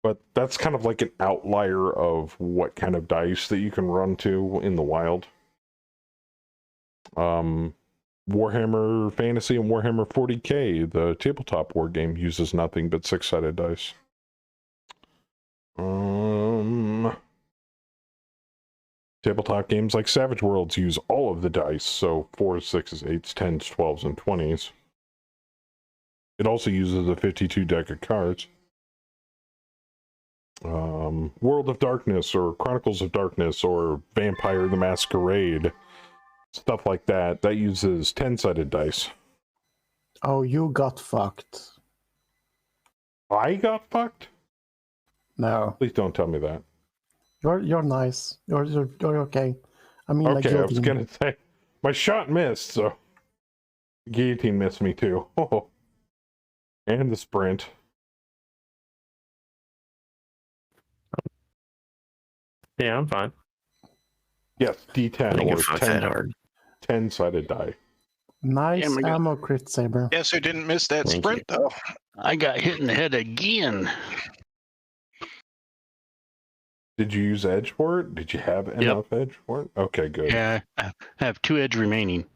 But that's kind of like an outlier of what kind of dice that you can run to in the wild. Warhammer Fantasy and Warhammer 40k, the tabletop war game, uses nothing but six-sided dice. Tabletop games like Savage Worlds use all of the dice, so 4s, 6s, 8s, 10s, 12s, and 20s. It also uses a 52 deck of cards. World of Darkness, or Chronicles of Darkness, or Vampire the Masquerade, stuff like that, that uses 10-sided dice. Oh, you got fucked. I got fucked? No, Please don't tell me that. you're nice. You're okay. I mean, like Okay, I was guillotine. gonna say my shot missed, so the guillotine missed me too. Oh, and the sprint. Yeah, I'm fine. Yes, I D10 think or it fucks that hard. 10-sided die. Nice Yeah, my God. ammo crit saber. Yes, who didn't miss that Thank sprint though? I got hit in the head again. Did you use edge for it? Did you have enough edge for it? Okay, good. Yeah, I have 2 edge remaining.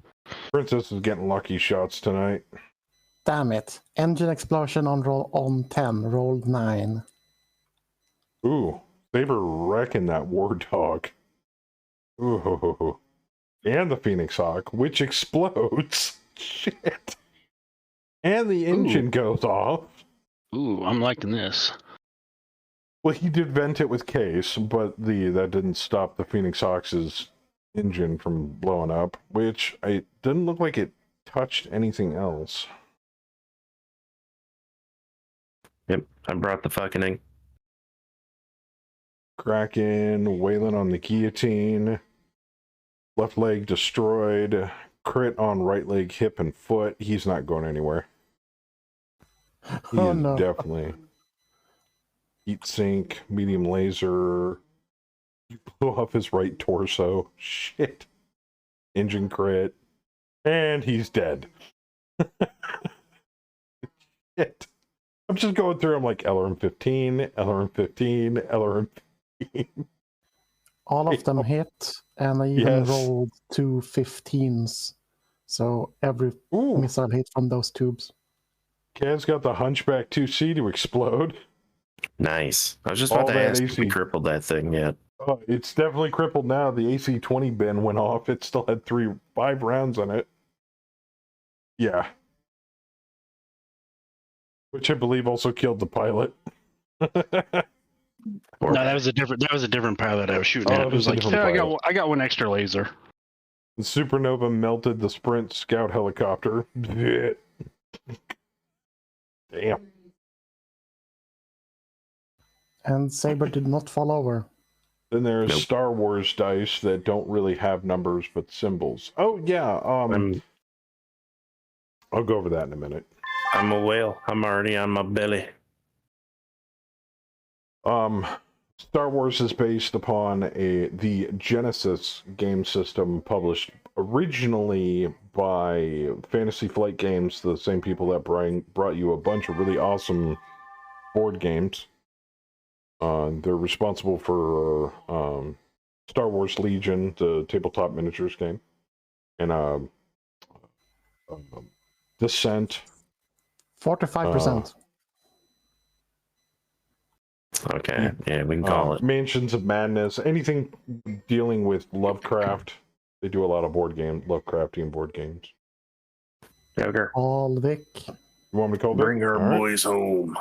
Princess is getting lucky shots tonight. Damn it! Engine explosion on 10. Rolled 9. Ooh, Saber wrecking that war dog. Ooh, and the Phoenix Hawk, which explodes. Shit. And the engine goes off. Ooh, I'm liking this. Well, he did vent it with case, but that didn't stop the Phoenix Hawk's engine from blowing up, which it didn't look like it touched anything else. Yep, I brought the fucking ink. Kraken, wailing on the guillotine. Left leg destroyed. Crit on right leg, hip, and foot. He's not going anywhere. He Oh is no! definitely heat sink, medium laser. You blew off his right torso. Shit. Engine crit. And he's dead. Shit. I'm just going through. I'm like LRM 15, LRM 15, LRM 15. All of them hit, and I even Yes. rolled 2 15s. So every Ooh. missile hit from those tubes. Kaz got the Hunchback 2C to explode. Nice. I was just about All to that ask if AC. we crippled that thing yet. It's definitely crippled now. The AC-20 bin went off. It still had 5 rounds in it. Yeah. Which I believe also killed the pilot. No, that was a different pilot I was shooting Oh, at. it It was was a like, different yeah, pilot. I got one extra laser. The supernova melted the Sprint scout helicopter. Damn. And Saber did not fall over. Then there's Nope. Star Wars dice that don't really have numbers but symbols. Oh yeah, I'll go over that in a minute. I'm a whale. I'm already on my belly. Star Wars is based upon the Genesis game system published originally by Fantasy Flight Games, the same people that brought you a bunch of really awesome board games. They're responsible for Star Wars Legion, the tabletop miniatures game, and Descent. 45%. Okay, yeah, we can call it. Mansions of Madness, anything dealing with Lovecraft. They do a lot of Lovecraftian board games. Joker. All Vic. You want me to call it? Bring our All right. boys home.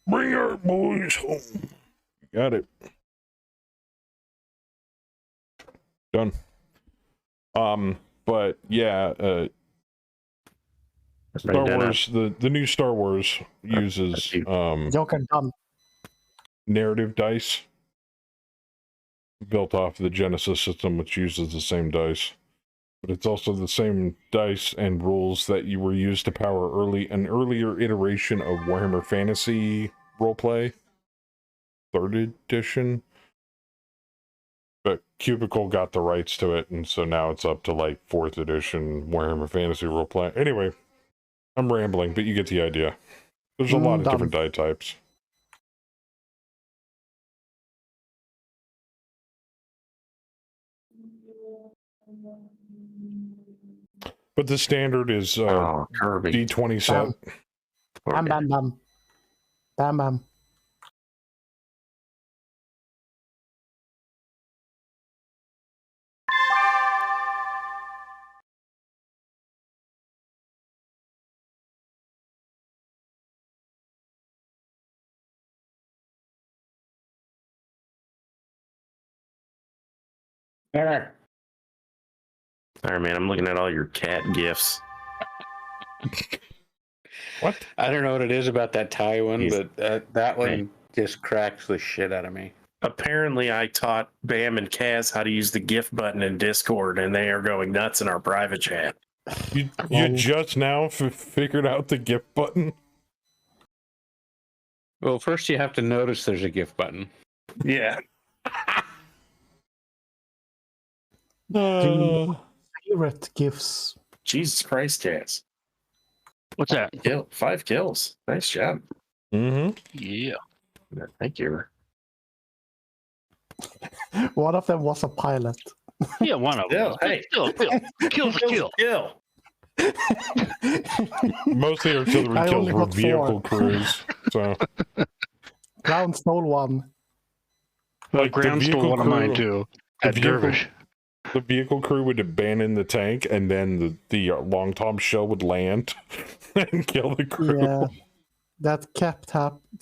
Bring our boys home. Got it. Done. But yeah, Star Wars, the new Star Wars uses Joker done. narrative dice built off the Genesis system, which uses the same dice. But it's also the same dice and rules that you were used to power an earlier iteration of Warhammer Fantasy roleplay, 3rd edition. But Cubicle got the rights to it, and so now it's up to like 4th edition Warhammer Fantasy roleplay. Anyway, I'm rambling, but you get the idea. There's a lot of different die types. But the standard is Kirby. D20 set. Bam, bam, bam. Bam, bam. All right, man, I'm looking at all your cat gifs. What? I don't know what it is about that Thai one, He's- but that one just cracks the shit out of me. Apparently, I taught Bam and Kaz how to use the GIF button in Discord, and they are going nuts in our private chat. You Well- just now figured out the gift button? Well, first you have to notice there's a gift button. Yeah. Favorite gifts. Jesus Christ, Kaz. What's that? 5 kills. Nice job. Mm-hmm. Yeah. Thank you. One of them was a pilot. Yeah, one of them. Hey. Still. Kill's a kill. Kill. Most of the artillery I kills only were got vehicle 4. crews. So, Ground stole one. Well, Like, the ground stole vehicle one of mine crew- too. At vehicle- Dervish. the vehicle crew would abandon the tank, and then the long Tom shell would land and kill the crew. Yeah, that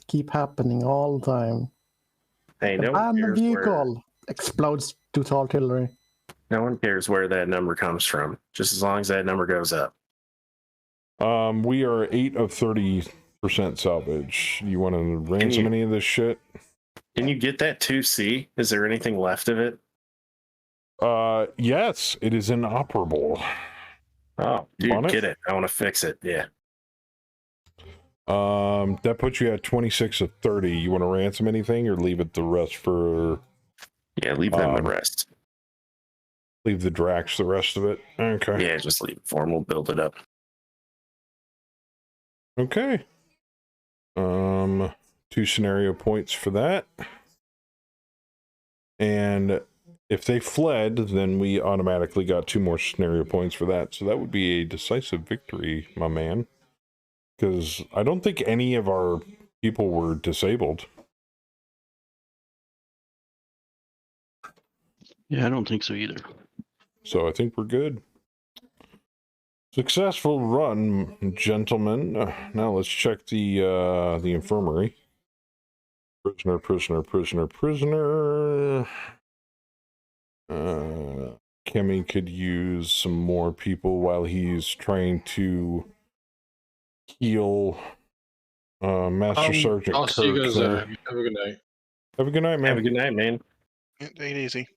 keep happening all the time. Hey, no one Abandoned cares where, vehicle explodes due to artillery. no one cares where that number comes from. Just as long as that number goes up. We are 8 of 30% salvage. You want to ransom any of this shit? Can you get that 2C? Is there anything left of it? Yes, it is inoperable. Oh, dude, Want it? get it. I want to fix it. Yeah. That puts you at 26 of 30. You want to ransom anything or leave it the rest for... Yeah, leave them the Um, rest. Leave the Drax the rest of it? Okay. Yeah, just leave it for them. We'll build it up. Okay. 2 scenario points for that. And if they fled, then we automatically got 2 more scenario points for that. So that would be a decisive victory, my man. Because I don't think any of our people were disabled. Yeah, I don't think so either. So I think we're good. Successful run, gentlemen. Now let's check the infirmary. Prisoner. Kemi could use some more people while he's trying to heal Master Sergeant I'll see you Kirk guys. there. Have a good night. Have a good night, man. Have a good night, man. Take it easy.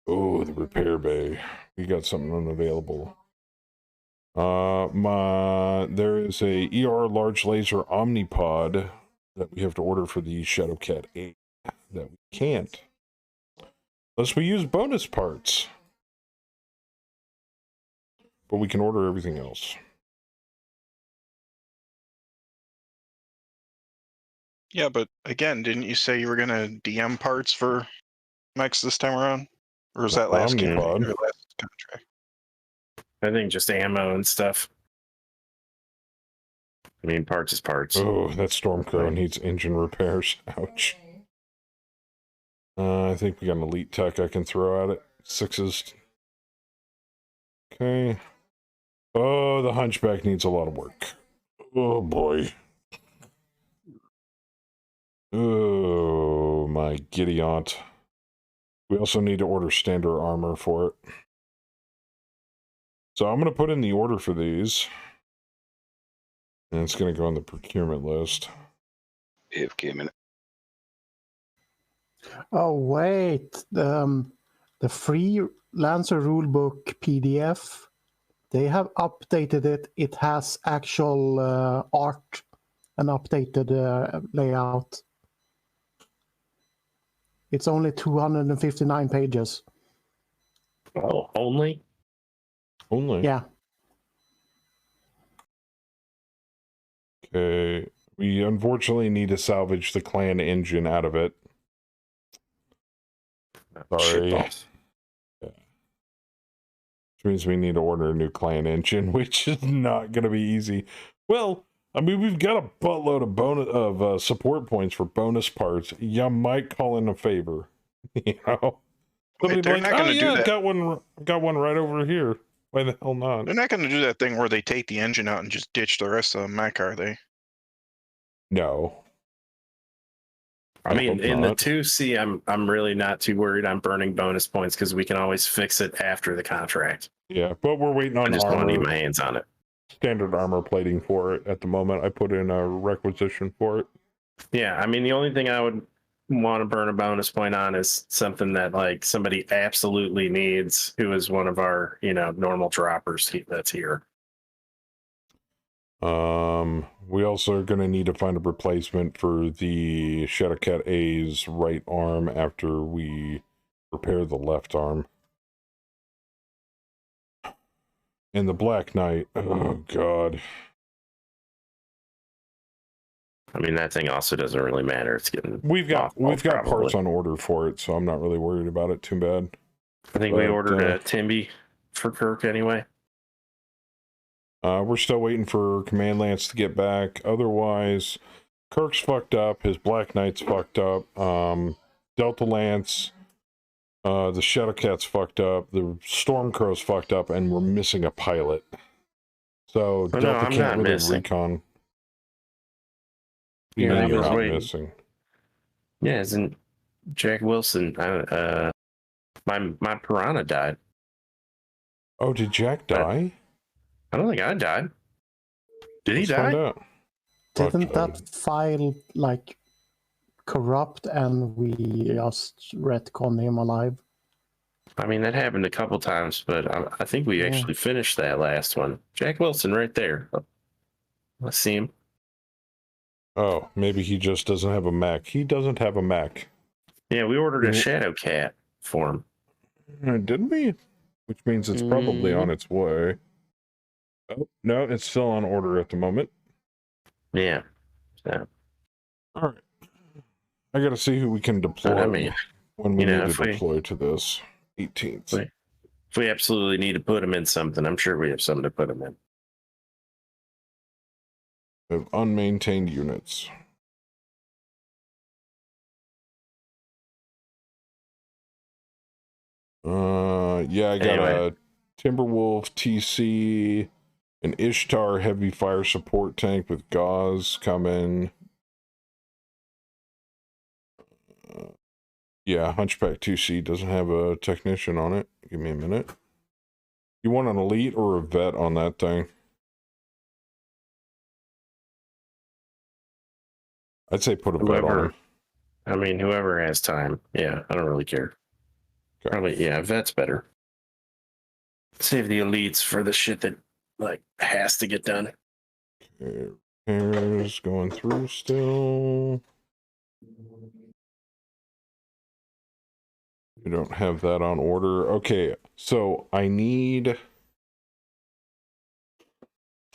Oh, the repair bay. We got something unavailable. There is a ER large laser omnipod that we have to order for the Shadowcat 8 that we can't. Unless we use bonus parts. But we can order everything else. Yeah, but again, didn't you say you were gonna DM parts for mechs this time around? Or was that last Omnipod. campaign or last contract? I think just ammo and stuff. I mean, parts is parts. Oh, that Stormcrow needs engine repairs. Ouch. I think we got an elite tech I can throw at it. 6s. Okay. Oh, the Hunchback needs a lot of work. Oh, boy. Oh, my giddy aunt. We also need to order standard armor for it. So I'm going to put in the order for these. And it's going to go on the procurement list. AFK a minute. Oh wait, the free Lancer rulebook PDF, they have updated it. It has actual art and updated layout. It's only 259 pages. Oh, only? Only. Yeah. Okay. We unfortunately need to salvage the clan engine out of it. Sorry. Shitballs. Which means we need to order a new clan engine, which is not going to be easy. Well, I mean, we've got a buttload of support points for bonus parts. You might call in a favor, you know. Wait, they're not gonna do that. got one right over here. Why the hell not? They're not gonna do that thing where they take the engine out and just ditch the rest of the mech, are they? No. I mean, hope in the not. 2C, I'm really not too worried on burning bonus points because we can always fix it after the contract. Yeah, but we're waiting I on just want to get armor, my hands on it. standard armor plating for it at the moment. I put in a requisition for it. Yeah, I mean, the only thing I would want to burn a bonus point on is something that like somebody absolutely needs, who is one of our, normal droppers that's here. We also are going to need to find a replacement for the Shadowcat A's right arm after we repair the left arm. And the Black Knight, oh god. I mean, that thing also doesn't really matter. It's getting We've got probably. parts on order for it, so I'm not really worried about it too bad. I think we ordered a Timby for Kirk anyway. We're still waiting for Command Lance to get back. Otherwise, Kirk's fucked up. His Black Knight's fucked up. Delta Lance, the Shadowcat's fucked up. The Stormcrow's fucked up, and we're missing a pilot. So Delta can't really recon. Yeah, you're not missing. Yeah, isn't Jack Wilson? My Piranha died. Oh, did Jack die? I don't think I died. Did he Let's die? find out. Didn't that file like corrupt and we just retcon him alive? I mean, that happened a couple times, but I think we actually finished that last one. Jack Wilson right there. I see him. Oh, maybe he just doesn't have a Mac. He doesn't have a Mac. Yeah, we ordered a Shadowcat for him. Didn't we? Which means it's probably on its way. Oh, no, it's still on order at the moment. Yeah. So. All right. I got to see who we can deploy when we need to deploy to this 18th. If we absolutely need to put him in something, I'm sure we have something to put him in. Of unmaintained units. Yeah, I got a Timberwolf TC, an Ishtar heavy fire support tank with gauze coming. Yeah, Hunchback 2C doesn't have a technician on it. Give me a minute. You want an elite or a vet on that thing? I'd say put a vet on him. I mean, whoever has time. Yeah, I don't really care. Okay. Probably, yeah, vet's better. Save the elites for the shit that, like, has to get done. Okay, repairs going through still. We don't have that on order. Okay, so I need...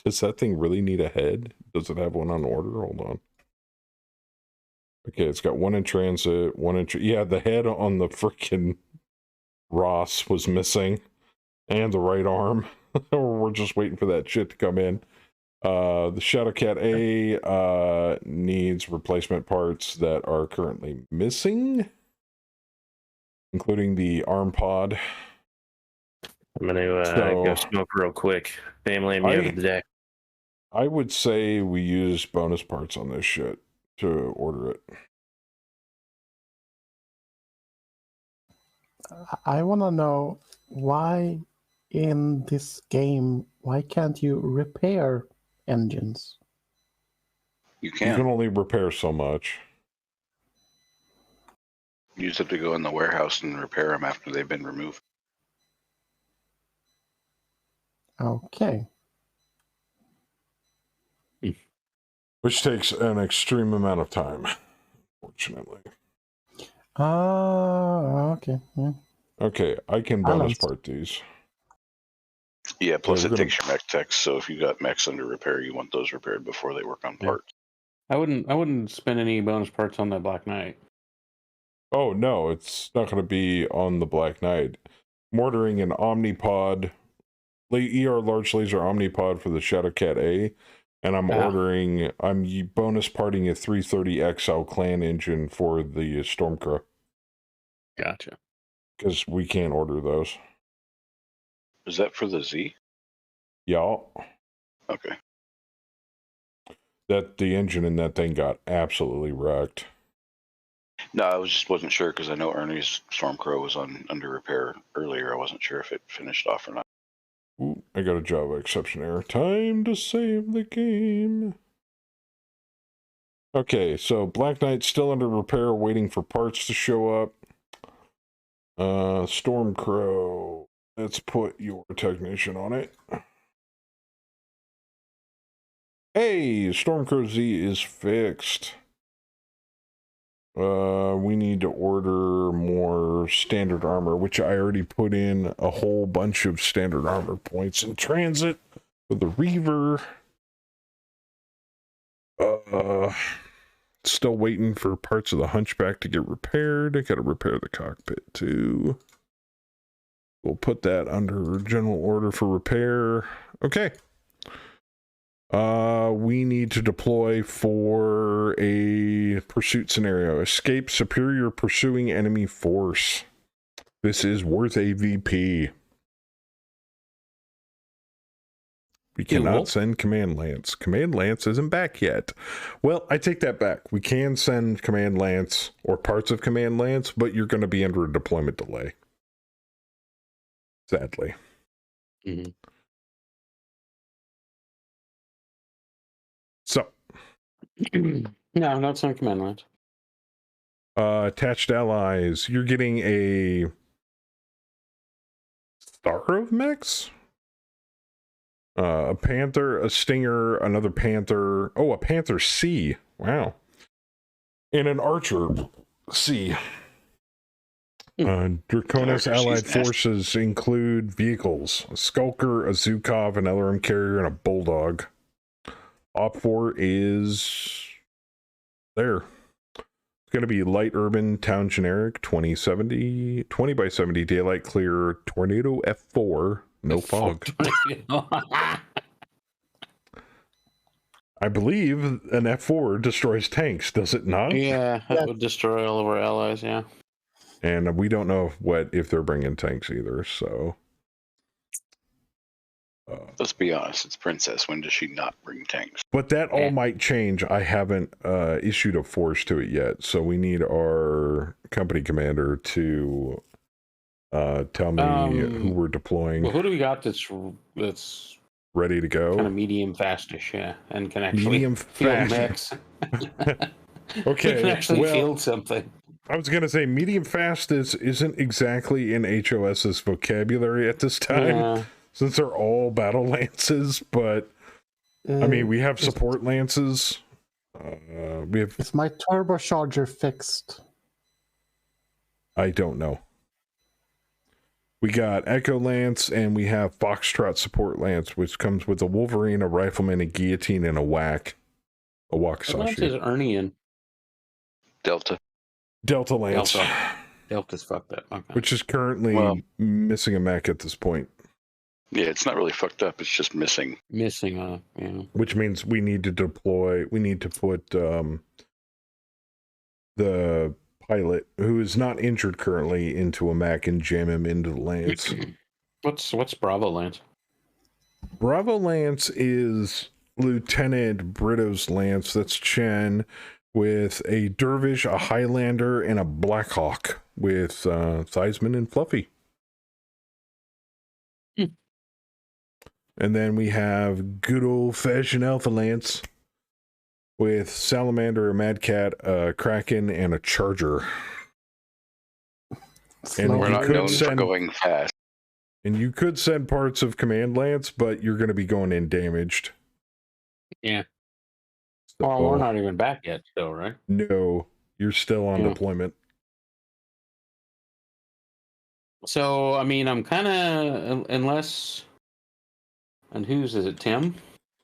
Does that thing really need a head? Does it have one on order? Hold on. Okay, it's got one in transit, one in... Yeah, the head on the freaking Ross was missing. And the right arm. We're just waiting for that shit to come in. The Shadowcat A needs replacement parts that are currently missing, including the arm pod. I'm going to go smoke real quick. Family, me over the deck. I would say we use bonus parts on this shit to order it. I want to know why in this game, why can't you repair engines? You can. You can only repair so much. You just have to go in the warehouse and repair them after they've been removed. Okay. Which takes an extreme amount of time, unfortunately. Okay. Yeah. Okay, I can bonus part these. Yeah, plus it takes your mech techs, so if you got mechs under repair, you want those repaired before they work on parts. I wouldn't spend any bonus parts on that Black Knight. Oh no, it's not going to be on the Black Knight. I'm ordering an Omnipod, ER large laser Omnipod for the Shadowcat A, and I'm I'm bonus parting a 330 XL clan engine for the Stormcrow. Gotcha. Because we can't order those. Is that for the Z? Yeah. Okay. The engine in that thing got absolutely wrecked. No, I wasn't sure because I know Ernie's Stormcrow was under repair earlier. I wasn't sure if it finished off or not. Ooh, I got a Java exception error. Time to save the game. Okay, so Black Knight's still under repair, waiting for parts to show up. Stormcrow, let's put your technician on it. Hey, Stormcrow Z is fixed. We need to order more standard armor, which I already put in a whole bunch of standard armor points in transit for the Reaver. Still waiting for parts of the Hunchback to get repaired. I gotta repair the cockpit too. We'll put that under general order for repair. Okay. We need to deploy for a pursuit scenario. Escape superior pursuing enemy force. This is worth a VP. We cannot send Command Lance. Command Lance isn't back yet. Well, I take that back. We can send Command Lance or parts of Command Lance, but you're going to be under a deployment delay. Sadly. Mm-hmm. So. No, not send Command Lance. Attached allies. You're getting a Star of Mechs? A Panther, a Stinger, another Panther. Oh, a Panther C. Wow. And an Archer C. Draconis allied forces include vehicles, a Skulker, a Zukov, an LRM carrier, and a Bulldog. Op4 is there. It's going to be light urban, town generic, 20 by 70, daylight clear, tornado F4, no fog. I believe an F4 destroys tanks, does it not? Yeah, that would destroy all of our allies, yeah. And we don't know if they're bringing tanks either, so. Let's be honest, it's Princess. When does she not bring tanks? But that all might change. I haven't issued a force to it yet, so we need our company commander to tell me who we're deploying. Well, who do we got that's ready to go? Kind of medium fastish, yeah, and can actually medium field mechs. Okay, we can actually field something. I was gonna say medium fast isn't exactly in HOS's vocabulary at this time, since they're all battle lances. But I mean, we have support lances. We have. Is my turbocharger fixed? I don't know. We got Echo Lance and we have Foxtrot Support Lance, which comes with a Wolverine, a Rifleman, a Guillotine, and a Whack. A Wakizashi. What Lance is Ernian? Delta Lance. Delta's fucked up. Okay. Which is currently missing a mech at this point. Yeah, it's not really fucked up. It's just missing. Yeah. Which means we need to deploy. We need to put the pilot, who is not injured currently, into a mech and jam him into the Lance. What's Bravo Lance? Bravo Lance is Lieutenant Brito's Lance. That's Chen, with a Dervish, a Highlander, and a Blackhawk with Theismann and Fluffy. And then we have good old-fashioned Alpha Lance with Salamander, a Mad Cat, a Kraken, and a Charger. And we're not known for going fast. And you could send parts of Command Lance, but you're going to be going in damaged. Yeah. Well, we're not even back yet, still, right? No, you're still on deployment. So, I mean, I'm kind of, unless, and whose is it, Tim?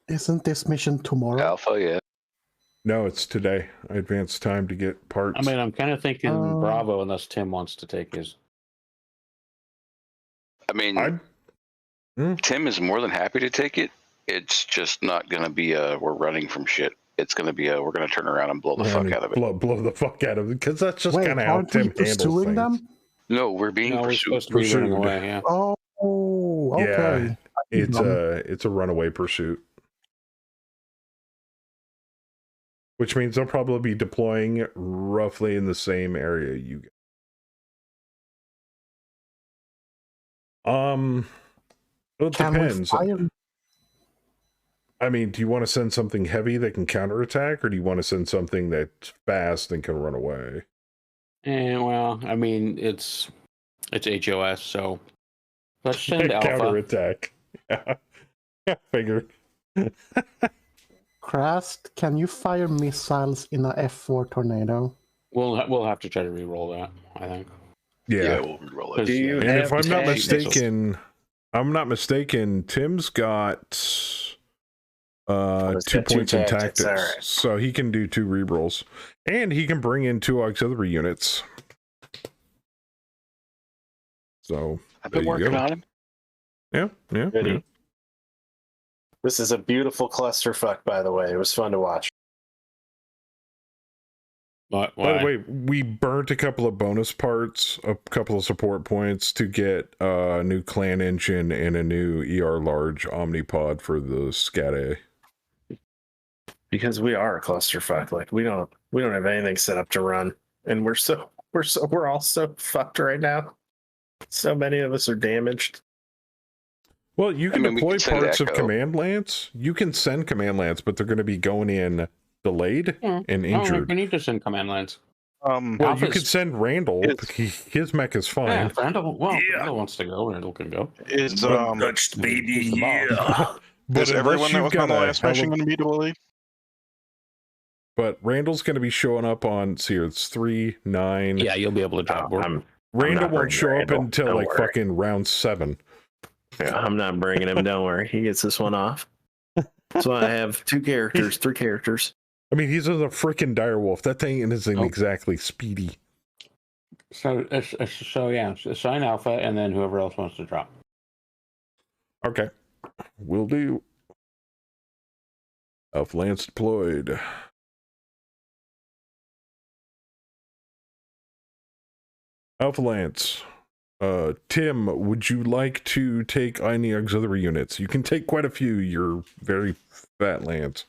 Isn't this mission tomorrow? Alpha, yeah. No, it's today. I advanced time to get parts. I mean, I'm kind of thinking Bravo, unless Tim wants to take his. I mean, Tim is more than happy to take it. It's just not going to be we're running from shit. It's going to be we're going to turn around and blow the fuck out of it. Blow the fuck out of it, because that's just kind of how Tim handles things. Them? No, we're being pursued. We're running away, yeah. Oh, okay. Yeah, it's a runaway pursuit. Which means they'll probably be deploying roughly in the same area you get. It depends. I mean, do you want to send something heavy that can counterattack, or do you want to send something that's fast and can run away? And well, I mean, it's HOS, so let's send Alpha. Counterattack. Yeah, I figured. Crast, can you fire missiles in a F4 tornado? We'll have to try to re-roll that, I think. Yeah. we'll roll it. Do you And have if I'm not tags? mistaken, Tim's got 2 he's got 2 points in tactics, tactics, alright. so he can do 2 rerolls, and he can bring in 2 auxiliary units. So I've been there you working go. on him. Yeah. Goody. This is a beautiful clusterfuck, by the way. It was fun to watch. But By why? the way, we burnt a couple of bonus parts, a couple of support points to get a new clan engine and a new ER large omnipod for the Scat A. Because we are a clusterfuck. Like we don't have anything set up to run. And we're all so fucked right now. So many of us are damaged. Well, you can I mean, we deploy can send parts of Echo. Command Lance. You can send Command Lance, but they're going to be going in delayed Yeah. and I don't think injured. we need to send command lines. Well, you Alpha's- could send Randall. His mech is Yeah, fine. if Randall, Randall wants to go, Randall can go. Is Untouched baby, He's the boss. But is unless everyone that you've was got on the a last hell mission of- going to be delayed? But Randall's going to be showing up on. See, it's 3, 9. Yeah, you'll be able to drop board. Randall not won't bringing show up Randall. until Don't like worry. fucking round 7. I'm not bringing him. Don't worry. He gets this one off. So I have 3 characters. I mean, he's a freaking direwolf. That thing isn't Nope. exactly speedy. So yeah, assign Alpha, and then whoever else wants to drop. Okay, will do. Elf Lance deployed. Alpha Lance. Tim, would you like to take any auxiliary units? You can take quite a few. You're very fat, Lance.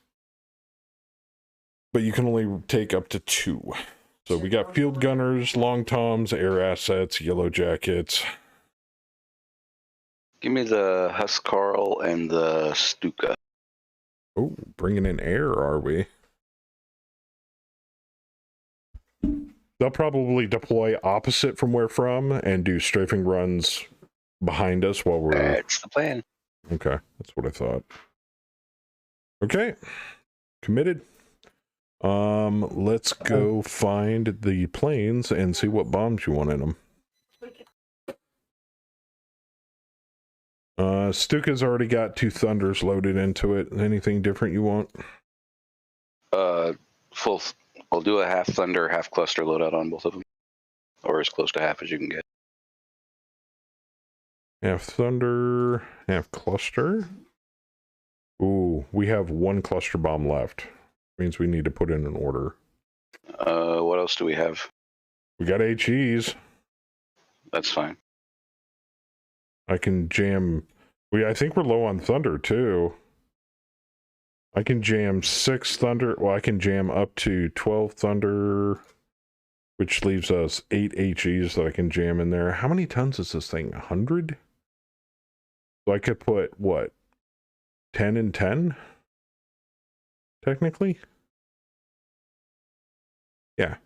But you can only take up to 2. So we got field gunners, long toms, air assets, yellow jackets. Give me the Huskarl and the Stuka. Oh, bringing in air, are we? They'll probably deploy opposite from where from and do strafing runs behind us while we're... That's the plan. Okay, that's what I thought. Okay, committed. Let's go find the planes and see what bombs you want in them. Stuka's already got 2 Thunders loaded into it. Anything different you want? Full. I'll do a half Thunder, half Cluster loadout on both of them, or as close to half as you can get. Half Thunder, half Cluster. Ooh, we have 1 cluster bomb left. Means we need to put in an order. What else do we have? We got HEs. That's fine. I can jam. I think we're low on Thunder too. I can jam 6 Thunder. Well, I can jam up to 12 Thunder, which leaves us 8 HEs that I can jam in there. How many tons is this thing? 100? So I could put what? 10 and 10? Technically? Yeah.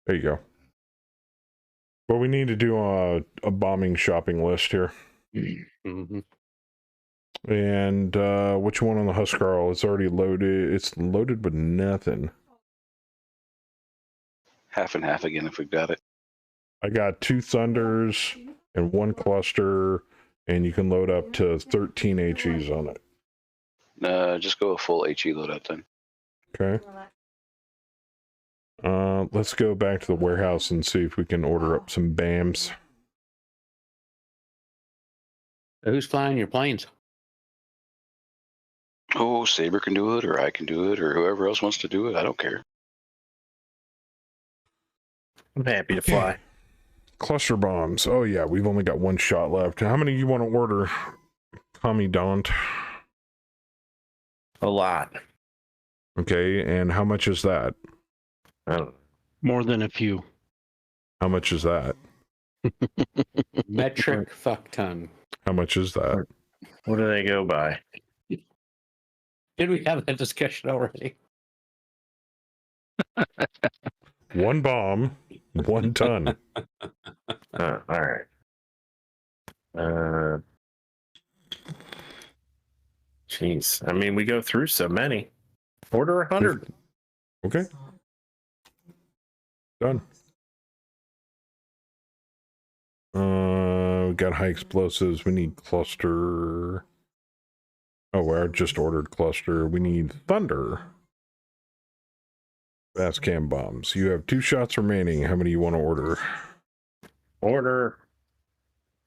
There you go. But we need to do a bombing shopping list here. Mm-hmm. And what you want on the Huskarl? It's already loaded. It's loaded with nothing. Half and half again if we've got it. I got 2 Thunders and 1 Cluster, and you can load up to 13 HEs on it. Just go a full HE loadout then. Okay. Let's go back to the warehouse and see if we can order up some BAMs. Who's flying your planes? Oh, Saber can do it, or I can do it, or whoever else wants to do it. I don't care. I'm happy to fly. Cluster bombs. Oh yeah, we've only got 1 shot left. How many you want to order? Commandant. A lot. Okay, and how much is that? I don't know. More than a few. How much is that? Metric fuck ton. How much is that? What do they go by? Did we have that discussion already? 1 bomb, 1 ton. All right. Jeez. I mean, we go through so many. Order 100. Okay. Done. We got high explosives. We need cluster. Oh, I just ordered cluster. We need thunder. Fast cam bombs. You have 2 shots remaining. How many you want to order? Order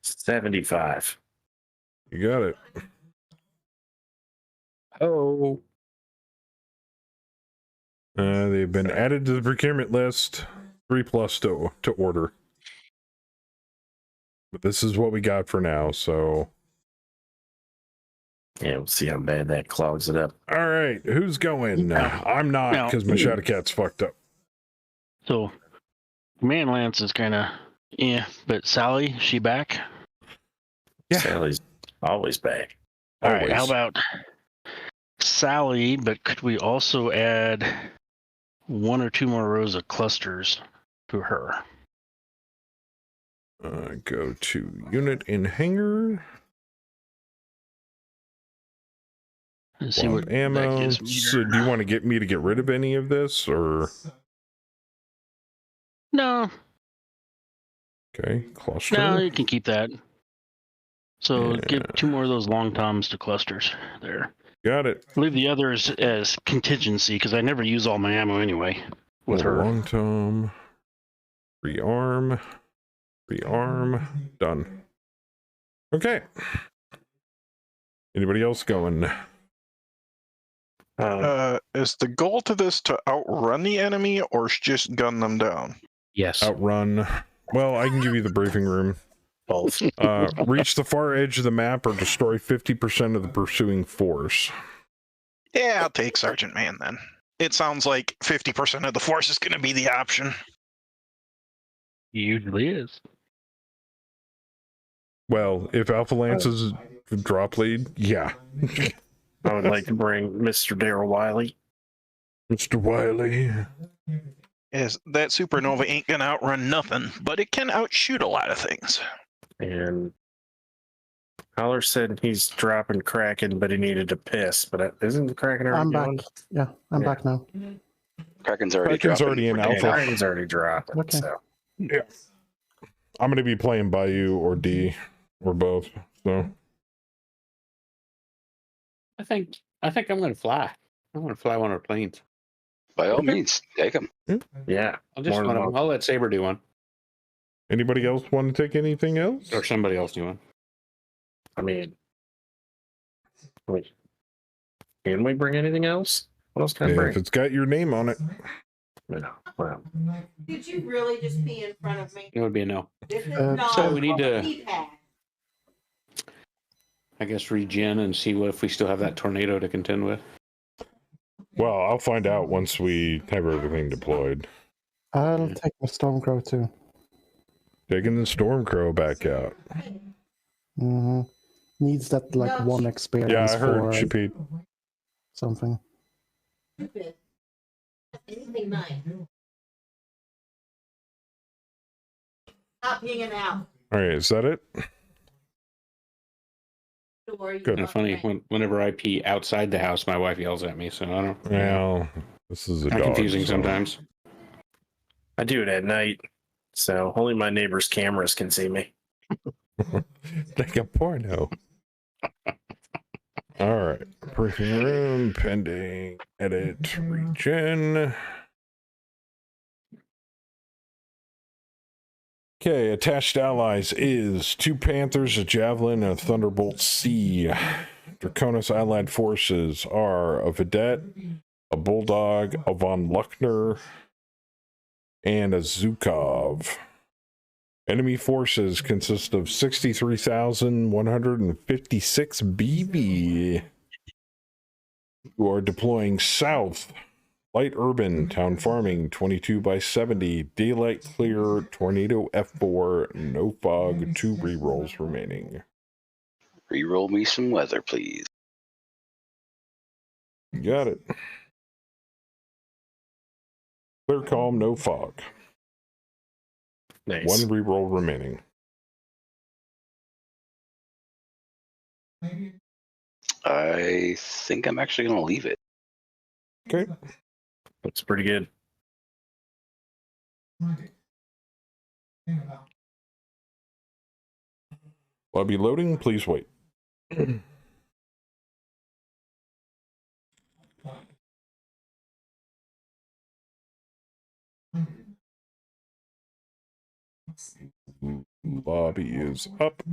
75. You got it. Oh. They've been added to the procurement list. 3+ to order. But this is what we got for now, so. Yeah, we'll see how bad that clogs it up. All right, who's going? I'm not, because my Shadow Cat's fucked up. So, Command Lance is kind of, but Sally, she back? Yeah. Sally's always back. All right, how about Sally, but could we also add 1 or 2 more rows of clusters to her? Go to unit in hangar. And see what ammo. that gives me. So do you want to get me to get rid of any of this, or? No. Okay, cluster. No, you can keep that. So give 2 more of those long toms to clusters there. Got it. Leave the others as contingency because I never use all my ammo anyway with her. Long tom. Rearm. Done. Okay. Anybody else going? Is the goal to this to outrun the enemy or just gun them down? Yes. Outrun. Well, I can give you the briefing room. Both. Reach the far edge of the map or destroy 50% of the pursuing force. Yeah, I'll take Sergeant Man then. It sounds like 50% of the force is going to be the option. Usually is. Well, if Alpha Lance is drop lead, yeah. I would like to bring Mr. Daryl Wiley. Mr. Wiley. Is that supernova ain't going to outrun nothing, but it can outshoot a lot of things. And Holler said he's dropping Kraken, but he needed to piss. But isn't the Kraken already I'm back. going? Yeah, I'm back now. Kraken's already in Yeah, Alpha. Kraken's already dropping. Okay. So. Yeah. I'm going to be playing Bayou or D or both. So I think I'm going to fly. I'm going to fly one of our planes. By all means, take them. Yeah. I'll just more than one. one. I'll let Saber do one, anybody else want to take anything else? or somebody else do one. I mean, wait. Can we bring anything else? What else can I bring? If it's got your name on it. No. Well, Did you really just pee in front of me? It would be a no. This is So not we need to- a pee pad. I guess regen and see what if we still have that tornado to contend with. Well, I'll find out once we have everything deployed. I'll take the Stormcrow too. Taking the Stormcrow back out. Mm-hmm. Needs that like No, 1 she- experience Yeah, I heard for she peed. something. Stupid. Anything nice. Stop hanging out. All right, is that it? Or you Good. Kind of funny. Whenever I pee outside the house, my wife yells at me. So I don't. Well, this is a Kind dog. of confusing so- sometimes. I do it at night, so only my neighbor's cameras can see me. Like a porno. All right. Briefing room, pending, edit, regen. Okay, attached allies is 2 Panthers, a Javelin, and a Thunderbolt C. Draconis allied forces are a Vedette, a Bulldog, a Von Luckner, and a Zukov. Enemy forces consist of 63,156 BV who are deploying south. Light urban, town farming, 22/70, daylight clear, tornado F4, no fog, 2 rerolls remaining. Reroll me some weather, please. Got it. Clear calm, no fog. Nice. One reroll remaining. I think I'm actually going to leave it. Okay. Looks pretty good. Lobby loading, please wait. Lobby is up.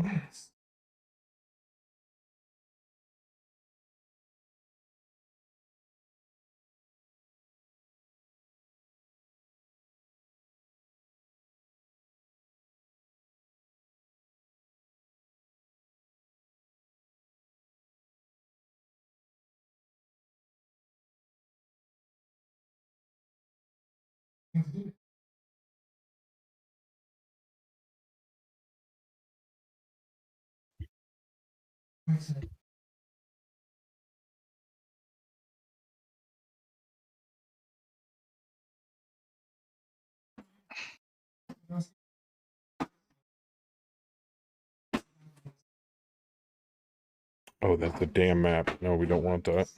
Oh, that's a damn map. No, we don't want that.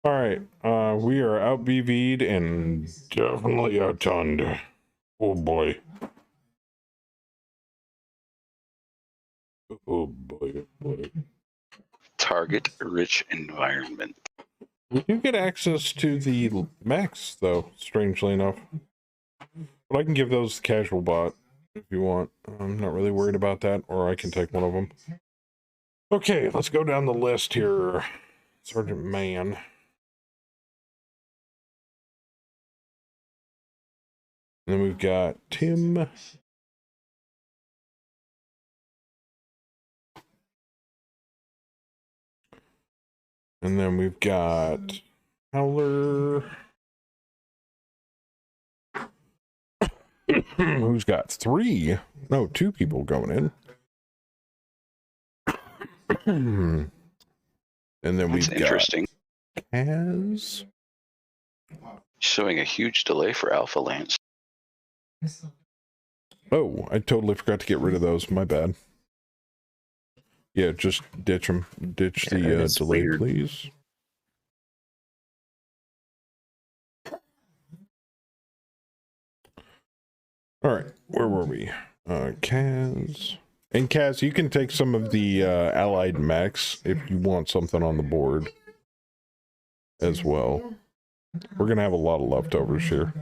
All right, we are out BV'd and definitely outgunned. Oh boy. Oh boy, oh boy. Target-rich environment. We do get access to the mechs, though, strangely enough. But I can give those to casual bot if you want. I'm not really worried about that, or I can take one of them. Okay, let's go down the list here. Sergeant Mann. And then we've got Tim. And then we've got Howler. Who's got 3? No, 2 people going in. And then That's we've interesting. got Kaz. Showing a huge delay for Alpha Lance. Oh, I totally forgot to get rid of those. My bad. Yeah, just ditch them. Ditch Yeah, the that's delay, weird. please. All right, where were we? Kaz. And Kaz, you can take some of the allied mechs if you want something on the board as well. We're going to have a lot of leftovers here.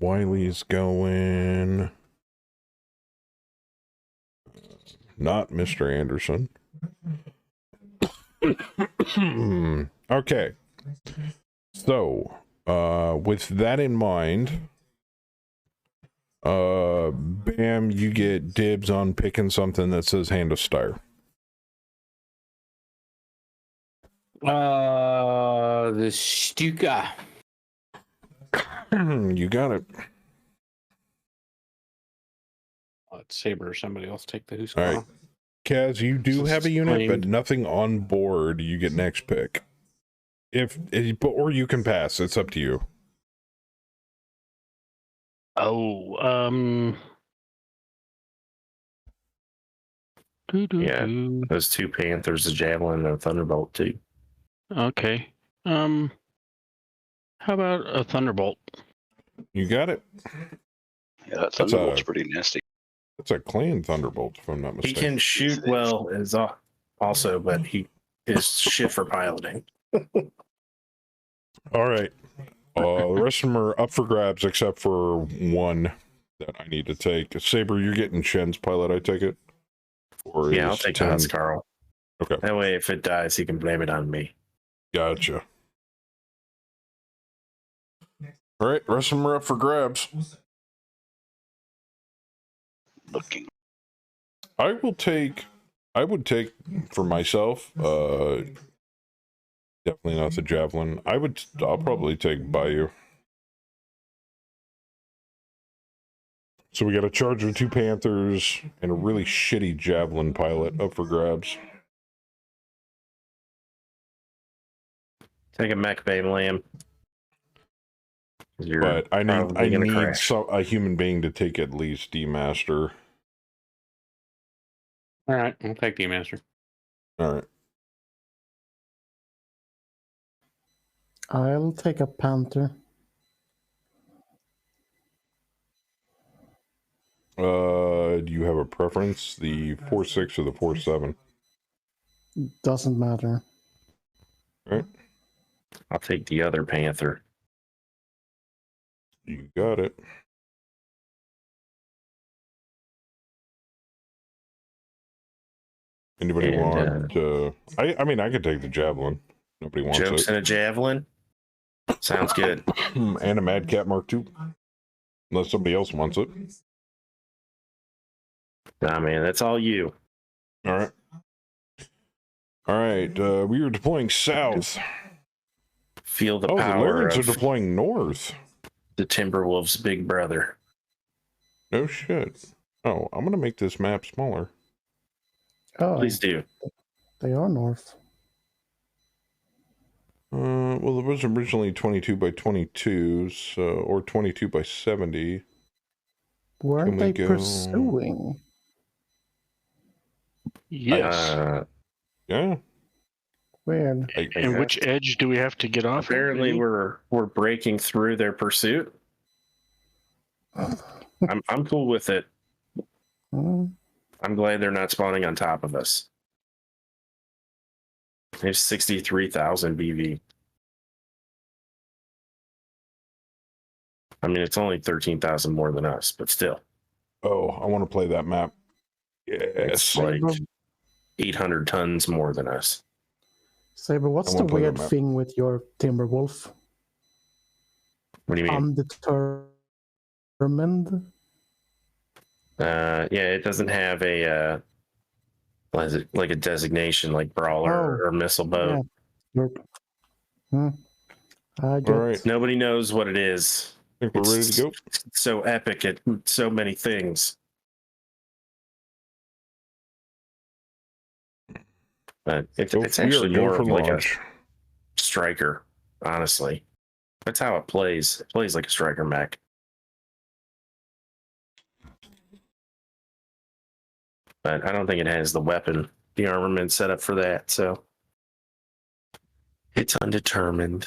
Wiley's going. Not Mr. Anderson. Okay. So, with that in mind, Bam, you get dibs on picking something that says Hand of Stire. The Stuka. You got it. Let Saber or somebody else take the Huska. All right. Kaz, you do have a unit, but Claimed. nothing on board. You get next pick. Or you can pass. It's up to you. Oh, Yeah. Those 2 Panthers, a Javelin, and a Thunderbolt, too. Okay. How about a Thunderbolt? You got it. Yeah, that That's Thunderbolt's a- pretty nasty. It's a clan Thunderbolt, if I'm not He mistaken. can shoot well as also, but he is shit for piloting. All right. The rest of them are up for grabs, except for one that I need to take. Saber, you're getting Shen's pilot, I take it? Or Yeah, I'll is take Tim- Hans Carl. Okay, That way, if it dies, he can blame it on me. gotcha. All right, rest of them are up for grabs. Looking. I would take for myself, definitely not the Javelin. I'll probably take Bayou. So we got a Charger, 2 Panthers, and a really shitty Javelin pilot up for grabs. Take a mech bay lamb. But I need crash. a human being to take at least D-Master. All right, I'll take D-Master. All right. I'll take a Panther. Do you have a preference? The 4.6 or the 4.7? Doesn't matter. All right. I'll take the other Panther. You got it. Anybody want? I mean, I could take the Javelin. Nobody wants Jokes it. and a Javelin. Sounds good. And a Mad Cat Mark II. Unless somebody else wants it. Nah, man, that's all you. All right. All right. We are deploying south. Feel the The power Larians of are deploying north. the Timberwolves' big brother. No shit. Oh, I'm gonna make this map smaller. Oh, Please do. they are north. Well, it was originally 22 by 22, so or 22 by 70. Weren't we they go- pursuing? Yes. Yeah. Weird. And which edge do we have to get off? Apparently, we're breaking through their pursuit. I'm cool with it. Hmm. I'm glad they're not spawning on top of us. There's 63,000 BV. I mean, it's only 13,000 more than us, but still. Oh, I want to play that map. It's Yes. like 800 tons more than us. Saber, what's I the wanna play weird that map. thing with your Timberwolf? What do you mean? Undetermined? Yeah, it doesn't have a what is it, like a designation like brawler or missile boat. Yeah. I get All right. Nobody knows what it is. I think we're ready to go. It's so epic at so many things. But it's We actually are go more for of like a launch. striker, honestly. That's how it plays. It plays like a striker mech. But I don't think it has the weapon, the armament set up for that, so it's undetermined.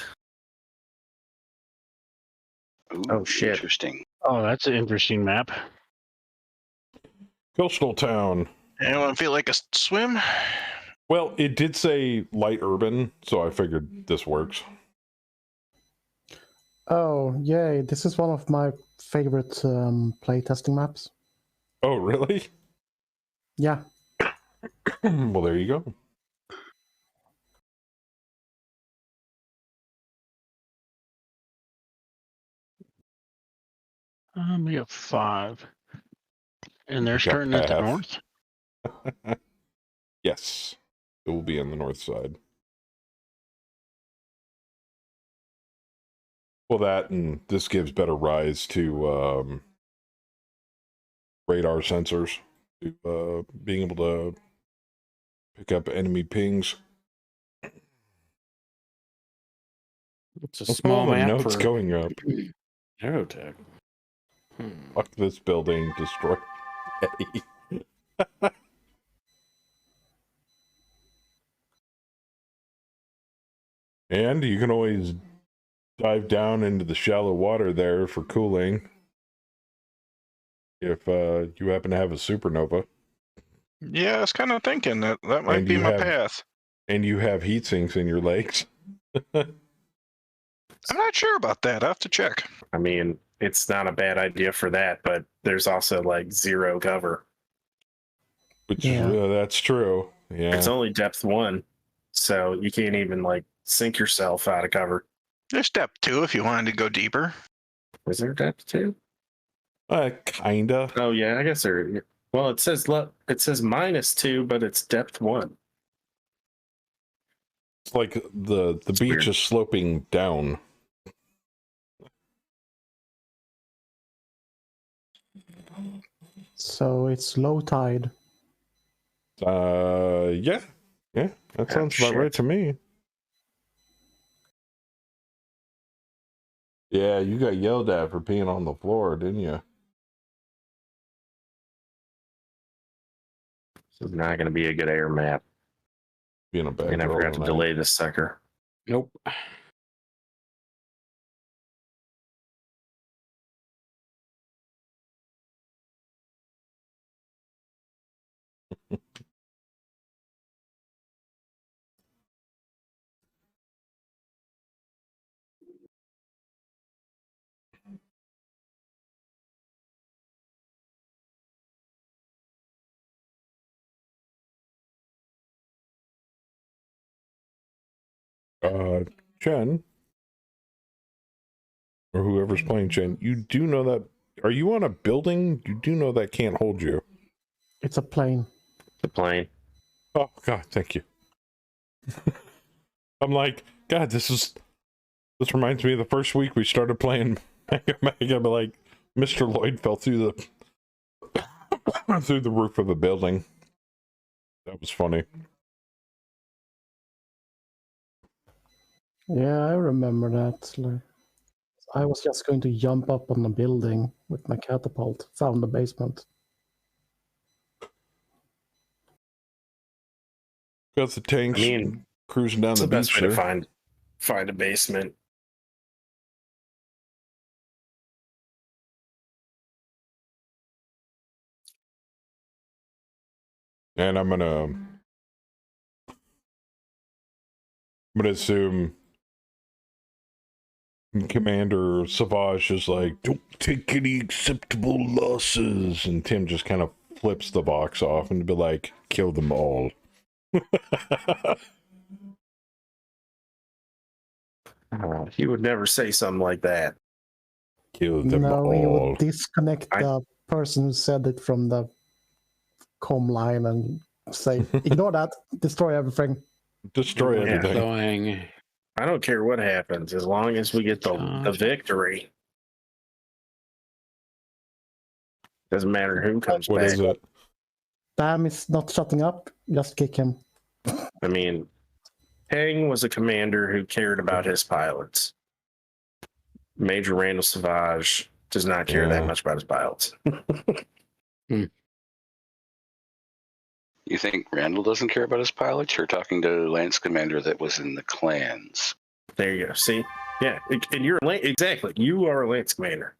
Ooh, Oh, shit. Interesting. Oh, that's an interesting map. Coastal town. Anyone feel like a swim? Well, it did say light urban, so I figured this works. Oh, yay. This is one of my favorite playtesting maps. Oh, really? Yeah. Well, there you go. We have 5. And they're Got starting at the half. north? Yes. It will be on the north side. Well, that and this gives better rise to radar sensors, to being able to pick up enemy pings. It's a Look at small all the map notes for going up. Battletech. Fuck this building, destroy Eddie. And you can always dive down into the shallow water there for cooling if you happen to have a supernova. Yeah, I was kind of thinking that might And be you my have- path. And you have heat sinks in your legs. I'm not sure about that. I have to check. I mean, it's not a bad idea for that, but there's also like zero cover. Which Yeah. that's true. Yeah. It's only depth 1, so you can't even like sink yourself out of cover. There's step 2 if you wanted to go deeper. Is there depth 2? Kinda. Oh yeah, I guess there. Well, it says -2, but it's depth 1. It's like the beach weird. is sloping down. So it's low tide. Yeah. Yeah, that sounds about right to me. Yeah, you got yelled at for peeing on the floor, didn't you? This is not going to be a good air map. Being a bad And I girl forgot to tonight. delay this sucker. Nope. Jen, or whoever's playing Jen, you do know that. Are you on a building? You do know that can't hold you. It's a plane. The plane. Oh God, thank you. I'm like, God, this reminds me of the first week we started playing Mega Mega, but like Mr. Lloyd fell through the roof of the building. That was funny. Yeah, I remember that. Like, I was just going to jump up on the building with my catapult. Found the basement. Got the tanks cruising down It's the the best beach way there. to find a basement. And I'm gonna assume Commander Savage is like, don't take any acceptable losses, and Tim just kind of flips the box off and be like, kill them all. He would never say something like that. Kill them No, all. we would disconnect the person who said it from the comm line and say, ignore that, destroy everything. Destroy everything. Going. I don't care what happens as long as we get the victory. Doesn't matter who comes What back. is it? Bam is not shutting up, just kick him. I mean, Hang was a commander who cared about his pilots. Major Randall Savage does not care that much about his pilots. You think Randall doesn't care about his pilots? You're talking to Lance Commander that was in the clans. There you go. See? Yeah. And you're exactly. You are a Lance Commander.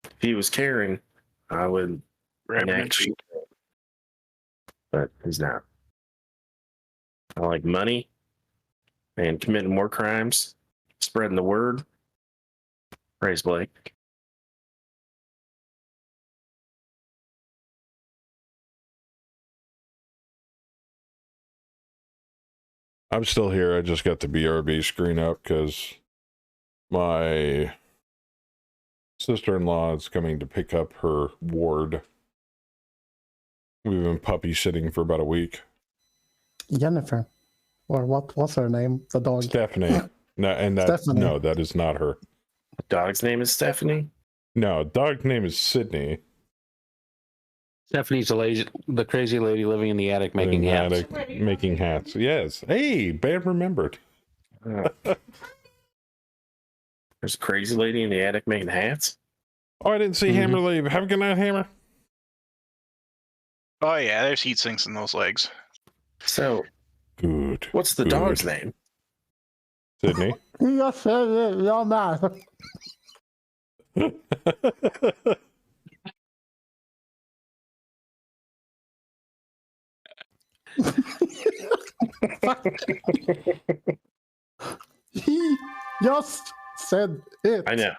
If he was caring, I would enact. But he's not. I like money and committing more crimes, spreading the word. Praise Blake. I'm still here. I just got the BRB screen up because my sister-in-law is coming to pick up her ward. We've been puppy sitting for about a week. Jennifer. Or what's her name? The dog. Stephanie. No, and that Stephanie. no, that is not her. The dog's name is Stephanie. No, dog name is Sydney. Stephanie's the crazy lady living in the attic making hats. Making hats. Yes. Hey, band remembered. There's a crazy lady in the attic making hats. Oh, I didn't see Hammer leave. Have a good night, Hammer. Oh yeah, there's heat sinks in those legs. So, good. What's the dog's name? Sydney. Jag säger jag med. He just said it. I know.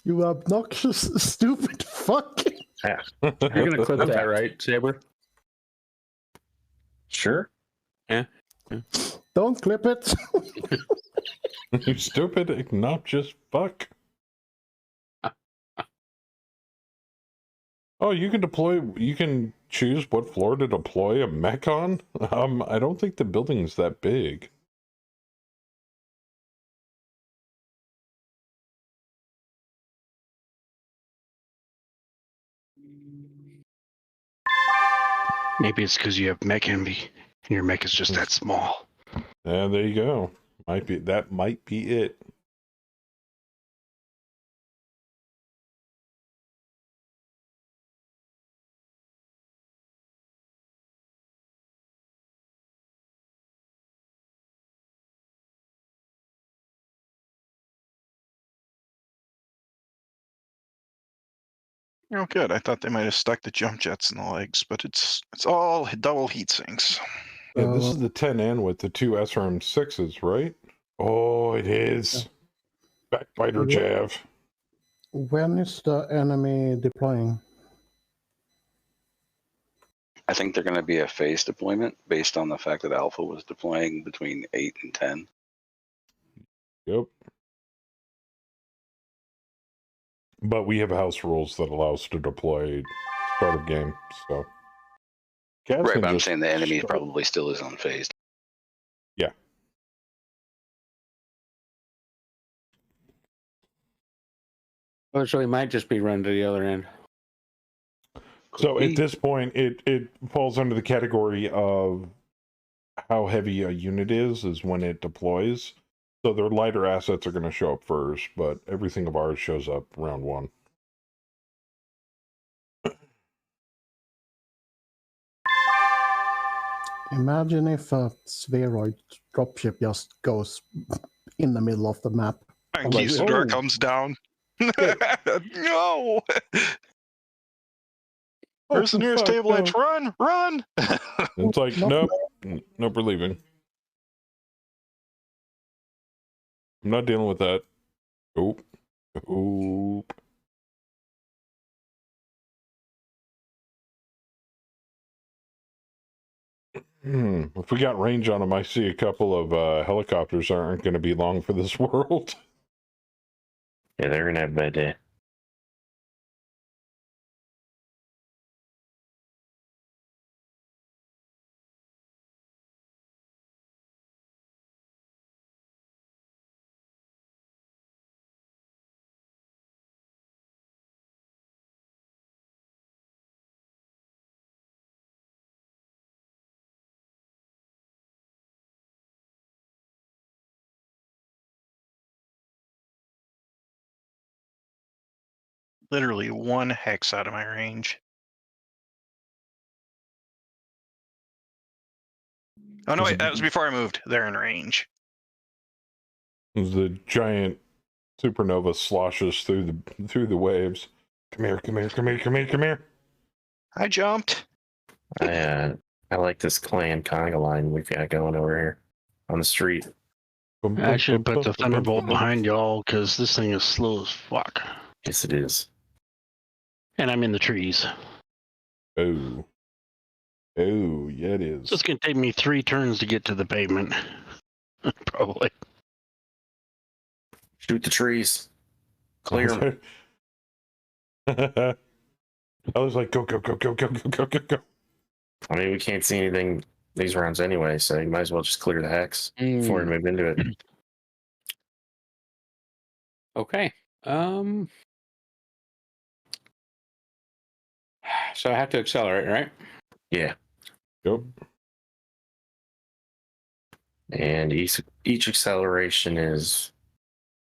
You obnoxious, stupid fuck. Yeah. You're gonna clip that, right, Saber? Sure. Yeah. Don't clip it. You stupid, obnoxious fuck. Oh, you can deploy. You can choose what floor to deploy a mech on. I don't think the building's that big. Maybe it's because you have mech envy. And your mech is just that small. And there you go. That might be it. Oh, good. I thought they might have stuck the jump jets in the legs, but it's all double heat sinks. Yeah, this is the 10N with the 2 SRM6s, right? Oh, it is. Backbiter Jav. When is the enemy deploying? I think they're going to be a phased deployment based on the fact that Alpha was deploying between 8 and 10. Yep. But we have house rules that allow us to deploy start of game, so. Cats Right, can but I'm just saying the enemy start. probably still is unphased. Yeah. Oh, so he might just be run to the other end. So at this point, it falls under the category of how heavy a unit is when it deploys. So their lighter assets are going to show up first, but everything of ours shows up round 1. Imagine if a spheroid dropship just goes in the middle of the map. And like, Keysador oh. comes down. Yeah. No! Where's the nearest fuck, table no. edge? Run! Run! It's like, Nope. nope, we're leaving. I'm not dealing with that. Oop. Oop. If we got range on them, I see a couple of helicopters aren't going to be long for this world. Yeah, they're gonna have a bad day. Literally 1 hex out of my range. Oh no, wait, that was before I moved. They're in range. The giant supernova sloshes through the waves. Come here, come here, come here, come here, come here. I jumped. I like this clan conga line we've got going over here on the street. I should put the Thunderbolt behind y'all because this thing is slow as fuck. Yes, it is. And I'm in the trees. Oh. Oh, yeah, it is. So it's going to take me 3 turns to get to the pavement. Probably. Shoot the trees. Clear them. I was like, go, go, go, go, go, go, go, go, go. I mean, we can't see anything these rounds anyway, so you might as well just clear the hex before we move into it. Okay. So I have to accelerate, right? Yeah. Yep. And each acceleration is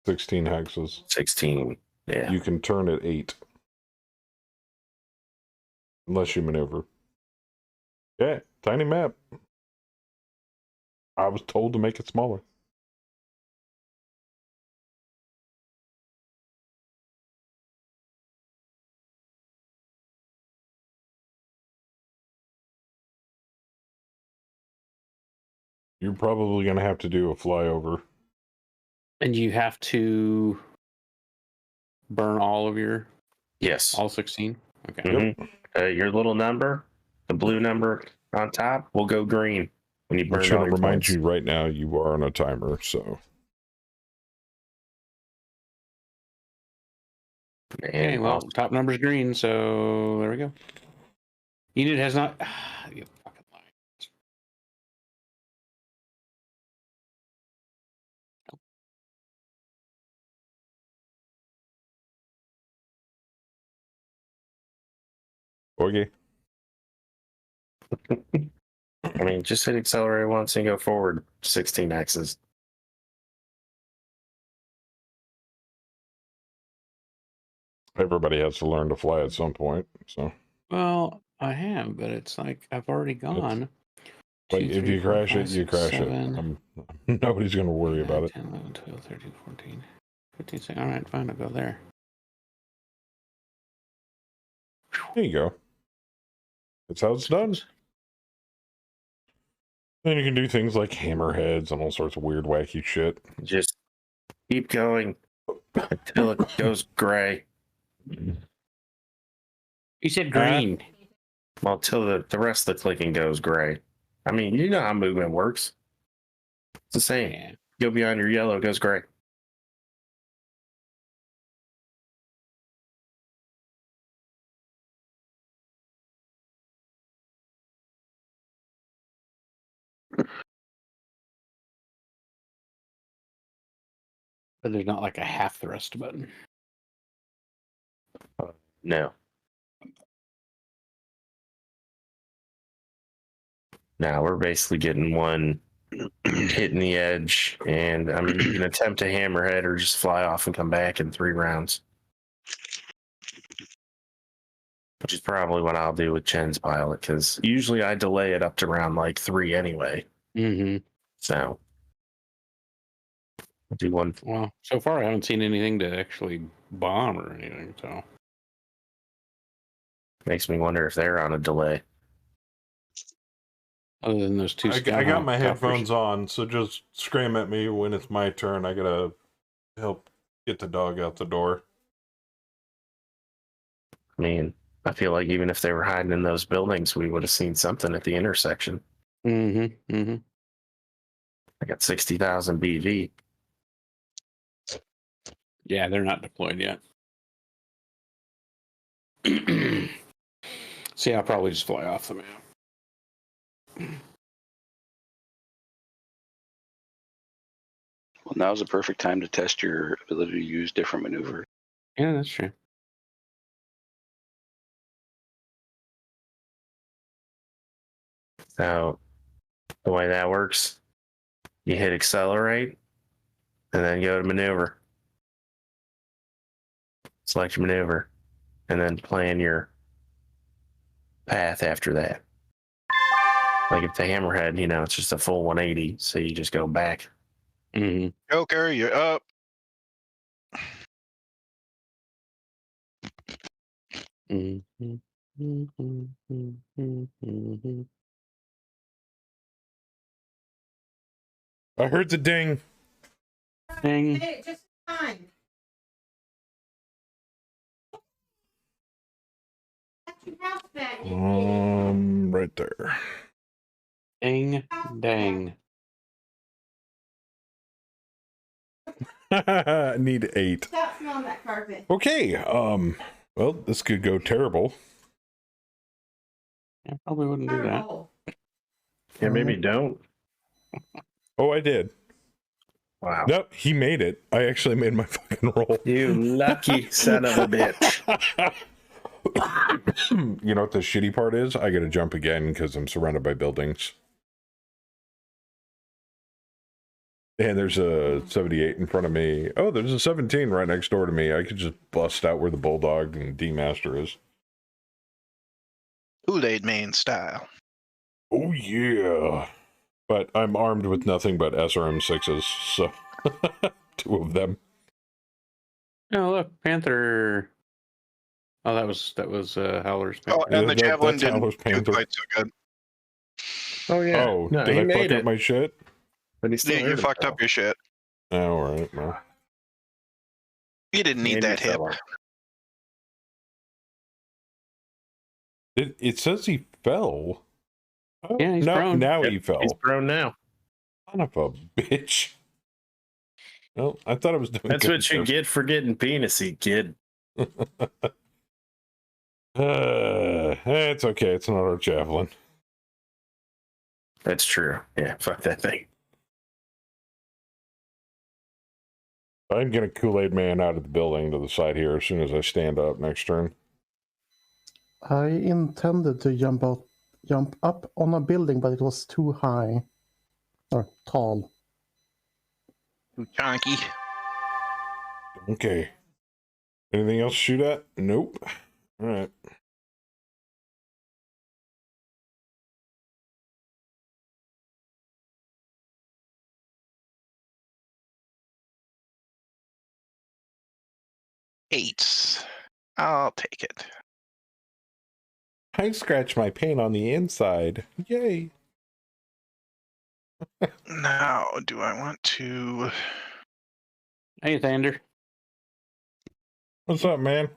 16 hexes. 16. Yeah. You can turn at 8. Unless you maneuver. Yeah, tiny map. I was told to make it smaller. You're probably going to have to do a flyover. And you have to burn all of your... Yes. All 16? Okay. Mm-hmm. Your little number, the blue number on top, will go green when you burn I'm going all to your remind points. you right now you are on a timer, so... Okay, well, top number's green, so there we go. Enid has not. You fucking lie. Okay. I mean, just hit accelerate once and go forward 16 X's. Everybody has to learn to fly at some point. So, Well, I have, but it's like I've already gone. like, 2, if 3, you 4, crash 5, it, you 6, crash 7, it. Nobody's going to worry 9, about it. 10, 11, 12, 13, 14, 15, 16. All right, fine, I'll go there. There you go. That's how it's done. Then you can do things like hammerheads and all sorts of weird, wacky shit. Just keep going until it goes gray. You said green. Well, till the rest of the clicking goes gray. I mean, you know how movement works. It's the same. Yeah. Go beyond your yellow, it goes gray. But there's not like a half thrust button. No. Now we're basically getting one hitting the edge, and I mean, you can attempt a hammerhead or just fly off and come back in 3 rounds. Which is probably what I'll do with Chen's pilot, because usually I delay it up to round like 3 anyway. Mm-hmm. So I'll do one. Well, so far I haven't seen anything to actually bomb or anything, so. Makes me wonder if they're on a delay. Other than those two I got my headphones on, so just scream at me when it's my turn. I gotta help get the dog out the door. I mean, I feel like even if they were hiding in those buildings, we would have seen something at the intersection. Mm-hmm. Mm-hmm. I got 60,000 BV. Yeah, they're not deployed yet. See, I'll probably just fly off the map. Well, now's the perfect time to test your ability to use different maneuvers. Yeah, that's true. So the way that works, you hit accelerate and then go to maneuver. Select your maneuver and then plan your path after that. Like if the hammerhead, you know, it's just a full 180, so you just go back. Mm-hmm. Joker, you're up. Mm-hmm. Mm-hmm. Mm-hmm. I heard the ding. Ding. Hey, just fine. That's your house back. Right there. Ding. Dang. Need 8. Stop smelling that carpet. Okay. Well, this could go terrible. I probably wouldn't do that. Terrible. Yeah, maybe don't. Oh, I did. Wow. Nope, he made it. I actually made my fucking roll. You lucky son of a bitch. You know what the shitty part is? I gotta jump again because I'm surrounded by buildings. And there's a 78 in front of me. Oh, there's a 17 right next door to me. I could just bust out where the Bulldog and D-Master is. Kool-Aid Man style. Oh, yeah. But I'm armed with nothing but SRM6s, so 2 of them. Oh, look, Panther. Oh, that was Howler's Panther. Oh, and the javelin that's didn't Howler's do Panther. quite so good. Oh, yeah. Oh, no, did he I made fuck it. up my shit? But he still Yeah, you hurt fucked himself. up your shit. Oh, all right. Well, You didn't need Maybe that hip. fell off. it says he fell. Oh, Yeah, he's prone. Now Yep, he fell. He's prone now. Son of a bitch. Well, I thought I was doing That's good what you stuff. get for getting penisy, kid. It's okay. It's not our javelin. That's true. Yeah, fuck that thing. I'm gonna Kool-Aid Man out of the building to the side here as soon as I stand up next turn. I intended to jump up on a building, but it was too high or tall. Too chunky. Okay. Anything else to shoot at? Nope. All right. Eight. I'll take it. I scratch my paint on the inside. Yay. Now, do I want to? Hey, Thunder. What's up, man?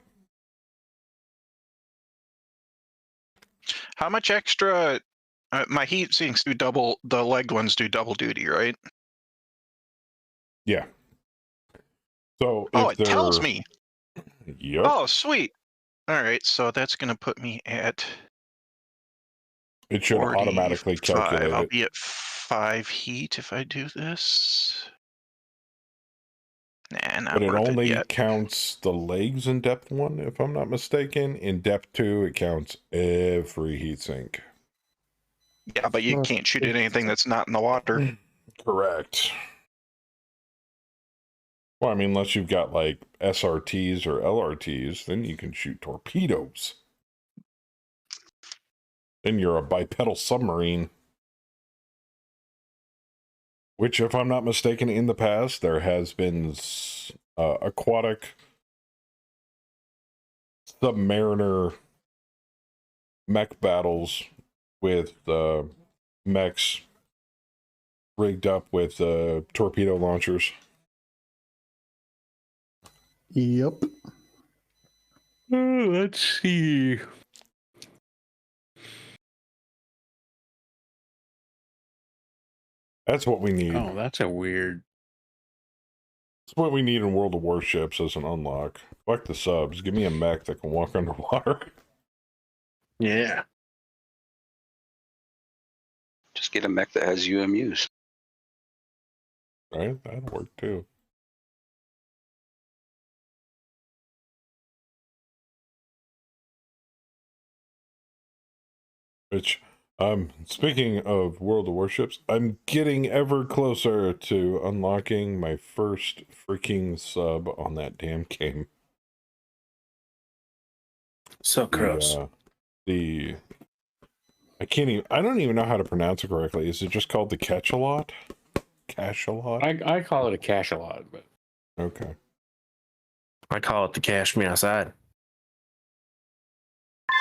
How much extra? My heat sinks do double. The legged ones do double duty, right? Yeah. So Oh, if it tells me. Yep. Oh, sweet. All right, so that's gonna put me at. It should automatically 45. calculate I'll it. be at 5 heat if I do this. Nah, not But it worth it only yet. counts the legs in depth 1, if I'm not mistaken. In depth 2, it counts every heatsink. Yeah, but you can't shoot at anything that's not in the water. Correct. Well, I mean, unless you've got like SRTs or LRTs, then you can shoot torpedoes. Then you're a bipedal submarine. Which, if I'm not mistaken, in the past, there has been aquatic submariner mech battles with mechs rigged up with torpedo launchers. Yep. Let's see. That's what we need. Oh, that's a weird. That's what we need in World of Warships as an unlock. Fuck the subs. Give me a mech that can walk underwater. Yeah. Just get a mech that has UMUs. Right? That'll work too. Which, speaking of World of Warships, I'm getting ever closer to unlocking my first freaking sub on that damn game. So gross. I don't even know how to pronounce it correctly. Is it just called the Catch-a-lot? Cash-a-lot? I call it a cash-a-lot, but Okay. I call it the cash me outside.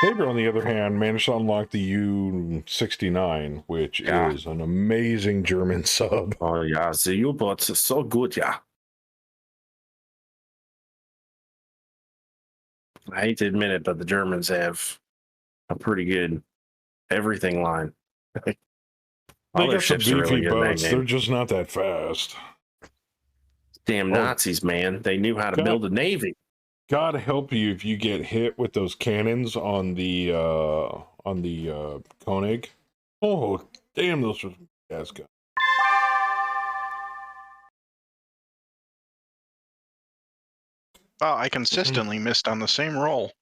Saber, on the other hand, managed to unlock the U-69, which is an amazing German sub. Oh yeah, the U-boats are so good, yeah. I hate to admit it, but the Germans have a pretty good everything line. They got some beefy boats. They're just not that fast. Damn Nazis, man. They knew how to build a navy. God help you if you get hit with those cannons on the Koenig. Oh, damn, those are gas guns. Oh, I consistently missed on the same roll.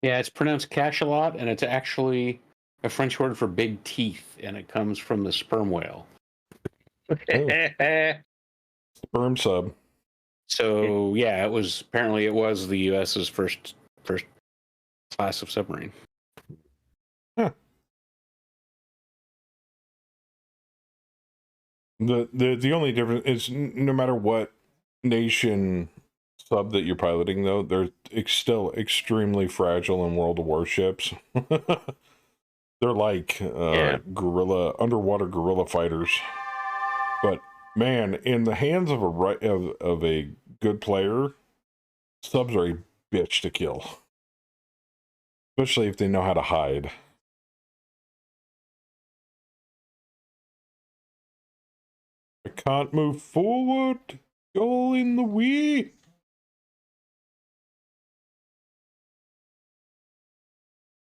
yeah, it's pronounced cash-a-lot, and it's actually a French word for big teeth, and it comes from the sperm whale. Sperm sub. So yeah, it was the U.S.'s first class of submarine. Huh. The only difference is no matter what nation sub that you're piloting, though, they're still extremely fragile in World of Warships. They're like underwater guerrilla fighters. But man, in the hands of a good player, subs are a bitch to kill. Especially if they know how to hide. I can't move forward. You're in the way.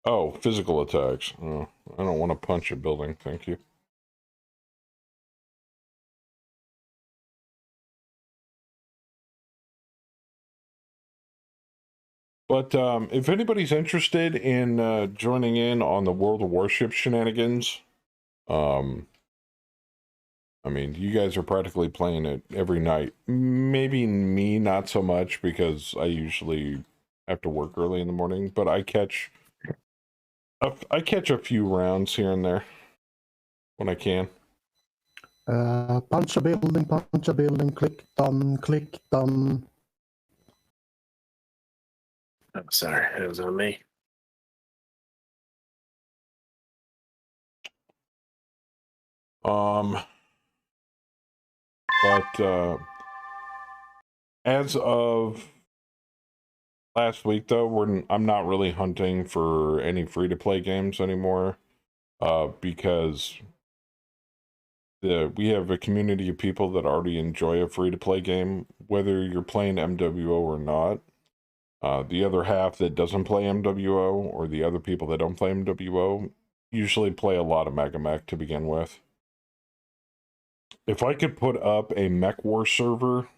Oh, physical attacks. Oh, I don't want to punch a building, thank you. But if anybody's interested in joining in on the World of Warship shenanigans, I mean, you guys are practically playing it every night. Maybe me, not so much, because I usually have to work early in the morning, but I catch a few rounds here and there when I can. Punch a building, click done. I'm sorry, it was on me. But as of last week, though, I'm not really hunting for any free-to-play games anymore, because we have a community of people that already enjoy a free-to-play game, whether you're playing MWO or not. The other half that doesn't play MWO, or the other people that don't play MWO, usually play a lot of Mega Mech to begin with. If I could put up a Mech War server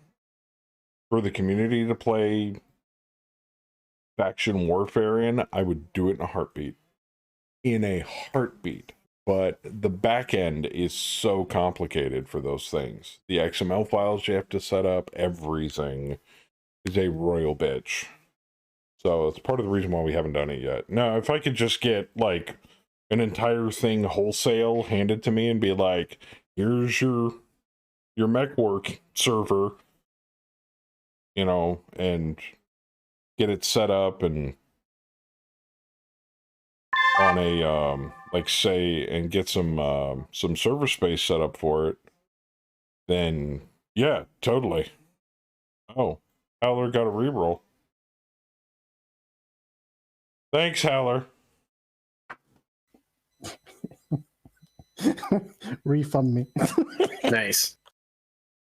for the community to play faction warfare in, I would do it in a heartbeat. In a heartbeat. But the back end is so complicated for those things. The XML files you have to set up, everything is a royal bitch. So it's part of the reason why we haven't done it yet. Now, if I could just get like an entire thing wholesale handed to me and be like, here's your mech work server, you know, and get it set up and on a like say, and get some server space set up for it, then yeah, totally. Oh, Howler got a reroll. Thanks, Howler. Refund me. Nice.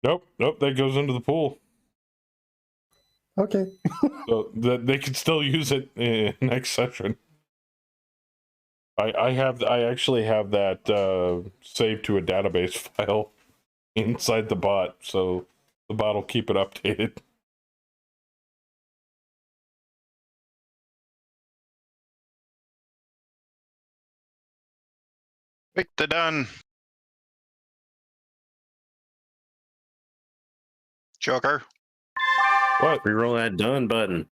Nope, that goes into the pool. Okay. So that they could still use it in next session. I actually have that saved to a database file inside the bot, so the bot will keep it updated. Click the done. Joker. What? Reroll that done button.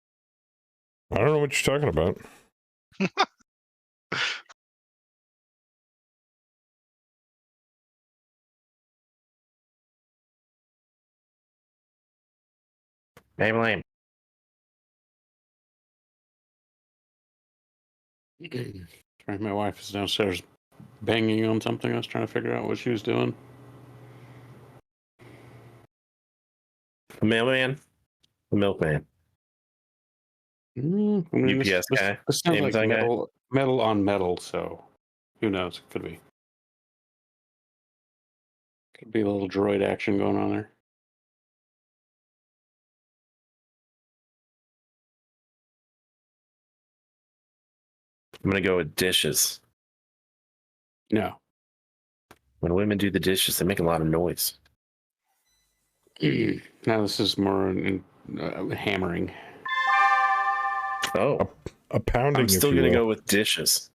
I don't know what you're talking about. Lame. Sorry, my wife is downstairs banging on something. I was trying to figure out what she was doing. The mailman? The milkman. I mean, UPS guy? This sounds like Amazon guy? metal on metal, so who knows? Could be. Could be a little droid action going on there. I'm gonna go with dishes. No. When women do the dishes, they make a lot of noise. Now this is more hammering. Oh, A pounding. I'm still if you gonna will. go with dishes.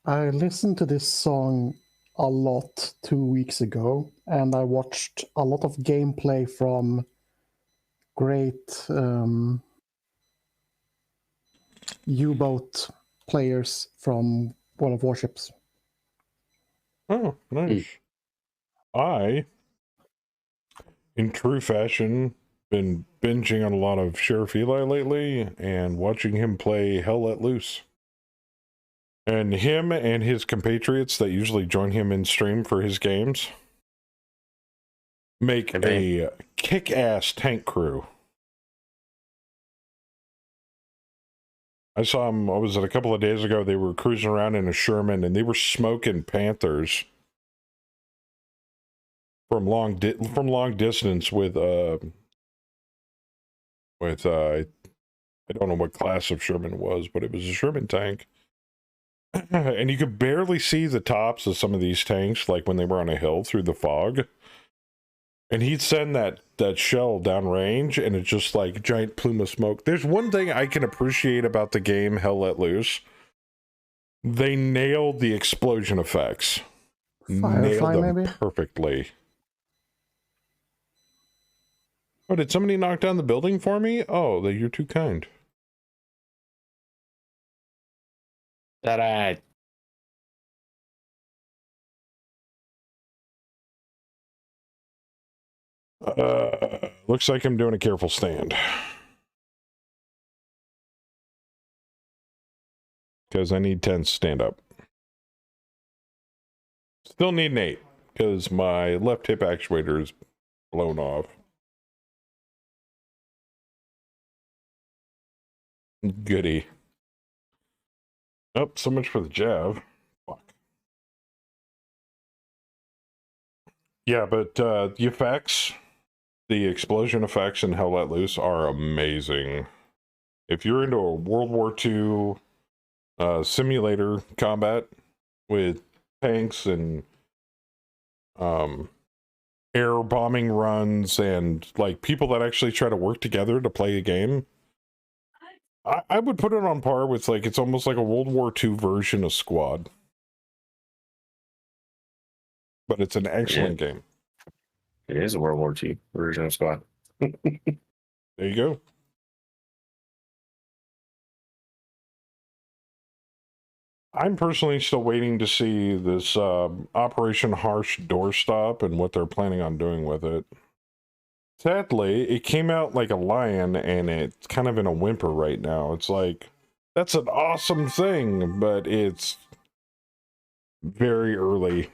I listened to this song a lot 2 weeks ago, and I watched a lot of gameplay from great U-boat players from World of Warships. Oh, nice. I, in true fashion, been binging on a lot of Sheriff Eli lately and watching him play Hell Let Loose. And him and his compatriots that usually join him in stream for his games make a kick-ass tank crew. I saw them, what was it, a couple of days ago? They were cruising around in a Sherman and they were smoking Panthers from long distance with I don't know what class of Sherman it was, but it was a Sherman tank. And you could barely see the tops of some of these tanks, like when they were on a hill through the fog. And he'd send that shell downrange, and it's just like a giant plume of smoke. There's one thing I can appreciate about the game Hell Let Loose. They nailed the explosion effects. Firefly, nailed them maybe? perfectly. Oh, did somebody knock down the building for me? Oh, you're too kind. That I Looks like I'm doing a careful stand. Because I need 10 stand up. Still need an 8. Because my left hip actuator is blown off. Goody. Oh, so much for the Jav. Fuck. Yeah, but the effects, the explosion effects in Hell Let Loose are amazing. If you're into a World War II simulator combat with tanks and air bombing runs and like people that actually try to work together to play a game, I would put it on par with, like, it's almost like a World War II version of Squad. But it's an excellent game. It is a World War II version of Squad. There you go. I'm personally still waiting to see this Operation Harsh Doorstop and what they're planning on doing with it. Sadly, it came out like a lion, and it's kind of in a whimper right now. It's like, that's an awesome thing, but it's very early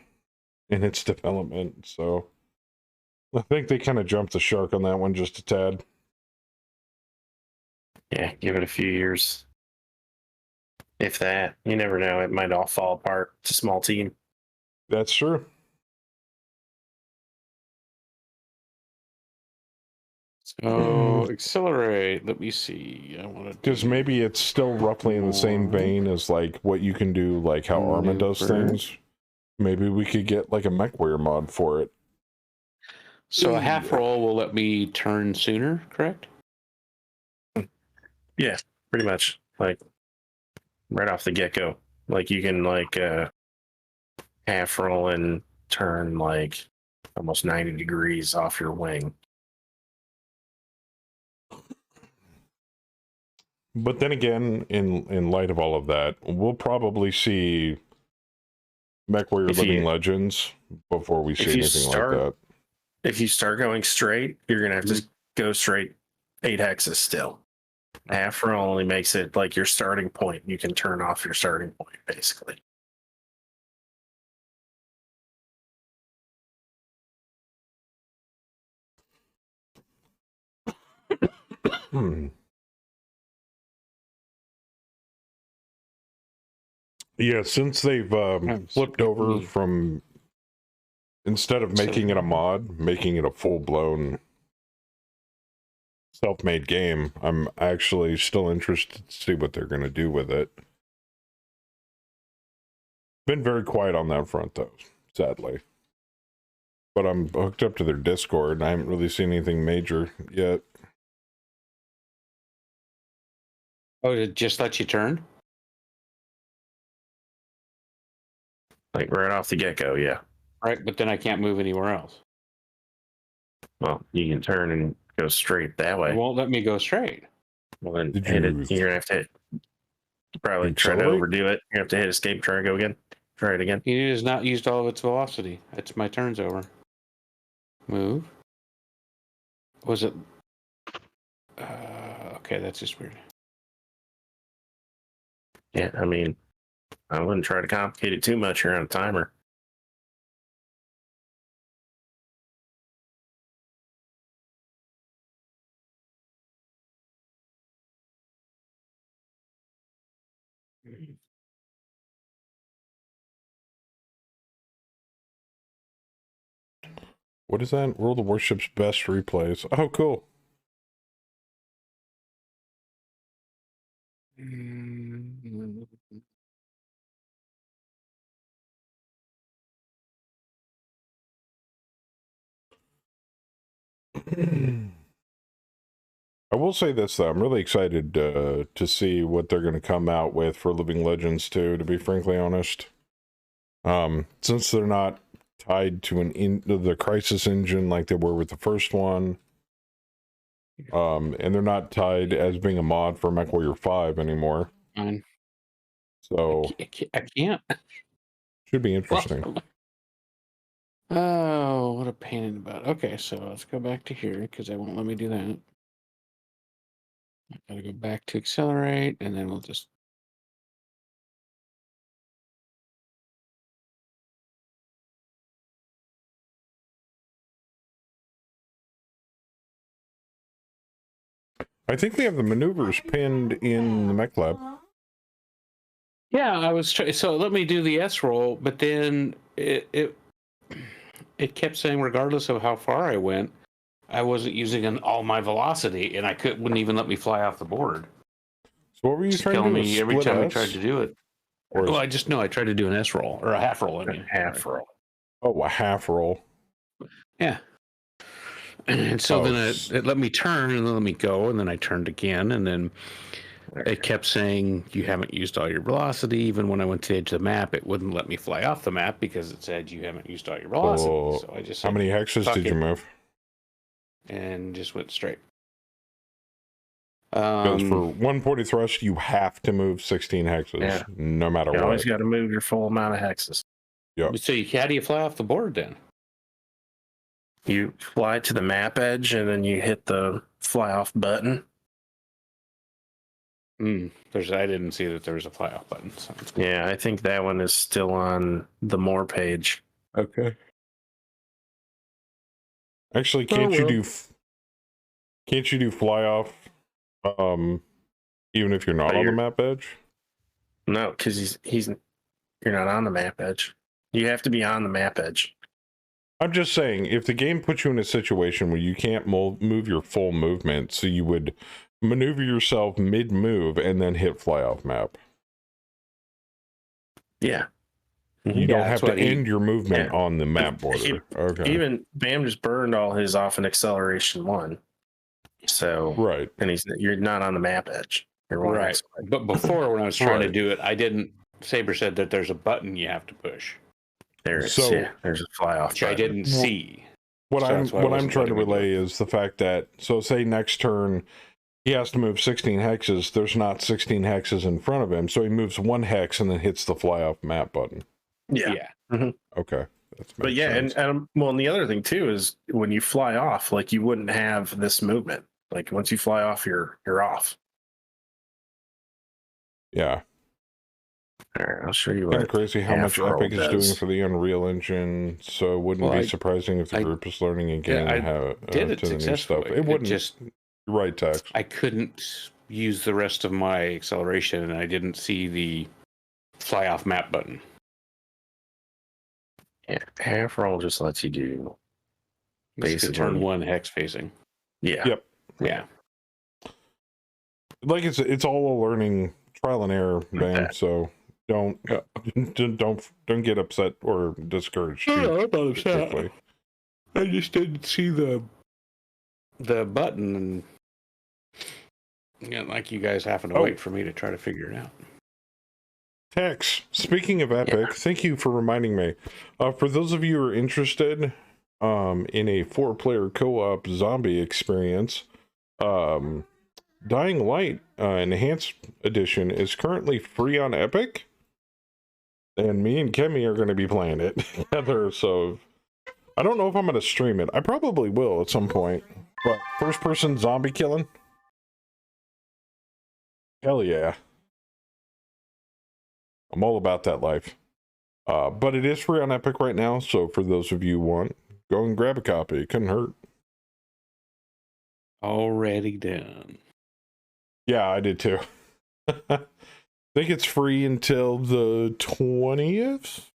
in its development, so I think they kind of jumped the shark on that one just a tad. Yeah, give it a few years. If that, you never know. It might all fall apart. It's a small team. That's true. So accelerate. Let me see. I want to because maybe it's still roughly in the same vein as like what you can do, like how Arma does things. Maybe we could get like a MechWarrior mod for it. So a half roll will let me turn sooner, correct? Yeah, pretty much. Like right off the get go. Like you can like half roll and turn like almost 90 degrees off your wing. But then again, in light of all of that, we'll probably see MechWarrior Living Legends before we see anything like that. If you start going straight, you're gonna have to go straight 8 hexes still. Half roll only makes it like your starting point. You can turn off your starting point, basically. Yeah, since they've flipped over from, instead of making it a mod, making it a full-blown self-made game, I'm actually still interested to see what they're going to do with it. Been very quiet on that front, though, sadly. But I'm hooked up to their Discord, and I haven't really seen anything major yet. Oh, did it just let you turn? Like right off the get-go, yeah. Right, but then I can't move anywhere else. Well, you can turn and go straight that way. It won't let me go straight. Well, then hit it. You're gonna have to hit. Probably try to overdo it. You have to hit escape. Try to go again. Try it again. It has not used all of its velocity. It's my turn's over. Move. Was it? Okay, that's just weird. Yeah, I mean, I wouldn't try to complicate it too much. You're on a timer. What is that? World of Warship's best replays. Oh, cool. I will say this, though. I'm really excited to see what they're going to come out with for Living Legends 2, to be frankly honest. Since they're not tied to the Crisis engine like they were with the first one, and they're not tied as being a mod for MechWarrior 5 anymore. Fine. So I can't. Should be interesting. Oh, what a pain in the butt. Okay, so let's go back to here because they won't let me do that. I gotta go back to accelerate, and then we'll just. I think we have the maneuvers pinned in the Mech Lab. Yeah, I was so let me do the S roll, but then it kept saying regardless of how far I went, I wasn't using all my velocity, and wouldn't even let me fly off the board. So what were you Just trying to do? me every time I tried to do it. Or Well, I tried to do an S roll or a half roll. I mean, half roll. Oh, a half roll. Yeah. And so then it let me turn and then let me go, and then I turned again, and then it kept saying you haven't used all your velocity. Even when I went to the edge of the map, it wouldn't let me fly off the map because it said you haven't used all your velocity. Oh, so I just how many hexes did you move? And just went straight. Because for 140 thrust, you have to move 16 hexes, no matter what. You always got to move your full amount of hexes. Yep. So how do you fly off the board then? You fly to the map edge and then you hit the fly off button. I didn't see that there was a fly off button. So. Yeah, I think that one is still on the more page. Okay. Actually, can't you do fly off even if you're not on the map edge? No, because you're not on the map edge. You have to be on the map edge. I'm just saying, if the game puts you in a situation where you can't move your full movement, so you would maneuver yourself mid-move and then hit fly off map. Yeah. You don't have to end your movement on the map border. Okay. Even Bam just burned all his off in acceleration 1. So right. And you're not on the map edge. You're right. But before when I was trying to do it, I didn't. Saber said that there's a button you have to push. There's a fly off which button. I didn't see. What I'm trying to relay is the fact that, so say next turn he has to move 16 hexes. There's not 16 hexes in front of him, so he moves 1 hex and then hits the fly off map button. Yeah. Mm-hmm. Okay. But yeah, and the other thing too is when you fly off, like you wouldn't have this movement. Like once you fly off, you're off. Yeah. All right, I'll show you. Kind of crazy how much Epic is doing for the Unreal Engine. So it wouldn't be surprising if the group is learning again how to the new stuff. It wouldn't. Just right, Tex. I couldn't use the rest of my acceleration, and I didn't see the fly off map button. Yeah, half roll just lets you do basically turn 1 hex facing. Yeah. Yep. Yeah. Like it's all a learning trial and error, man. So don't get upset or discouraged. I'm not upset. I just didn't see the button, and like you guys having to wait for me to try to figure it out. Tex, speaking of Epic, thank you for reminding me. For those of you who are interested in a 4-player co-op zombie experience, Dying Light Enhanced Edition is currently free on Epic, and me and Kemi are going to be playing it together, so I don't know if I'm going to stream it. I probably will at some point, but first-person zombie killing? Hell yeah. I'm all about that life. But it is free on Epic right now, so for those of you who want, go and grab a copy. It couldn't hurt. Already done. Yeah, I did too. think it's free until the 20th.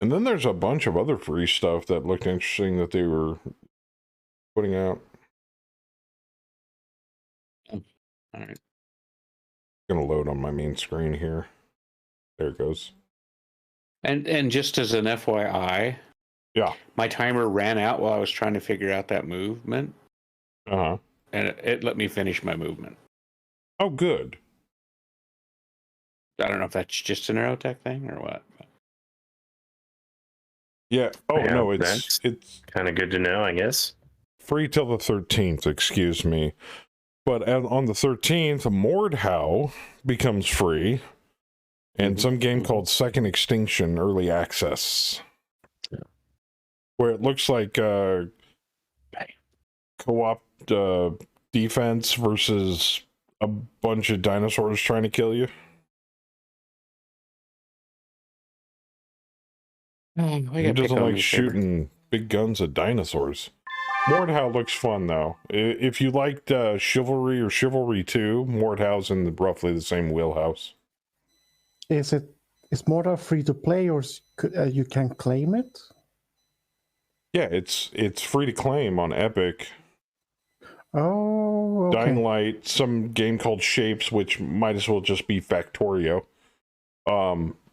And then there's a bunch of other free stuff that looked interesting that they were putting out. All right. Gonna load on my main screen here. There it goes. And just as an FYI, yeah, my timer ran out while I was trying to figure out that movement. Uh-huh. And it let me finish my movement. Oh, good. I don't know if that's just an Aerotech thing or what. Yeah. Oh, Yeah, no, that's it's kind of good to know, I guess. free till the 13th, excuse me. But on the 13th, Mordhau becomes free. And some game called Second Extinction Early Access. Yeah. Where it looks like co-op defense versus a bunch of dinosaurs trying to kill you. Who doesn't like shooting big guns at dinosaurs? Mordhau looks fun, though. If you liked Chivalry or Chivalry 2, Mordhau's in roughly the same wheelhouse. Is Mordhau free to play, or you can claim it? Yeah, it's free to claim on Epic. Oh, okay. Dying Light, some game called Shapes, which might as well just be Factorio.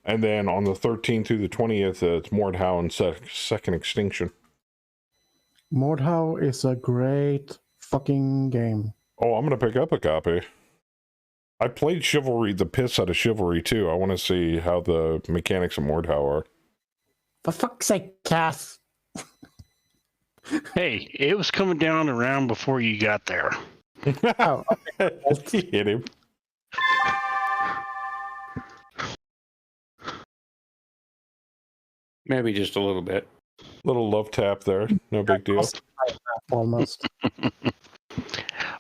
And then on the 13th through the 20th, it's Mordhau and Second Extinction. Mordhau is a great fucking game. Oh, I'm going to pick up a copy. I played Chivalry, the piss out of Chivalry, too. I want to see how the mechanics of Mordhau are. For fuck's sake, Cass. Hey, it was coming down around before you got there. Oh, Hit him. Maybe just a little bit. Little love tap there. No big deal. Almost.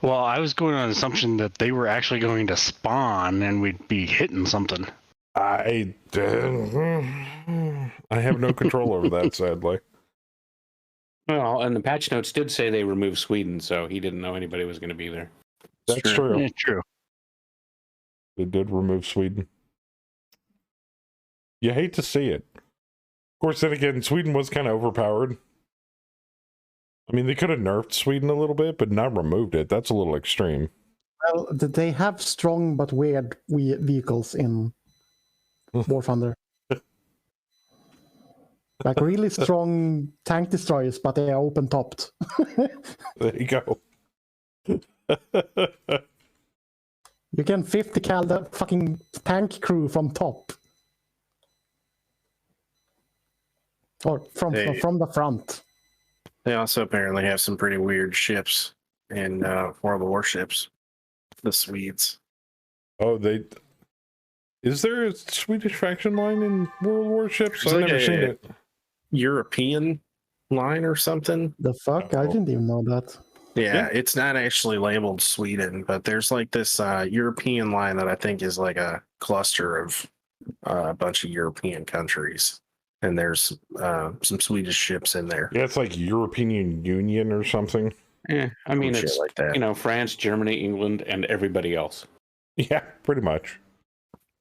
Well, I was going on the assumption that they were actually going to spawn and we'd be hitting something. I have no control over that, sadly. Well, and the patch notes did say they removed Sweden, so he didn't know anybody was going to be there. That's true. Yeah, true. They did remove Sweden. You hate to see it. Of course, then again, Sweden was kind of overpowered. I mean, they could have nerfed Sweden a little bit, but not removed it. That's a little extreme. Well, they have strong but weird vehicles in War Thunder. Like really strong tank destroyers, but they are open topped. There you go. You can 50 cal the fucking tank crew from top. Or from the front. They also apparently have some pretty weird ships in horrible warships. The Swedes. Oh, is there a Swedish faction line in World Warships? I've never seen it. European line or something. The fuck? I didn't even know that. Yeah, it's not actually labeled Sweden, but there's like this European line that I think is like a cluster of a bunch of European countries. And there's some Swedish ships in there. Yeah, it's like European Union or something. Yeah, I mean, it's like that. You know, France, Germany, England, and everybody else. Yeah, pretty much.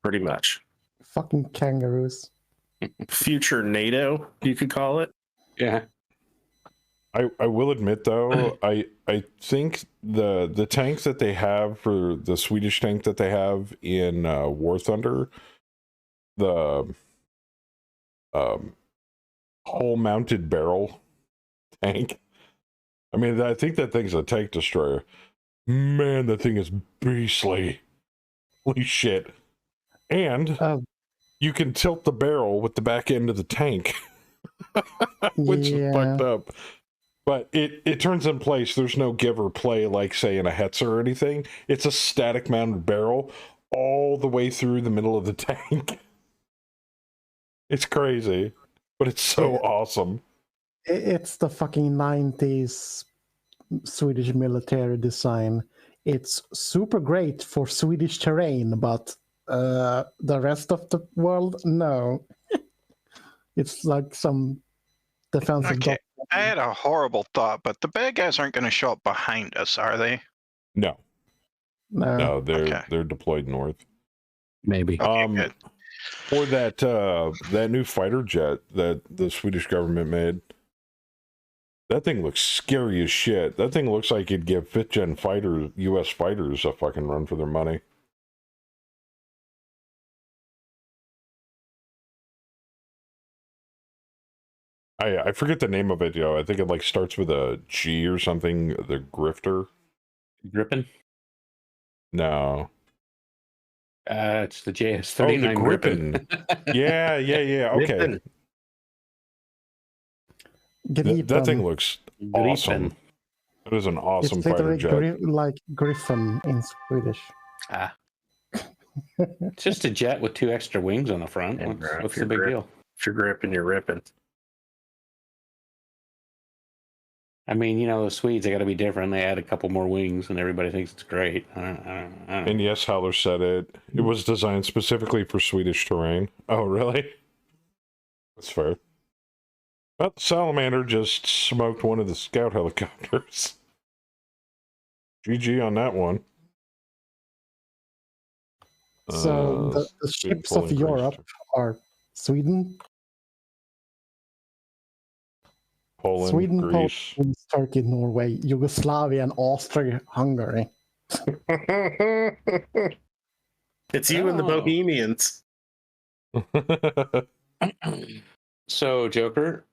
Pretty much. Fucking kangaroos. Future NATO, you could call it. Yeah. I will admit though, I think the tanks that they have for the Swedish tank that they have in War Thunder, the whole mounted barrel tank. I mean, I think that thing's a tank destroyer. Man, that thing is beastly. Holy shit. And you can tilt the barrel with the back end of the tank. Which is fucked up. But it turns in place. There's no give or play like, say, in a Hetzer or anything. It's a static mounted barrel all the way through the middle of the tank. It's crazy, but it's so awesome. It's the fucking 90s Swedish military design. It's super great for Swedish terrain, but the rest of the world, no. It's like some defensive. Okay, I had a horrible thought, but the bad guys aren't going to show up behind us, are they? No. No, Okay. they're deployed north. Maybe. Okay, good. Or that new fighter jet that the Swedish government made. That thing looks scary as shit. That thing looks like it'd give 5th gen fighters, U.S. fighters, a fucking run for their money. I forget the name of it, yo. I think it like starts with a G or something. The Grifter. Gripen? No. It's the JS39 Oh, the Gripen. yeah. Okay. Gripen. That thing looks awesome. Gripen. It is an awesome It's fighter literally jet. like Griffin in Swedish. Ah. It's just a jet with 2 extra wings on the front. And, What's the big deal? If you're gripping, you're ripping. I mean, you know, the Swedes, they got to be different. They add a couple more wings, and everybody thinks it's great. I don't know. And yes, Howler said it. It was designed specifically for Swedish terrain. Oh, really? That's fair. But the Salamander just smoked one of the scout helicopters. GG on that one. So the Sweden ships of pulling Europe Greece. are Sweden, Poland, Sweden, Greece. Poland, Turkey, Norway, Yugoslavia, and Austria-Hungary. It's you and the Oh. Bohemians. So, Joker,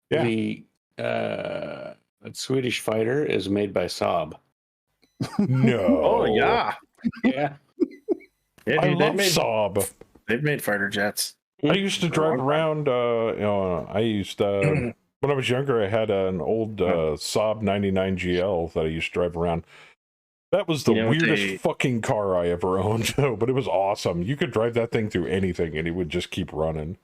Yeah. the that Swedish fighter is made by Saab. No. Oh yeah, Yeah. yeah, I dude, love Saab. they've made fighter jets. I used to drive around. I used when I was younger. I had an old Saab 99 GL that I used to drive around. That was the You know what weirdest fucking car I ever owned, but it was awesome. You could drive that thing through anything, and it would just keep running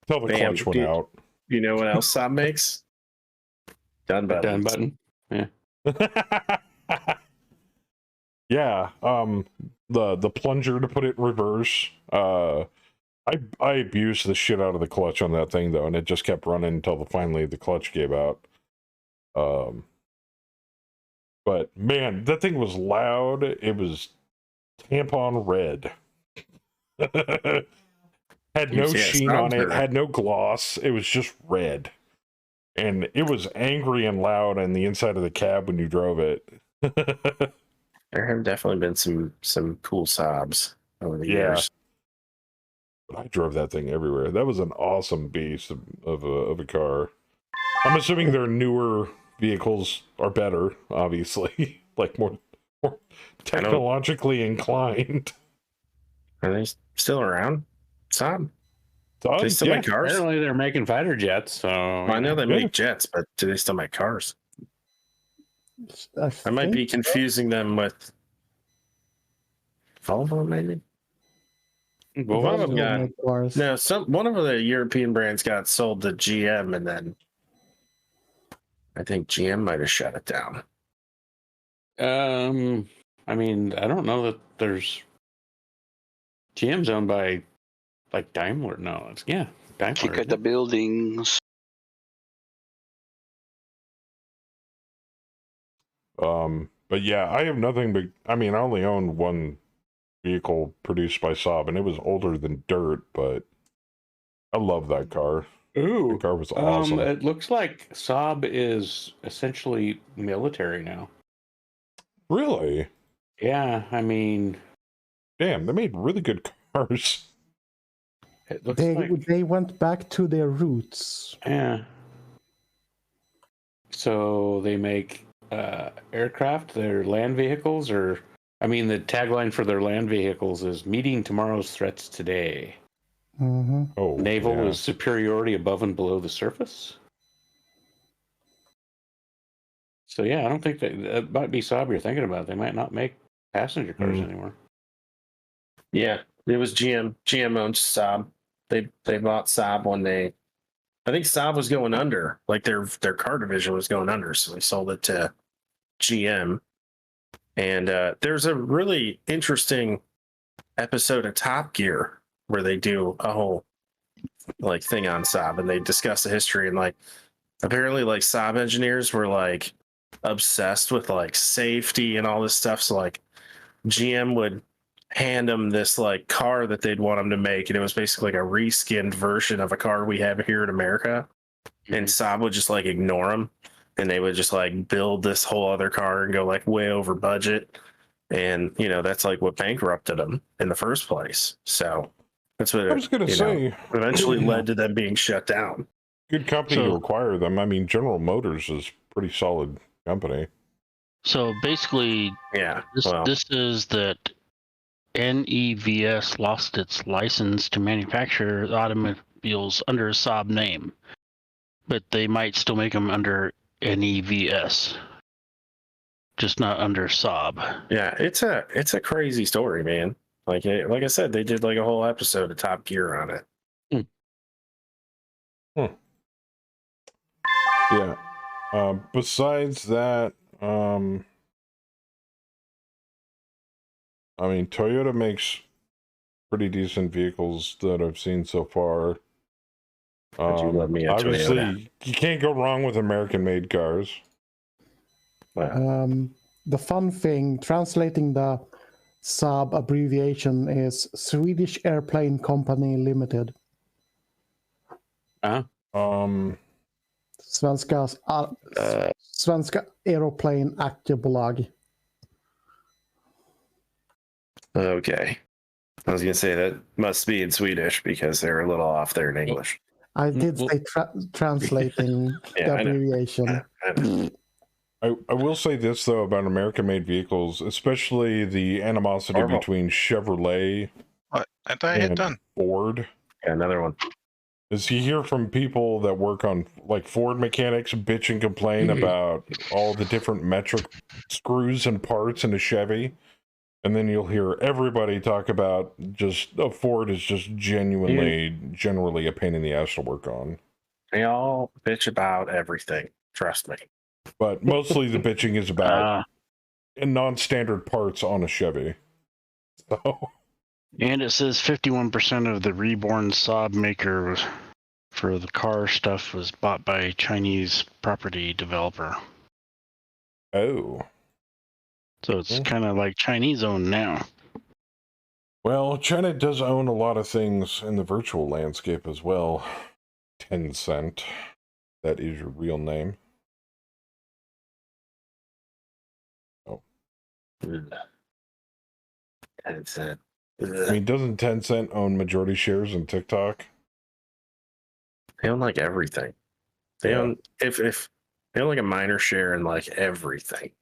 until the Bam, clutch went dude. out. You know what else Saab makes? Done button. Done button. Yeah. The plunger to put it in reverse. I abused the shit out of the clutch on that thing though, and it just kept running until finally the clutch gave out. But man, that thing was loud. It was tampon red. Had no Yeah, sheen on it, Saabs are- had no gloss. It was just red. And it was angry and loud on the inside of the cab when you drove it. There have definitely been some cool Saabs over the Yeah. years. But I drove that thing everywhere. That was an awesome beast of a car. I'm assuming their newer vehicles are better, obviously, like more technologically inclined. Are they still around? Saab? So, Do they still make cars? Apparently, they're making fighter jets. So Well, I know they make jets, but do they still make cars? I might be confusing them with Volvo, maybe. Well, one of them got cars. no. One of the European brands got sold to GM, and then I think GM might have shut it down. I mean, I don't know that there's GM's owned by like Daimler. No, it's Daimler. Kick isn't at the it? buildings. But yeah, I have nothing but, I mean, I only own one vehicle produced by Saab, and it was older than dirt, but I love that car. Ooh, The car was awesome. it looks like Saab is essentially military now. Really? Yeah, I mean, Damn, they made really good cars. it looks They like they went back to their roots. yeah. So they make aircraft, their land vehicles, or I mean, the tagline for their land vehicles is "Meeting tomorrow's threats today." Hmm. Oh, Naval yeah. is superiority above and below the surface. So yeah, I don't think that might be Saab you're thinking about. They might not make passenger cars anymore. Yeah, it was GM. GM owns Saab. They bought Saab when I think Saab was going under. Like their car division was going under, so they sold it to GM. And there's a really interesting episode of Top Gear where they do a whole like thing on Saab, and they discuss the history, and like apparently like Saab engineers were like obsessed with like safety and all this stuff. So like GM would hand them this like car that they'd want them to make, and it was basically like a reskinned version of a car we have here in America. And Saab would just like ignore them, and they would just like build this whole other car and go like way over budget. And that's like what bankrupted them in the first place. So that's what I was going to say. Eventually led to them being shut down. Good company to acquire them. I mean, General Motors is a pretty solid company. So basically, this is that NEVS lost its license to manufacture automobiles under a Saab name, but they might still make them under NEVS, just not under Saab. Yeah, it's a crazy story, man. Like I said, they did like a whole episode of Top Gear on it. Yeah. Besides that, I mean, Toyota makes pretty decent vehicles that I've seen so far. Obviously, Toyota? You can't go wrong with American-made cars. The fun thing, translating the Saab abbreviation is Swedish Airplane Company Limited. Svenska Aeroplan Aktiebolag. Okay. I was going to say that must be in Swedish because they're a little off there in English. I did say translating the abbreviation. I will say this, though, about American-made vehicles, especially the animosity between Chevrolet and Ford. Yeah, another one. Is you hear from people that work on, like, Ford mechanics bitch and complain about all the different metric screws and parts in a Chevy. And then you'll hear everybody talk about just a Ford is just generally a pain in the ass to work on. They all bitch about everything. Trust me. But mostly the bitching is about non-standard parts on a Chevy. So. And it says 51% of the reborn Saab maker for the car stuff was bought by a Chinese property developer. Oh. So it's kind of like Chinese owned now. Well, China does own a lot of things in the virtual landscape as well. Tencent. That is your real name. Oh. Tencent. I mean, doesn't Tencent own majority shares in TikTok? They own like everything. They own if they own like a minor share in like everything.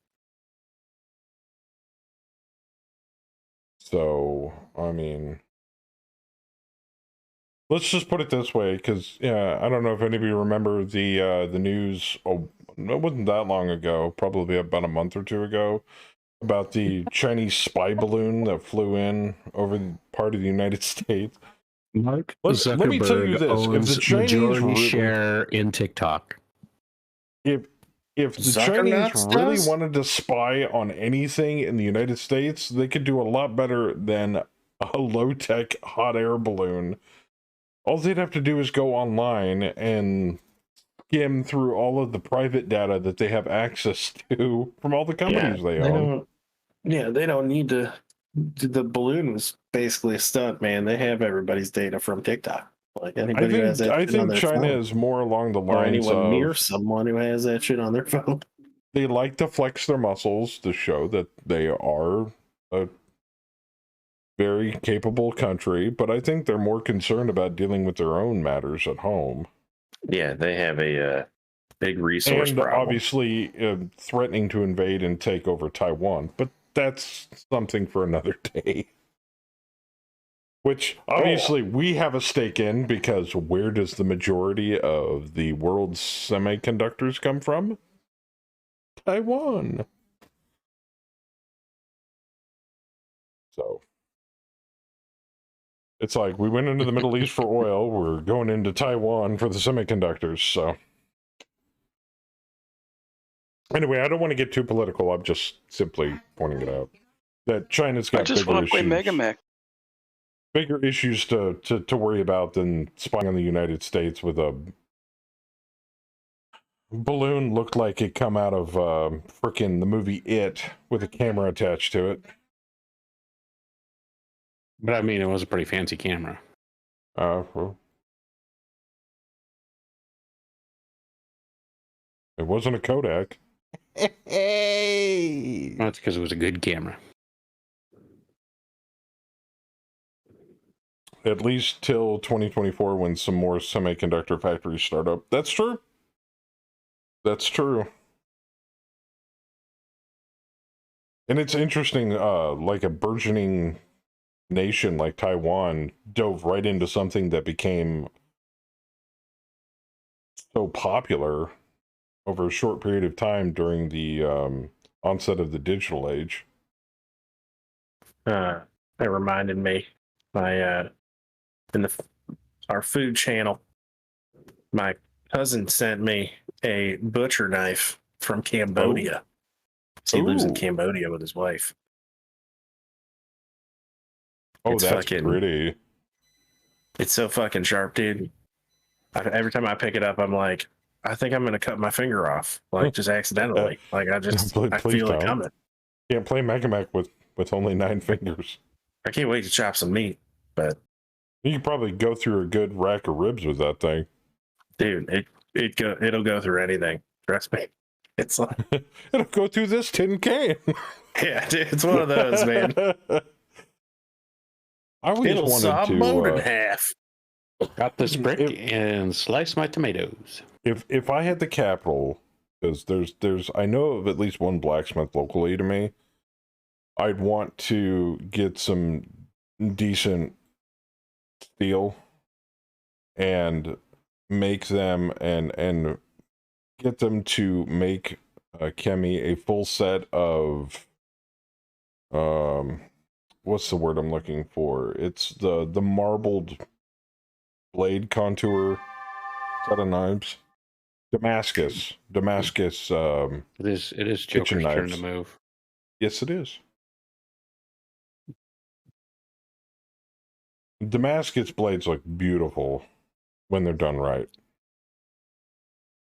So, I mean, let's just put it this way, because I don't know if any of you remember the news. Oh, it wasn't that long ago, probably about a month or two ago, about the Chinese spy balloon that flew in over part of the United States. Mark let me tell you this: if the Chinese share in TikTok, if the Chinese really wanted to spy on anything in the United States, they could do a lot better than a low-tech hot air balloon. All they'd have to do is go online and skim through all of the private data that they have access to from all the companies they own. They don't need to. The balloon was basically a stunt, man. They have everybody's data from TikTok. Like anybody who has that I shit think on their China phone, is more along the or lines anyone near of someone who has that shit on their phone. They like to flex their muscles to show that they are a very capable country, but I think they're more concerned about dealing with their own matters at home. Yeah, they have a big resource and problem. Obviously threatening to invade and take over Taiwan, but that's something for another day. Which obviously we have a stake in, because where does the majority of the world's semiconductors come from? Taiwan. So it's like we went into the Middle East for oil, we're going into Taiwan for the semiconductors. So anyway, I don't want to get too political. I'm just simply pointing it out that China's got bigger issues. Bigger issues to worry about than spying on the United States with a balloon looked like it come out of frickin' the movie It with a camera attached to it. But I mean, it was a pretty fancy camera. Well, it wasn't a Kodak. Hey! Well, that's because it was a good camera. At least till 2024 when some more semiconductor factories start up. That's true. That's true. And it's interesting, like a burgeoning nation like Taiwan dove right into something that became so popular over a short period of time during the onset of the digital age. That reminded me, my our food channel, my cousin sent me a butcher knife from Cambodia. He lives in Ooh. Cambodia with his wife. Oh, It's that's fucking- pretty. It's so fucking sharp, dude. Every time I pick it up, I'm like, I think I'm gonna cut my finger off, like just accidentally. Like I Please feel it don't. coming. Can't play Mega Man with only 9 fingers. I can't wait to chop some meat, but You could probably go through a good rack of ribs with that thing. dude, it'll go through anything. Trust me. It's like, It'll go through this tin can. yeah, dude, it's one of those, man. I always It'll wanted saw to. boat in half. Got this brick and slice my tomatoes. If I had the capital, because there's I know of at least one blacksmith locally to me, I'd want to get some decent steel and make them and get them to make Kemi a full set of what's the word I'm looking for? It's the marbled blade contour set of knives. Damascus. It is Kitchen Joker's turn to knives. move. Yes, it is. Damascus blades look beautiful when they're done right.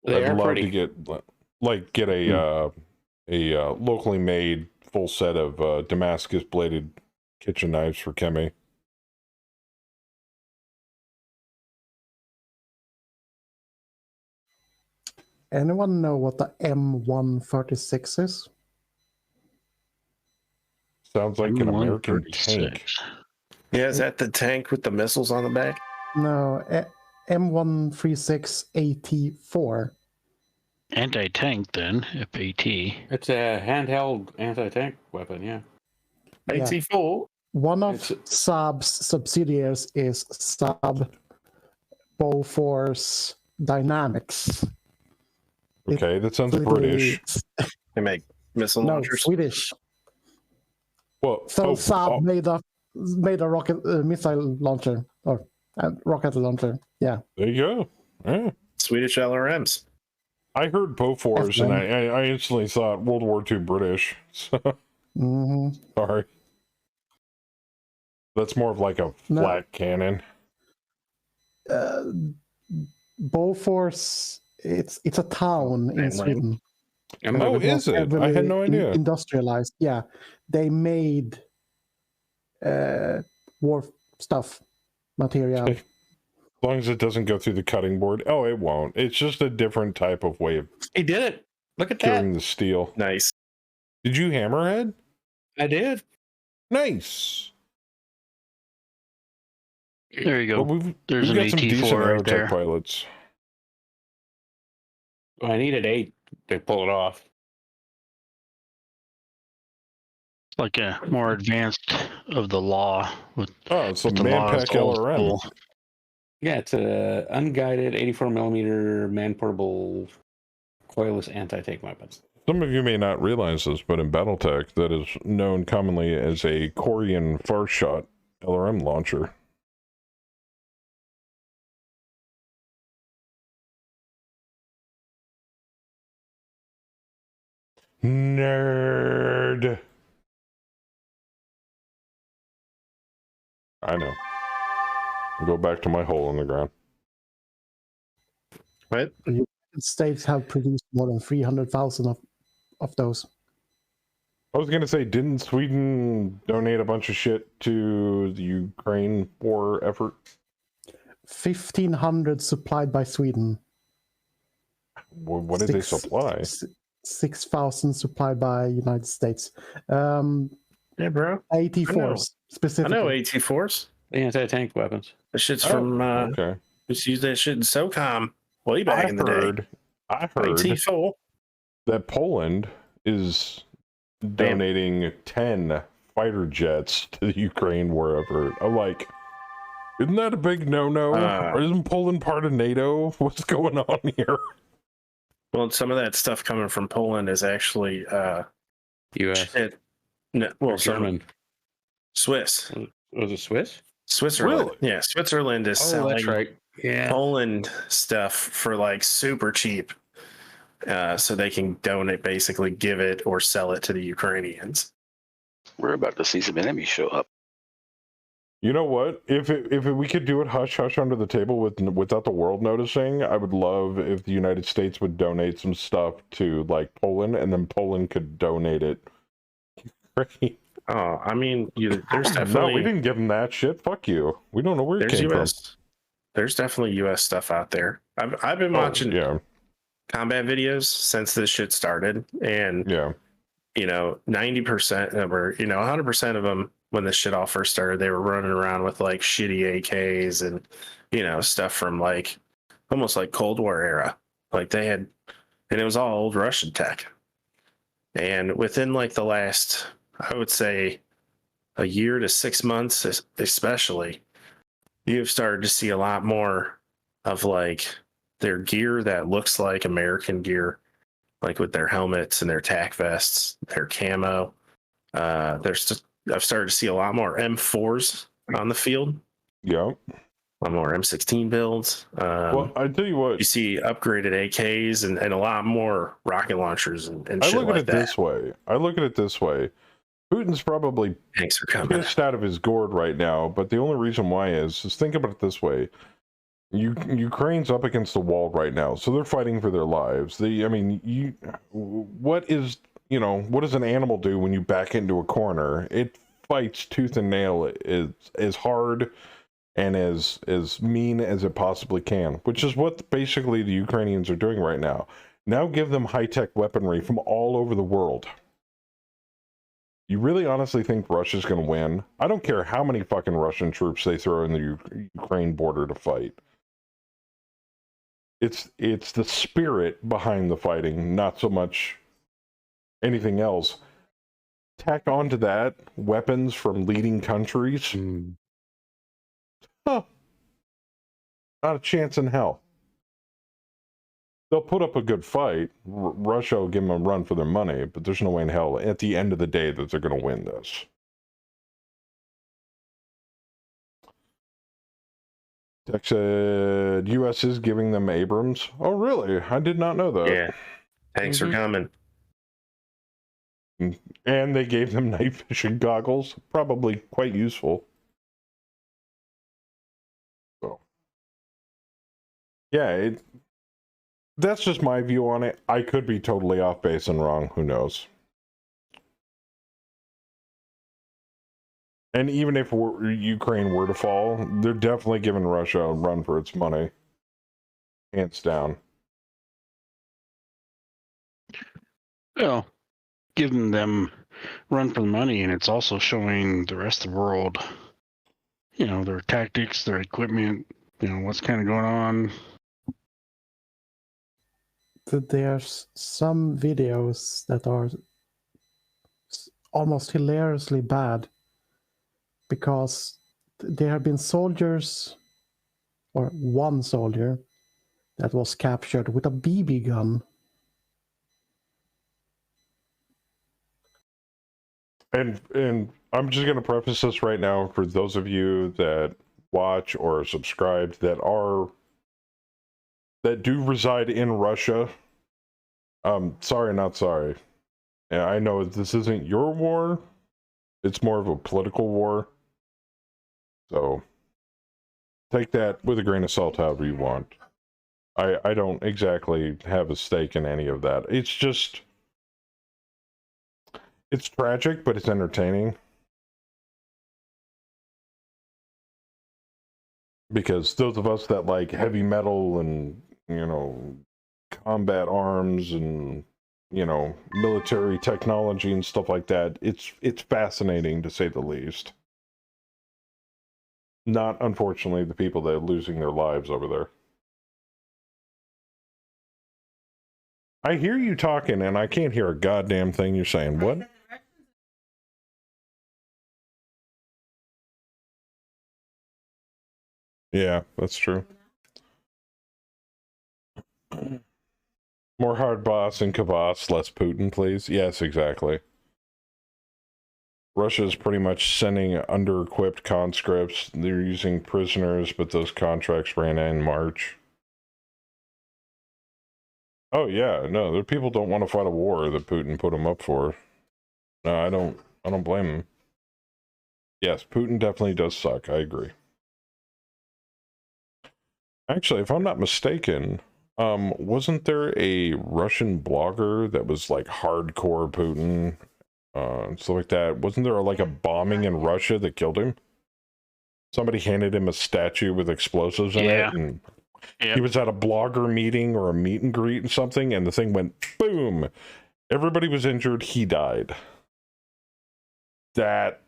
They I'd are love pretty. to get a locally made full set of Damascus bladed kitchen knives for Kemi. Anyone know what the M136 is? Sounds like an American tank. Yeah, is that the tank with the missiles on the back? No, M136AT4. Anti-tank then, FAT. It's a handheld anti-tank weapon, yeah. Yeah. AT4. One of It's- Saab's subsidiaries is Saab Bofors Dynamics. Okay, that sounds Literally- British. They make missile No, launchers. Swedish. Well, So Saab made a rocket missile launcher or rocket launcher. Yeah. there you go. Yeah. Swedish LRMs. I heard Bofors and F1. I instantly thought World War II British. So, Mm-hmm. sorry. That's more of like a No. flat cannon. Bofors, it's a town in Mainland. Sweden. Oh, is it? I had no idea. Industrialized. Yeah, they made war stuff, material. As long as it doesn't go through the cutting board. Oh, it won't. It's just a different type of way of He did it. Look at that. curing the steel. Nice. Did you hammerhead? I did. Nice. There you go. Well, There's we've an got some decent AT4 right aerotech there. pilots. I needed 8 to pull it off. It's like a more advanced of the law with Oh, it's a the law is Manpack old LRM. school. Yeah, it's a unguided 84 millimeter man-portable coilless anti-tank weapon. Some of you may not realize this, but in Battletech, that is known commonly as a Korean far shot LRM launcher. Nerd. I know. I'll go back to my hole in the ground. What? The United States have produced more than 300,000 of those. I was gonna say, didn't Sweden donate a bunch of shit to the Ukraine war effort? 1,500 supplied by Sweden. What did they supply? 6,000 supplied by United States. Yeah, bro. AT4s specifically. I know AT4s. Anti-tank weapons. That shit's from Okay. just used that shit in SOCOM way back in the day. I heard AT4. that Poland is donating 10 fighter jets to the Ukraine war effort. I'm like, isn't that a big no-no? Or isn't Poland part of NATO? What's going on here? Well, some of that stuff coming from Poland is actually U.S. German. Swiss. Was it Swiss? Switzerland. Really? Yeah, Switzerland is selling that's right. Yeah. Poland stuff for like super cheap. So they can donate, basically give it or sell it to the Ukrainians. We're about to see some enemies show up. You know what? If we could do it hush hush under the table without the world noticing, I would love if the United States would donate some stuff to like Poland, and then Poland could donate it. Oh, I mean, there's definitely No, we didn't give them that shit. Fuck you. We don't know where it there's came US. There's definitely U.S. stuff out there. I've been from. watching Yeah, combat videos since this shit started, and yeah. 90% or 100% of them when this shit all first started, they were running around with like shitty AKs and stuff from like almost like Cold War era. Like they had, and it was all old Russian tech. And within like the last, I would say, a year to 6 months, especially, you've started to see a lot more of like their gear that looks like American gear, like with their helmets and their tack vests, their camo. I've started to see a lot more M4s on the field. Yeah. A lot more M16 builds. Well, I tell you what. You see upgraded AKs and a lot more rocket launchers and I shit look at like it that. this way. Putin's probably Tanks are coming. pissed out of his gourd right now, but the only reason why is think about it this way. Ukraine's up against the wall right now, so they're fighting for their lives. What does an animal do when you back into a corner? It fights tooth and nail. It is as hard and as mean as it possibly can, which is what basically the Ukrainians are doing right now. Now give them high-tech weaponry from all over the world. You really honestly think Russia's going to win? I don't care how many fucking Russian troops they throw in the Ukraine border to fight. It's the spirit behind the fighting, not so much anything else. Tack onto that weapons from leading countries. Huh. Not a chance in hell. They'll put up a good fight. Russia will give them a run for their money, but there's no way in hell at the end of the day that they're going to win this. Tech said U.S. is giving them Abrams. Oh, really? I did not know that. Yeah. Tanks are coming. And they gave them night vision goggles. Probably quite useful. So, yeah, that's just my view on it. I could be totally off base and wrong. Who knows? And even if Ukraine were to fall, they're definitely giving Russia a run for its money. Hands down. Well, giving them run for the money, and it's also showing the rest of the world, their tactics, their equipment, what's kind of going on. There's some videos that are almost hilariously bad because there have been soldiers, or one soldier, that was captured with a BB gun. And I'm just going to preface this right now for those of you that watch or are subscribed that do reside in Russia. Sorry, not sorry. And I know this isn't your war. It's more of a political war. So take that with a grain of salt however you want. I don't exactly have a stake in any of that. It's just, It's tragic, but it's entertaining. Because those of us that like heavy metal and, you know, combat arms and, you know, military technology and stuff like that, it's fascinating to say the least. Not, unfortunately, the people that are losing their lives over there. I hear you talking, and I can't hear a goddamn thing you're saying. What? Yeah, that's true. More hard boss and kvass, less Putin, please. Yes, exactly. Russia's pretty much sending under-equipped conscripts. They're using prisoners, but those contracts ran in March. Oh yeah, no, the people don't want to fight a war that Putin put them up for. No, I don't blame him. Yes, Putin definitely does suck. I agree. Actually, if I'm not mistaken, wasn't there a Russian blogger that was like hardcore Putin, and stuff like that? Wasn't there like a bombing in Russia that killed him? Somebody handed him a statue with explosives in it, and he was at a blogger meeting or a meet and greet and something, and the thing went boom. Everybody was injured. He died. That.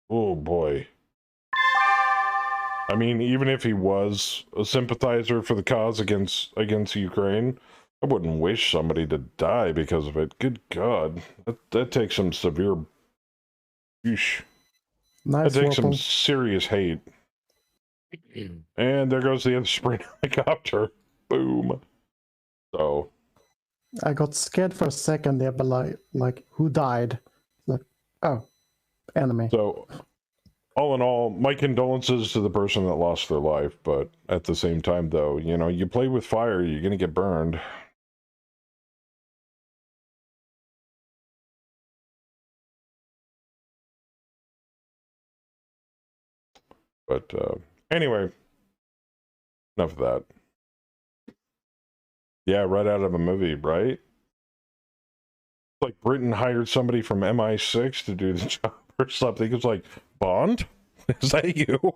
Oh boy. I mean, even if he was a sympathizer for the cause against Ukraine, I wouldn't wish somebody to die because of it. Good God, that takes some severe. Yeesh. Nice. That takes some serious hate. And there goes the other Sprinter helicopter. Boom. So. I got scared for a second there, but like who died? Like, oh, enemy. So. All in all, my condolences to the person that lost their life, but at the same time, though, you know, you play with fire, you're going to get burned. But anyway, enough of that. Yeah, right out of a movie, right? Like Britain hired somebody from MI6 to do the job or something. It's like, Bond? Is that you?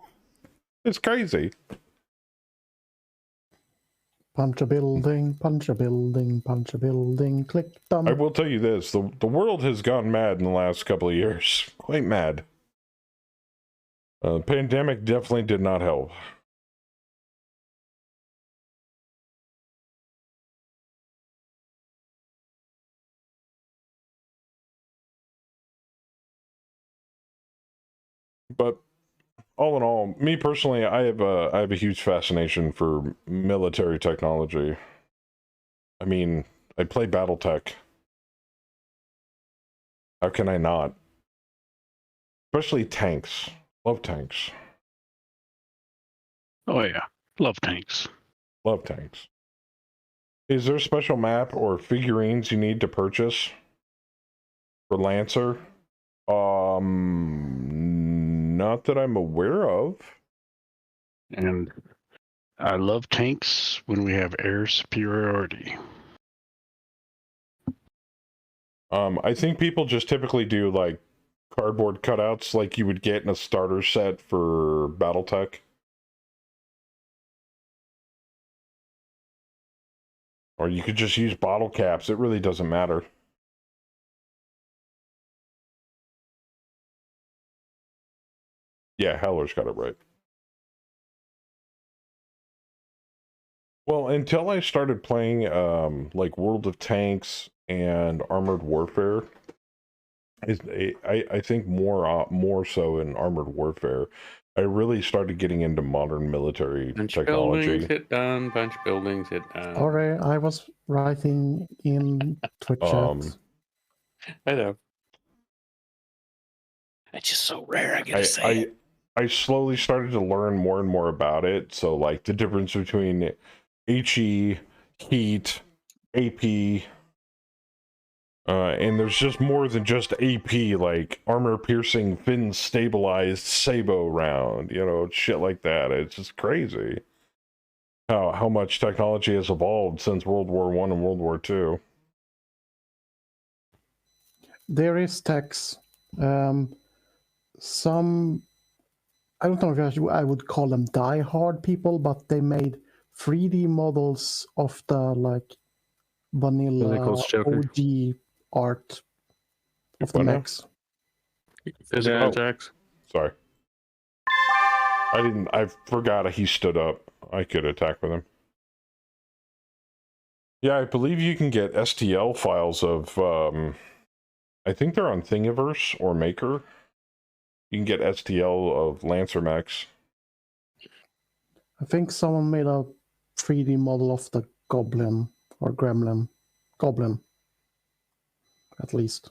It's crazy. Punch a building, punch a building, punch a building, click done. I will tell you this, the world has gone mad in the last couple of years. Quite mad. Pandemic definitely did not help. But all in all, me personally, I have a huge fascination for military technology. I mean, I play Battletech. How can I not? Especially tanks. Love tanks. Oh yeah, love tanks. Love tanks. Is there a special map or figurines you need to purchase for Lancer? Not that I'm aware of. And I love tanks when we have air superiority. I think people just typically do like cardboard cutouts like you would get in a starter set for Battletech. Or you could just use bottle caps. It really doesn't matter. Yeah, Heller's got it right. Well, until I started playing like World of Tanks and Armored Warfare, I think more so in Armored Warfare, I really started getting into modern military technology. Buildings hit done, bunch of buildings hit done. Sorry, I was writing in Twitch chat. I know. It's just so rare, I gotta say it. I slowly started to learn more and more about it. So like the difference between HE, heat, AP, and there's just more than just AP, like armor piercing, fin stabilized Sabo round, you know, shit like that. It's just crazy how much technology has evolved since World War I and World War II. There is text. Some, I don't know if I would call them die-hard people, but they made 3D models of the like vanilla Nichols Joker. OG art of the What now? mechs. Physical Oh. attacks. Sorry. I forgot he stood up. I could attack with him. Yeah, I believe you can get STL files of, I think they're on Thingiverse or Maker. You can get STL of Lancer mechs. I think someone made a 3D model of the goblin or gremlin. Goblin. At least.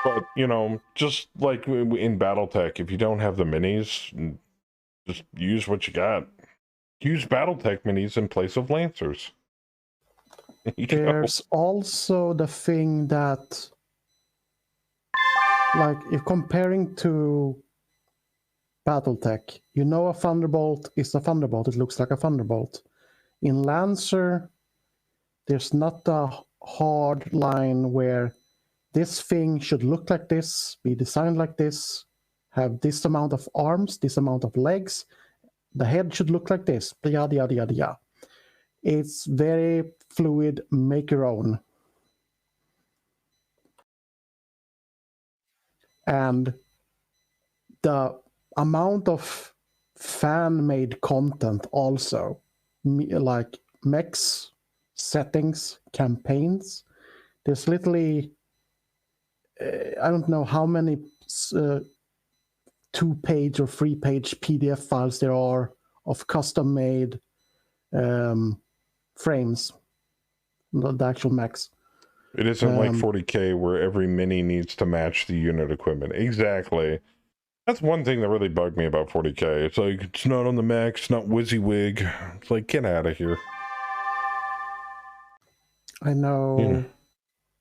But, you know, just like in Battletech, if you don't have the minis, just use what you got. Use Battletech minis in place of Lancers. There's also the thing that, like, if comparing to Battletech, you know a Thunderbolt is a Thunderbolt. It looks like a Thunderbolt. In Lancer, there's not a hard line where this thing should look like this, be designed like this, have this amount of arms, this amount of legs, the head should look like this, yada, yada, yada, yada. It's very fluid, make your own. And the amount of fan-made content also, like mechs, settings, campaigns, there's literally, I don't know how many 2-page or 3-page PDF files there are of custom-made frames, the actual mechs. It isn't like 40K where every mini needs to match the unit equipment. Exactly. That's one thing that really bugged me about 40K. It's like, it's not on the max, it's not WYSIWYG. It's like, get out of here. I know.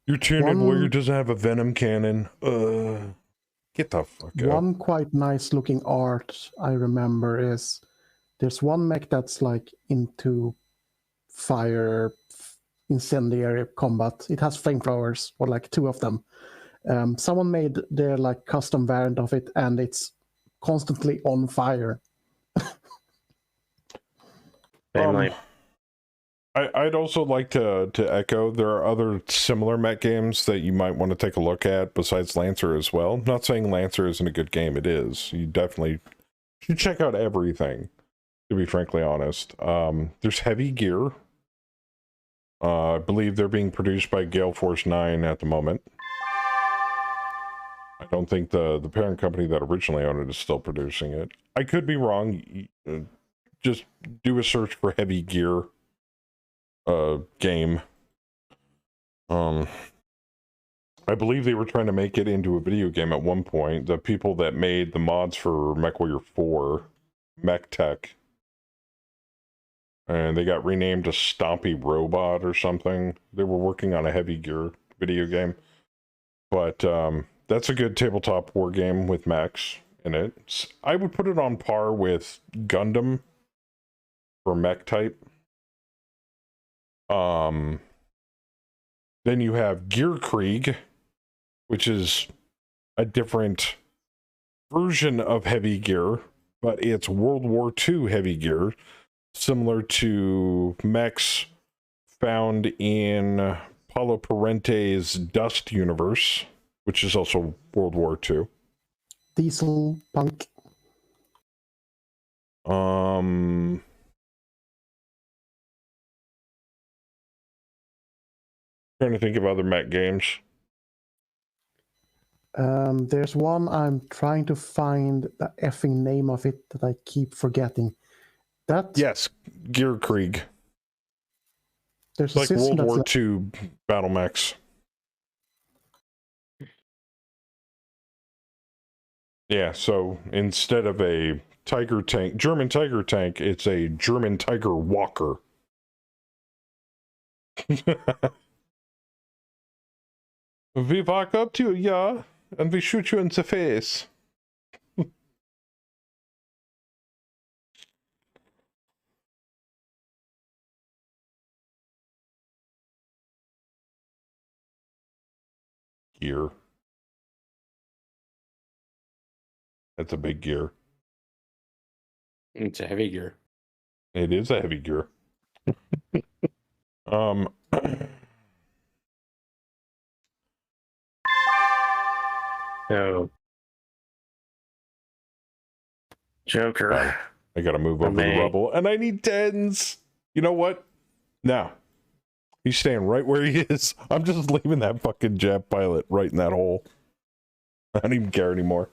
Your Tyranid Warrior doesn't have a Venom cannon. Get the fuck out. One quite nice looking art I remember is there's one mech that's like into fire incendiary combat. It has flamethrowers, or like 2 of them. Someone made their like custom variant of it, and it's constantly on fire. I'd also like to echo, there are other similar mech games that you might want to take a look at besides Lancer as well. I'm not saying Lancer isn't a good game, it is. You definitely should check out everything, to be frankly honest. There's Heavy Gear. I believe they're being produced by Gale Force 9 at the moment. I don't think the parent company that originally owned it is still producing it. I could be wrong. Just do a search for Heavy Gear game. I believe they were trying to make it into a video game at one point. The people that made the mods for MechWarrior 4, Mech-Tech, and they got renamed to Stompy Robot or something. They were working on a Heavy Gear video game. But that's a good tabletop war game with mechs in it. I would put it on par with Gundam for mech type. Then you have Gear Krieg, which is a different version of Heavy Gear, but it's World War II Heavy Gear, similar to mechs found in Paulo Parente's Dust universe, which is also World War II. Diesel Punk. Trying to think of other mech games. There's one I'm trying to find the effing name of it that I keep forgetting. Yes, Gear Krieg. There's like World War II battle mechs. Yeah, so instead of a Tiger tank, German Tiger tank, it's a German Tiger Walker. We walk up to you, yeah, and we shoot you in the face. gear. That's a big gear. It's a heavy gear. It is a heavy gear. um. So, Joker. I gotta move over the rubble, and I need 10s. You know what? No. He's staying right where he is. I'm just leaving that fucking jet pilot right in that hole. I don't even care anymore.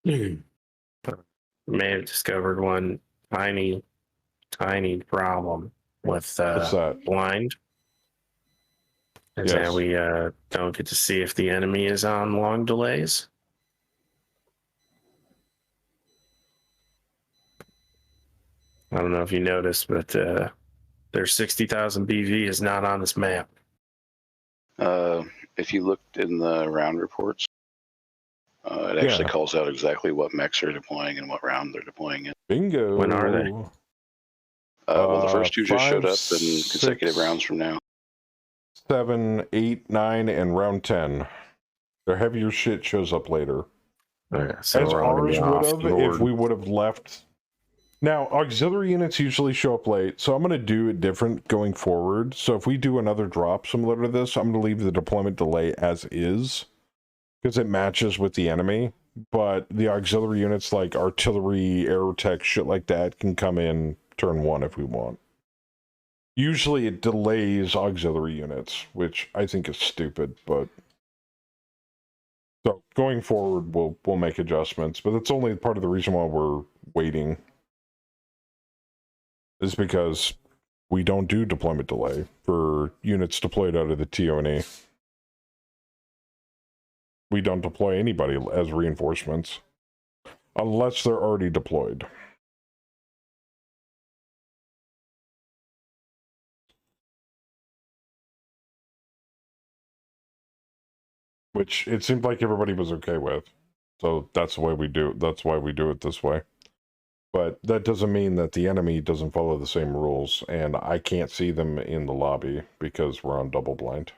May have discovered one tiny problem with What's that? blind. Is that we don't get to see if the enemy is on long delays. I don't know if you noticed, but their 60,000 BV is not on this map. If you looked in the round reports, it actually calls out exactly what mechs are deploying and what round they're deploying in. Bingo. When are they? Well, the first two just showed up in consecutive rounds from now. 7, 8, 9, and round 10. Their heavier shit shows up later. So as ours would have if we would have left. Now, auxiliary units usually show up late, so I'm going to do it different going forward. So if we do another drop similar to this, I'm going to leave the deployment delay as is, because it matches with the enemy. But the auxiliary units like artillery, aerotech, shit like that can come in turn 1 if we want. Usually it delays auxiliary units, which I think is stupid, but... So going forward, we'll make adjustments, but that's only part of the reason why we're waiting. Is because we don't do deployment delay for units deployed out of the TONE. We don't deploy anybody as reinforcements unless they're already deployed. Which it seemed like everybody was okay with. So that's the way we do it. That's why we do it this way. But that doesn't mean that the enemy doesn't follow the same rules, and I can't see them in the lobby because we're on double blind.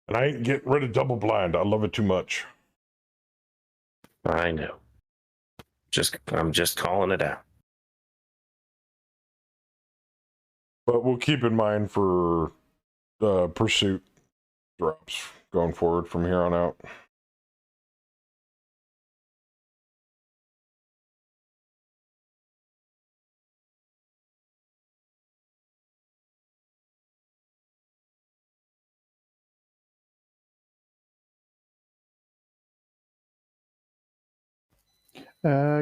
And I ain't getting rid of double blind. I love it too much. I know. I'm just calling it out. But we'll keep in mind for pursuit drops going forward from here on out.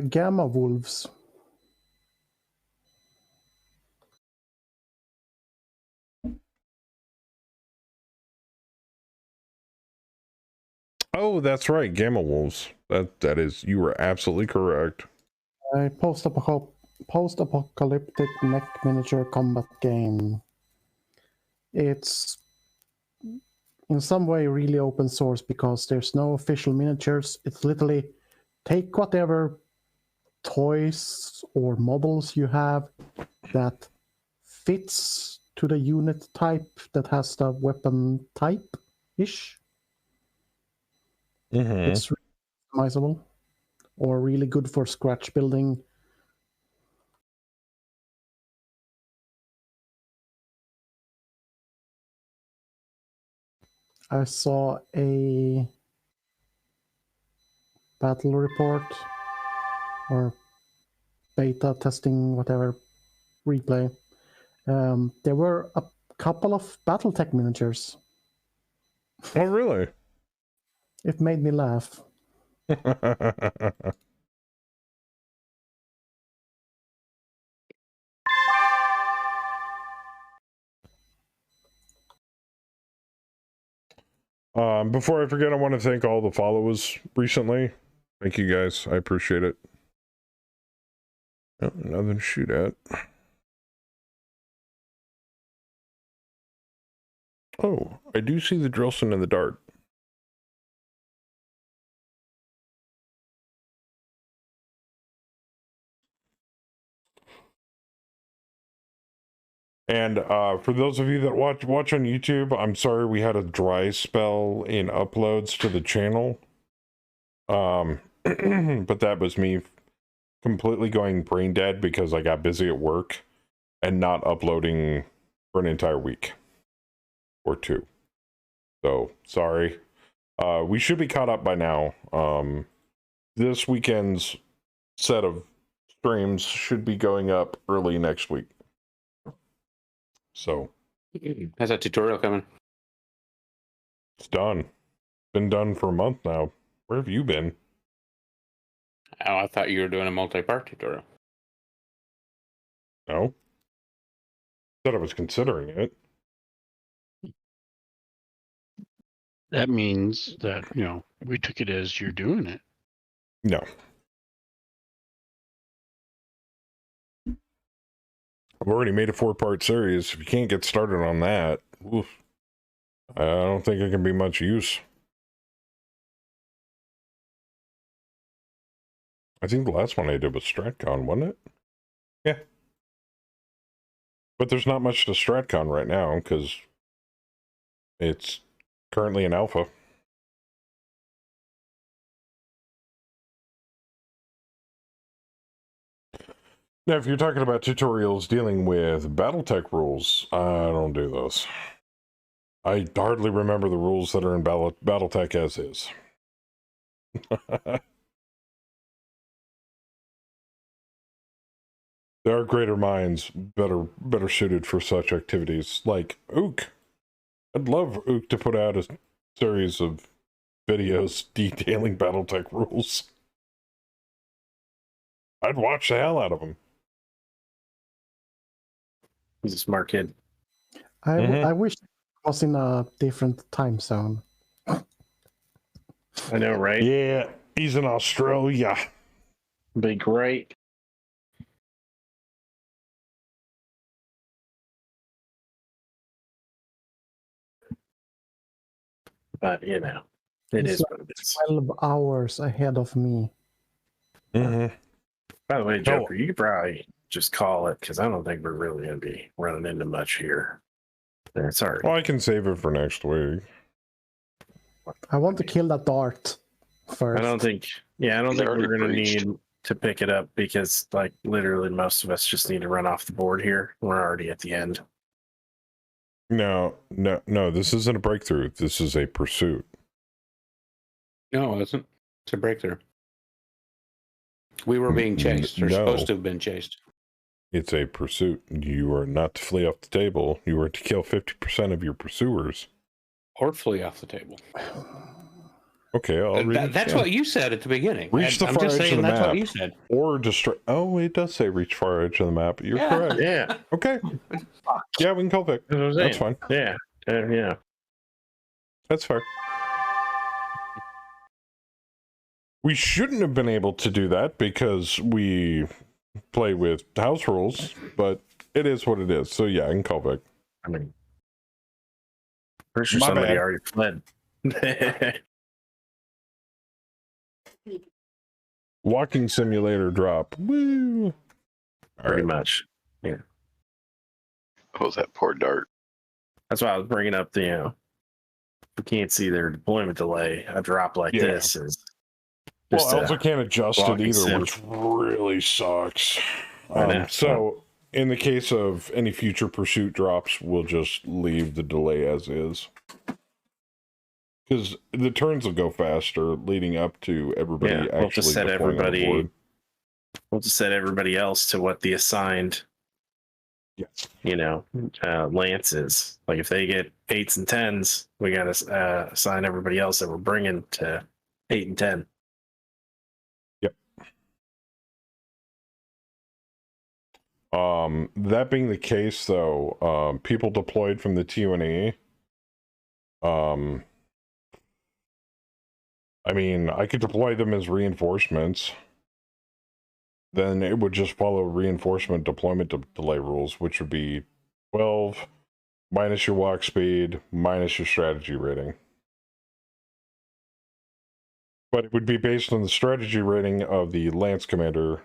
Gamma Wolves. Oh, that's right, Gamma Wolves. That is, you were absolutely correct. A post-apocalyptic mech miniature combat game. It's in some way really open source because there's no official miniatures. It's literally take whatever toys or models you have that fits to the unit type that has the weapon type-ish. Mm-hmm. It's really customizable or really good for scratch building. I saw a battle report or beta testing, whatever, replay. There were a couple of Battletech miniatures. Oh, really? It made me laugh. Before I forget, I want to thank all the followers recently. Thank you guys. I appreciate it. Oh, nothing to shoot at. Oh, I do see the Drillson and the Dart. And for those of you that watch on YouTube, I'm sorry we had a dry spell in uploads to the channel. But that was me completely going brain dead because I got busy at work and not uploading for an entire week or two. So sorry. We should be caught up by now. This weekend's set of streams should be going up early next week. So how's that tutorial coming? it's done. Been done for a month now. Where have you been? Oh, I thought you were doing a multi-part tutorial. No. Said I was considering it. That means that, you know, we took it as you're doing it. No. I've already made a 4-part series. If you can't get started on that, oof, I don't think it can be much use. I think the last one I did was StratCon, wasn't it? Yeah. But there's not much to StratCon right now because it's currently in alpha. Now, if you're talking about tutorials dealing with Battletech rules, I don't do those. I hardly remember the rules that are in Battletech as is. There are greater minds better suited for such activities, like Ook. I'd love Ook to put out a series of videos detailing Battletech rules. I'd watch the hell out of them. He's a smart kid. I wish it was in a different time zone. I know, right? Yeah, he's in Australia. Be great. But, you know, it He's is what it is. 12 hours ahead of me. Mm-hmm. By the way, Joker, you could probably just call it because I don't think we're really going to be running into much here. It's all right. Well, I can save it for next week. I want to kill that dart first. I don't think He's we're already going to breached. need to pick it up because, like, literally most of us just need to run off the board here. We're already at the end. No, this isn't a breakthrough. This is a pursuit. No, it isn't. It's a breakthrough. We were being chased, or No. supposed to have been chased. It's a pursuit. You are not to flee off the table. You are to kill 50% of your pursuers. Or flee off the table. Okay, I'll read it That's again. what you said at the beginning. Reach the I'm far just edge saying of the that's map. what you said. Or destroy. Oh, it does say reach far edge of the map. You're Yeah. correct. Yeah, Okay. Yeah, we can call Vic. that's what I'm That's saying. fine. Yeah, yeah. That's fair. We shouldn't have been able to do that because we play with house rules, but it is what it is. So yeah, I can call Vic. I mean, pretty sure My somebody bad. already fled. Walking simulator drop. Woo! All Pretty right. much. Yeah. Oh, that poor dart. That's why I was bringing up the, you know, you can't see their deployment delay. A drop like Yeah. this is Well, just I also can't adjust it walking either, sim. which really sucks. I know. So, in the case of any future pursuit drops, we'll just leave the delay as is. Because the turns will go faster leading up to everybody Yeah, we'll actually just set deploying on the everybody- board. we'll just set everybody else to what the assigned, Yes. you know, lance is. Like if they get 8s and 10s, we got to assign everybody else that we're bringing to 8 and 10. That being the case, though, people deployed from the T1E, I mean, I could deploy them as reinforcements. Then it would just follow reinforcement deployment delay rules, which would be 12 minus your walk speed minus your strategy rating. But it would be based on the strategy rating of the Lance Commander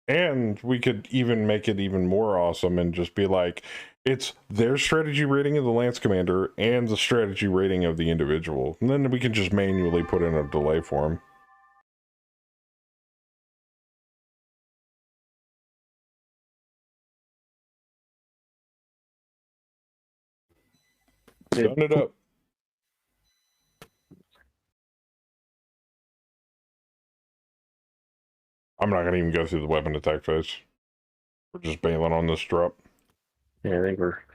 And we could even make it even more awesome and just be like, it's their strategy rating of the Lance Commander and the strategy rating of the individual. And then we can just manually put in a delay for them. Done it up. I'm not going to even go through the weapon attack phase. We're just bailing on this drop. Yeah,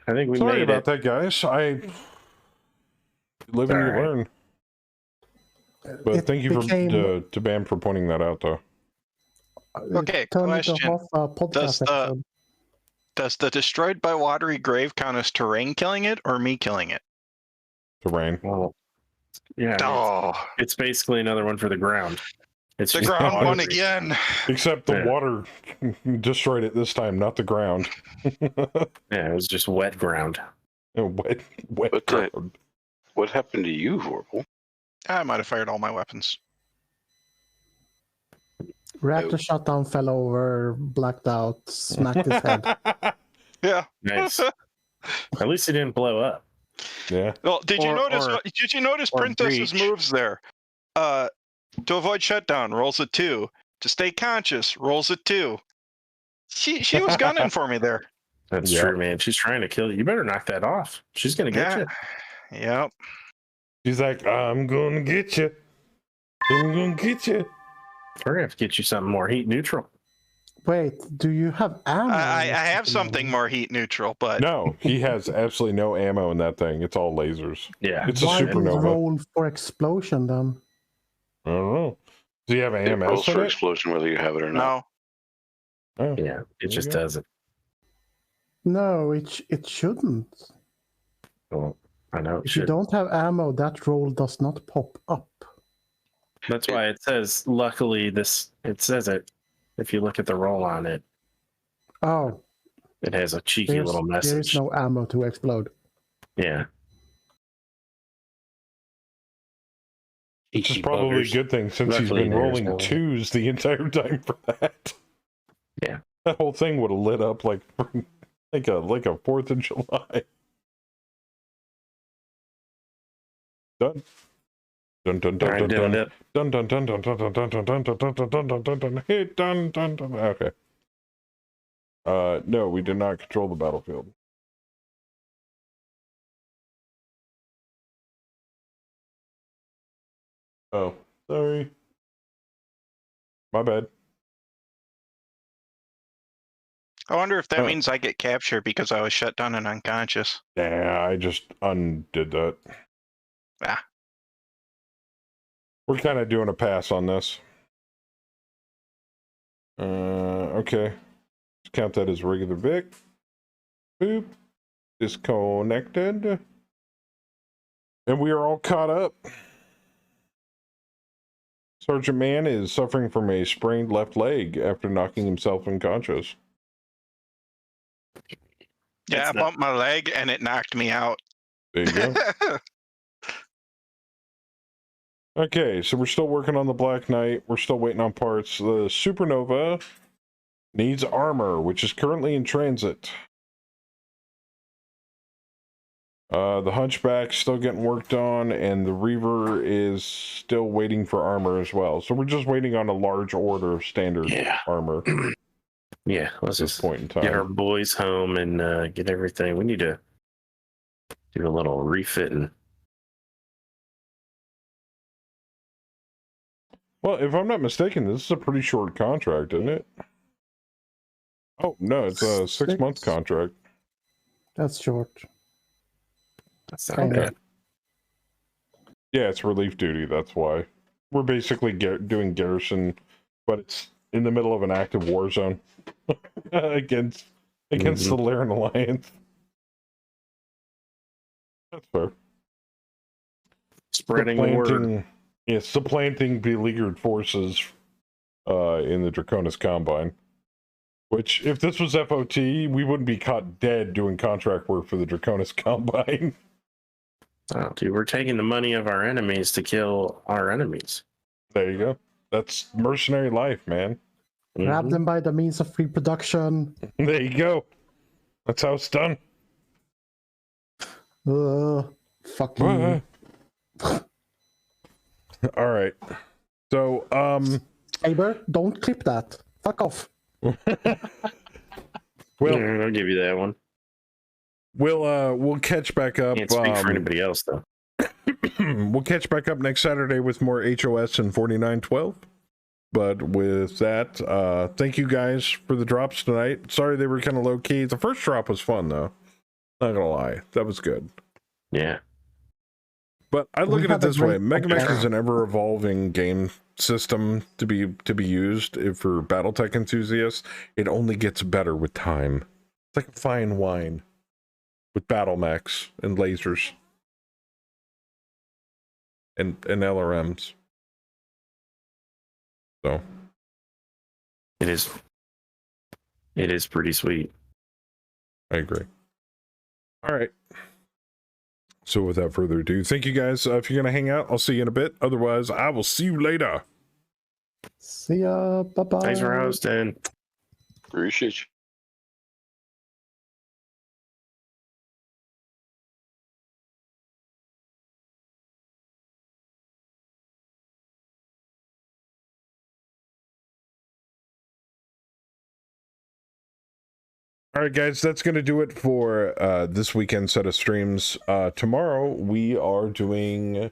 I think we Sorry made about it. that, guys. I live and you All right. learn. But It thank you became- to Bam for pointing that out, though. Okay, Turned into a question. half podcast episode. Does the destroyed by watery grave count as terrain killing it or me killing it? Terrain. Well, yeah, Oh, it's basically another one for the ground. It's the just ground watery. won again. Except the Yeah. water destroyed it this time, not the ground. Yeah, it was just wet ground. wet But ground. What happened to you, Vorpal? I might have fired all my weapons. Reactor shutdown, fell over, blacked out, smacked his head. Yeah. Nice. At least it didn't blow up. Yeah. Well, did you notice? or- Did you notice or Princess's breach. moves there? To avoid shutdown, rolls a 2. To stay conscious, rolls a 2. She was gunning for me there. That's Yeah. true, man. She's trying to kill you. You better knock that off. She's gonna get you. Yep. She's like, I'm gonna get you. I'm gonna get you. We're gonna have to get you something more heat neutral. Wait, do you have ammo? I have something more heat neutral, but No, he has absolutely no ammo in that thing. It's all lasers. Yeah. It's a Why did you supernova. roll for explosion then? I don't know. Do you have It rolls AMS in for it? explosion whether you have it or not. no. Oh, Yeah. It you just go. doesn't. No, it shouldn't. Well, I know it If you should. don't have ammo, that roll does not pop up. That's why it says, luckily, it says it. If you look at the roll on it, Oh, it has a cheeky there's, little there is message. no ammo to explode. Yeah. Which is Cheeky probably a buggers. good thing since he's Luckily, been there's rolling no- twos the entire time for that. Yeah. That whole thing would have lit up like a 4th of July. Done. Dun dun All dun right, dun doing dun. it. Dun dun dun dun dun dun dun dun dun dun dun dun dun dun dun hit dun dun dun. Okay. No, we did not control the battlefield. Oh, sorry. My bad. I wonder if that Oh. means I get captured because I was shut down and unconscious. Yeah, I just undid that. Ah. We're kind of doing a pass on this. Okay. Let's count that as regular Vic. Boop. Disconnected. And we are all caught up. Sergeant Mann is suffering from a sprained left leg after knocking himself unconscious. Yeah, I That's not- bumped my leg and it knocked me out. There you go. Okay, so we're still working on the Black Knight. We're still waiting on parts. The Supernova needs armor, which is currently in transit. The Hunchback's still getting worked on, and the Reaver is still waiting for armor as well. So we're just waiting on a large order of standard Yeah. armor at Yeah. Let's this just point in get our time. boys home and get everything. We need to do a little refitting. Well, if I'm not mistaken, this is a pretty short contract, isn't it? Oh, no, it's a 6-month contract. That's short. That's not Kinda. bad. Yeah, it's relief duty. That's why we're basically doing garrison, but it's in the middle of an active war zone against the Lyran Alliance. That's fair. Spreading the word. Yeah, supplanting beleaguered forces in the Draconis Combine. Which, if this was FOT, we wouldn't be caught dead doing contract work for the Draconis Combine. Oh, dude, we're taking the money of our enemies to kill our enemies. There you go. That's mercenary life, man. Grab them by the means of reproduction. There you go. That's how it's done. Fuck you. All right. So, Saber, don't clip that. Fuck off. well, I'll give you that one. we'll catch back up. Can't speak for anybody else though. We'll catch back up next Saturday with more HOS and 49.12. But with that, thank you guys for the drops tonight. Sorry they were kind of low key. The first drop was fun though. Not gonna lie, that was good. Yeah. But I look at it this way: Megamech is an ever-evolving game system to be used for BattleTech enthusiasts. It only gets better with time. It's like fine wine with battle mechs and lasers and LRMs. So it is pretty sweet. I agree. All right. So without further ado, thank you guys. If you're going to hang out, I'll see you in a bit. Otherwise, I will see you later. See ya. Bye-bye. Thanks for hosting. Appreciate you. All right, guys, that's going to do it for this weekend set of streams. Tomorrow, we are doing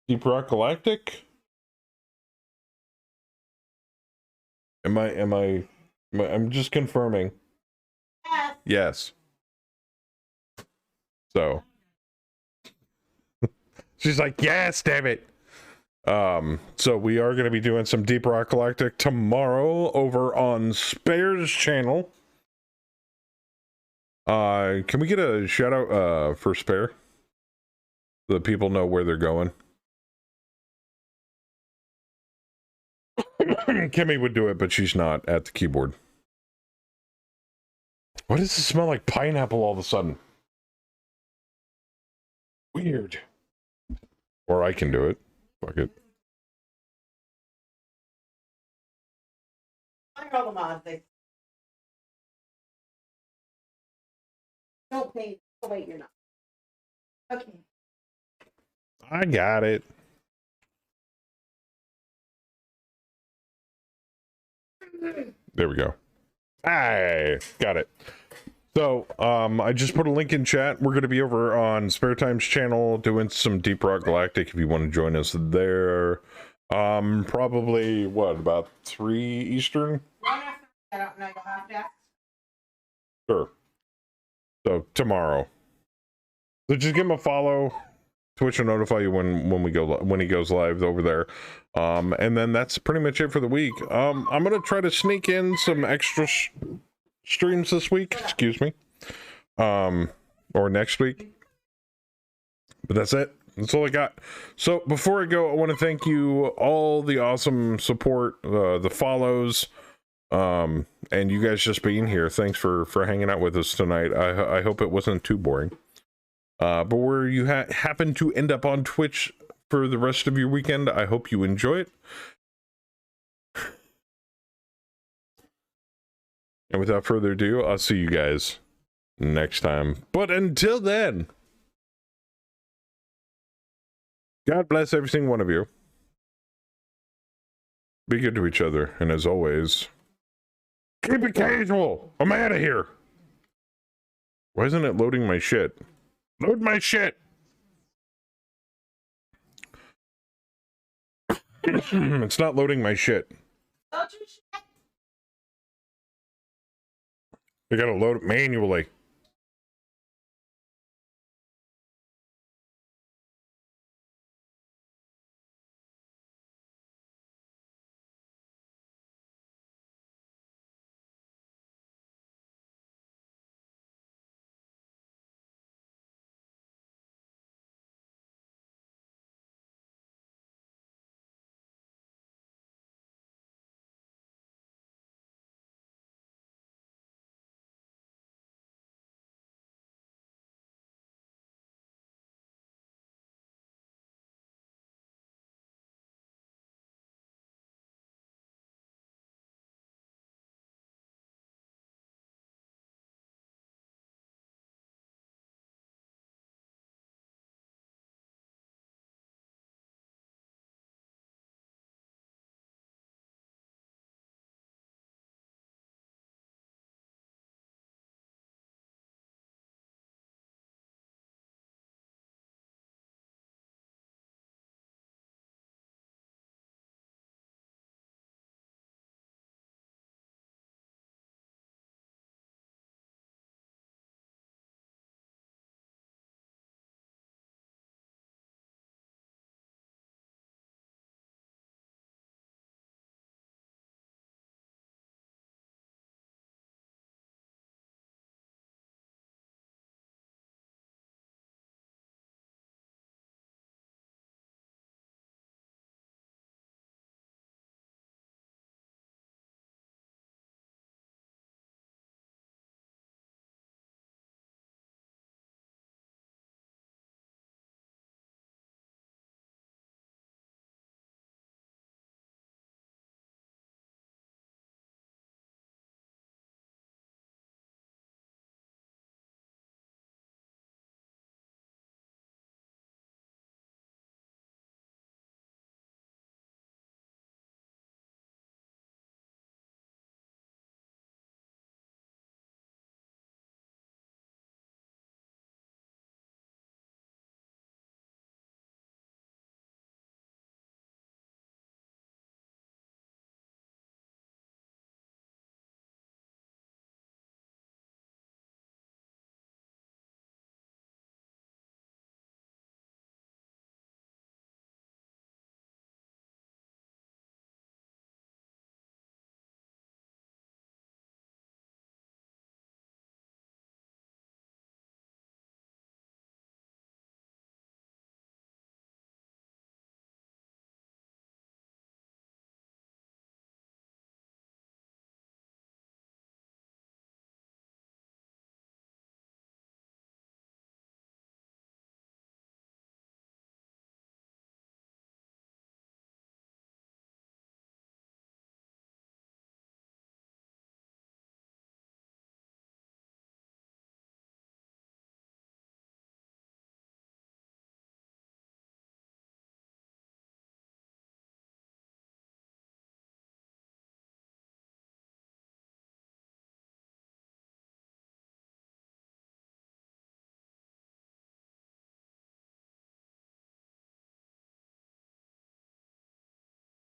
Deep Rock Galactic. I'm just confirming. Yes. So. She's like, yes, damn it. So we are going to be doing some Deep Rock Galactic tomorrow over on Spare's channel. Can we get a shout out for Spare? So that people know where they're going. Kimmy would do it, but she's not at the keyboard. Why does it smell like pineapple all of a sudden? Weird. Or I can do it. Fuck it. I roll them on. Don't pay. Oh, wait, you're not. Okay. I got it. There we go. I got it. So, I just put a link in chat. We're going to be over on Spare Time's channel doing some Deep Rock Galactic if you want to join us there. Probably, what, about 3 Eastern? Right after I don't know, you'll have to ask. Sure. So tomorrow. So just give him a follow. Twitch will notify you when he goes live over there. And then that's pretty much it for the week. I'm gonna try to sneak in some extra streams this week. Excuse me. Or next week. But that's it. That's all I got. So before I go, I want to thank you all the awesome support, the follows. And you guys just being here. Thanks for hanging out with us tonight. I hope it wasn't too boring. But where you happen to end up on Twitch for the rest of your weekend, I hope you enjoy it. And without further ado, I'll see you guys next time. But until then, God bless every single one of you. Be good to each other, and as always, keep it casual. I'm out of here. Why isn't it loading my shit? Load my shit. It's not loading my shit. I gotta load it manually.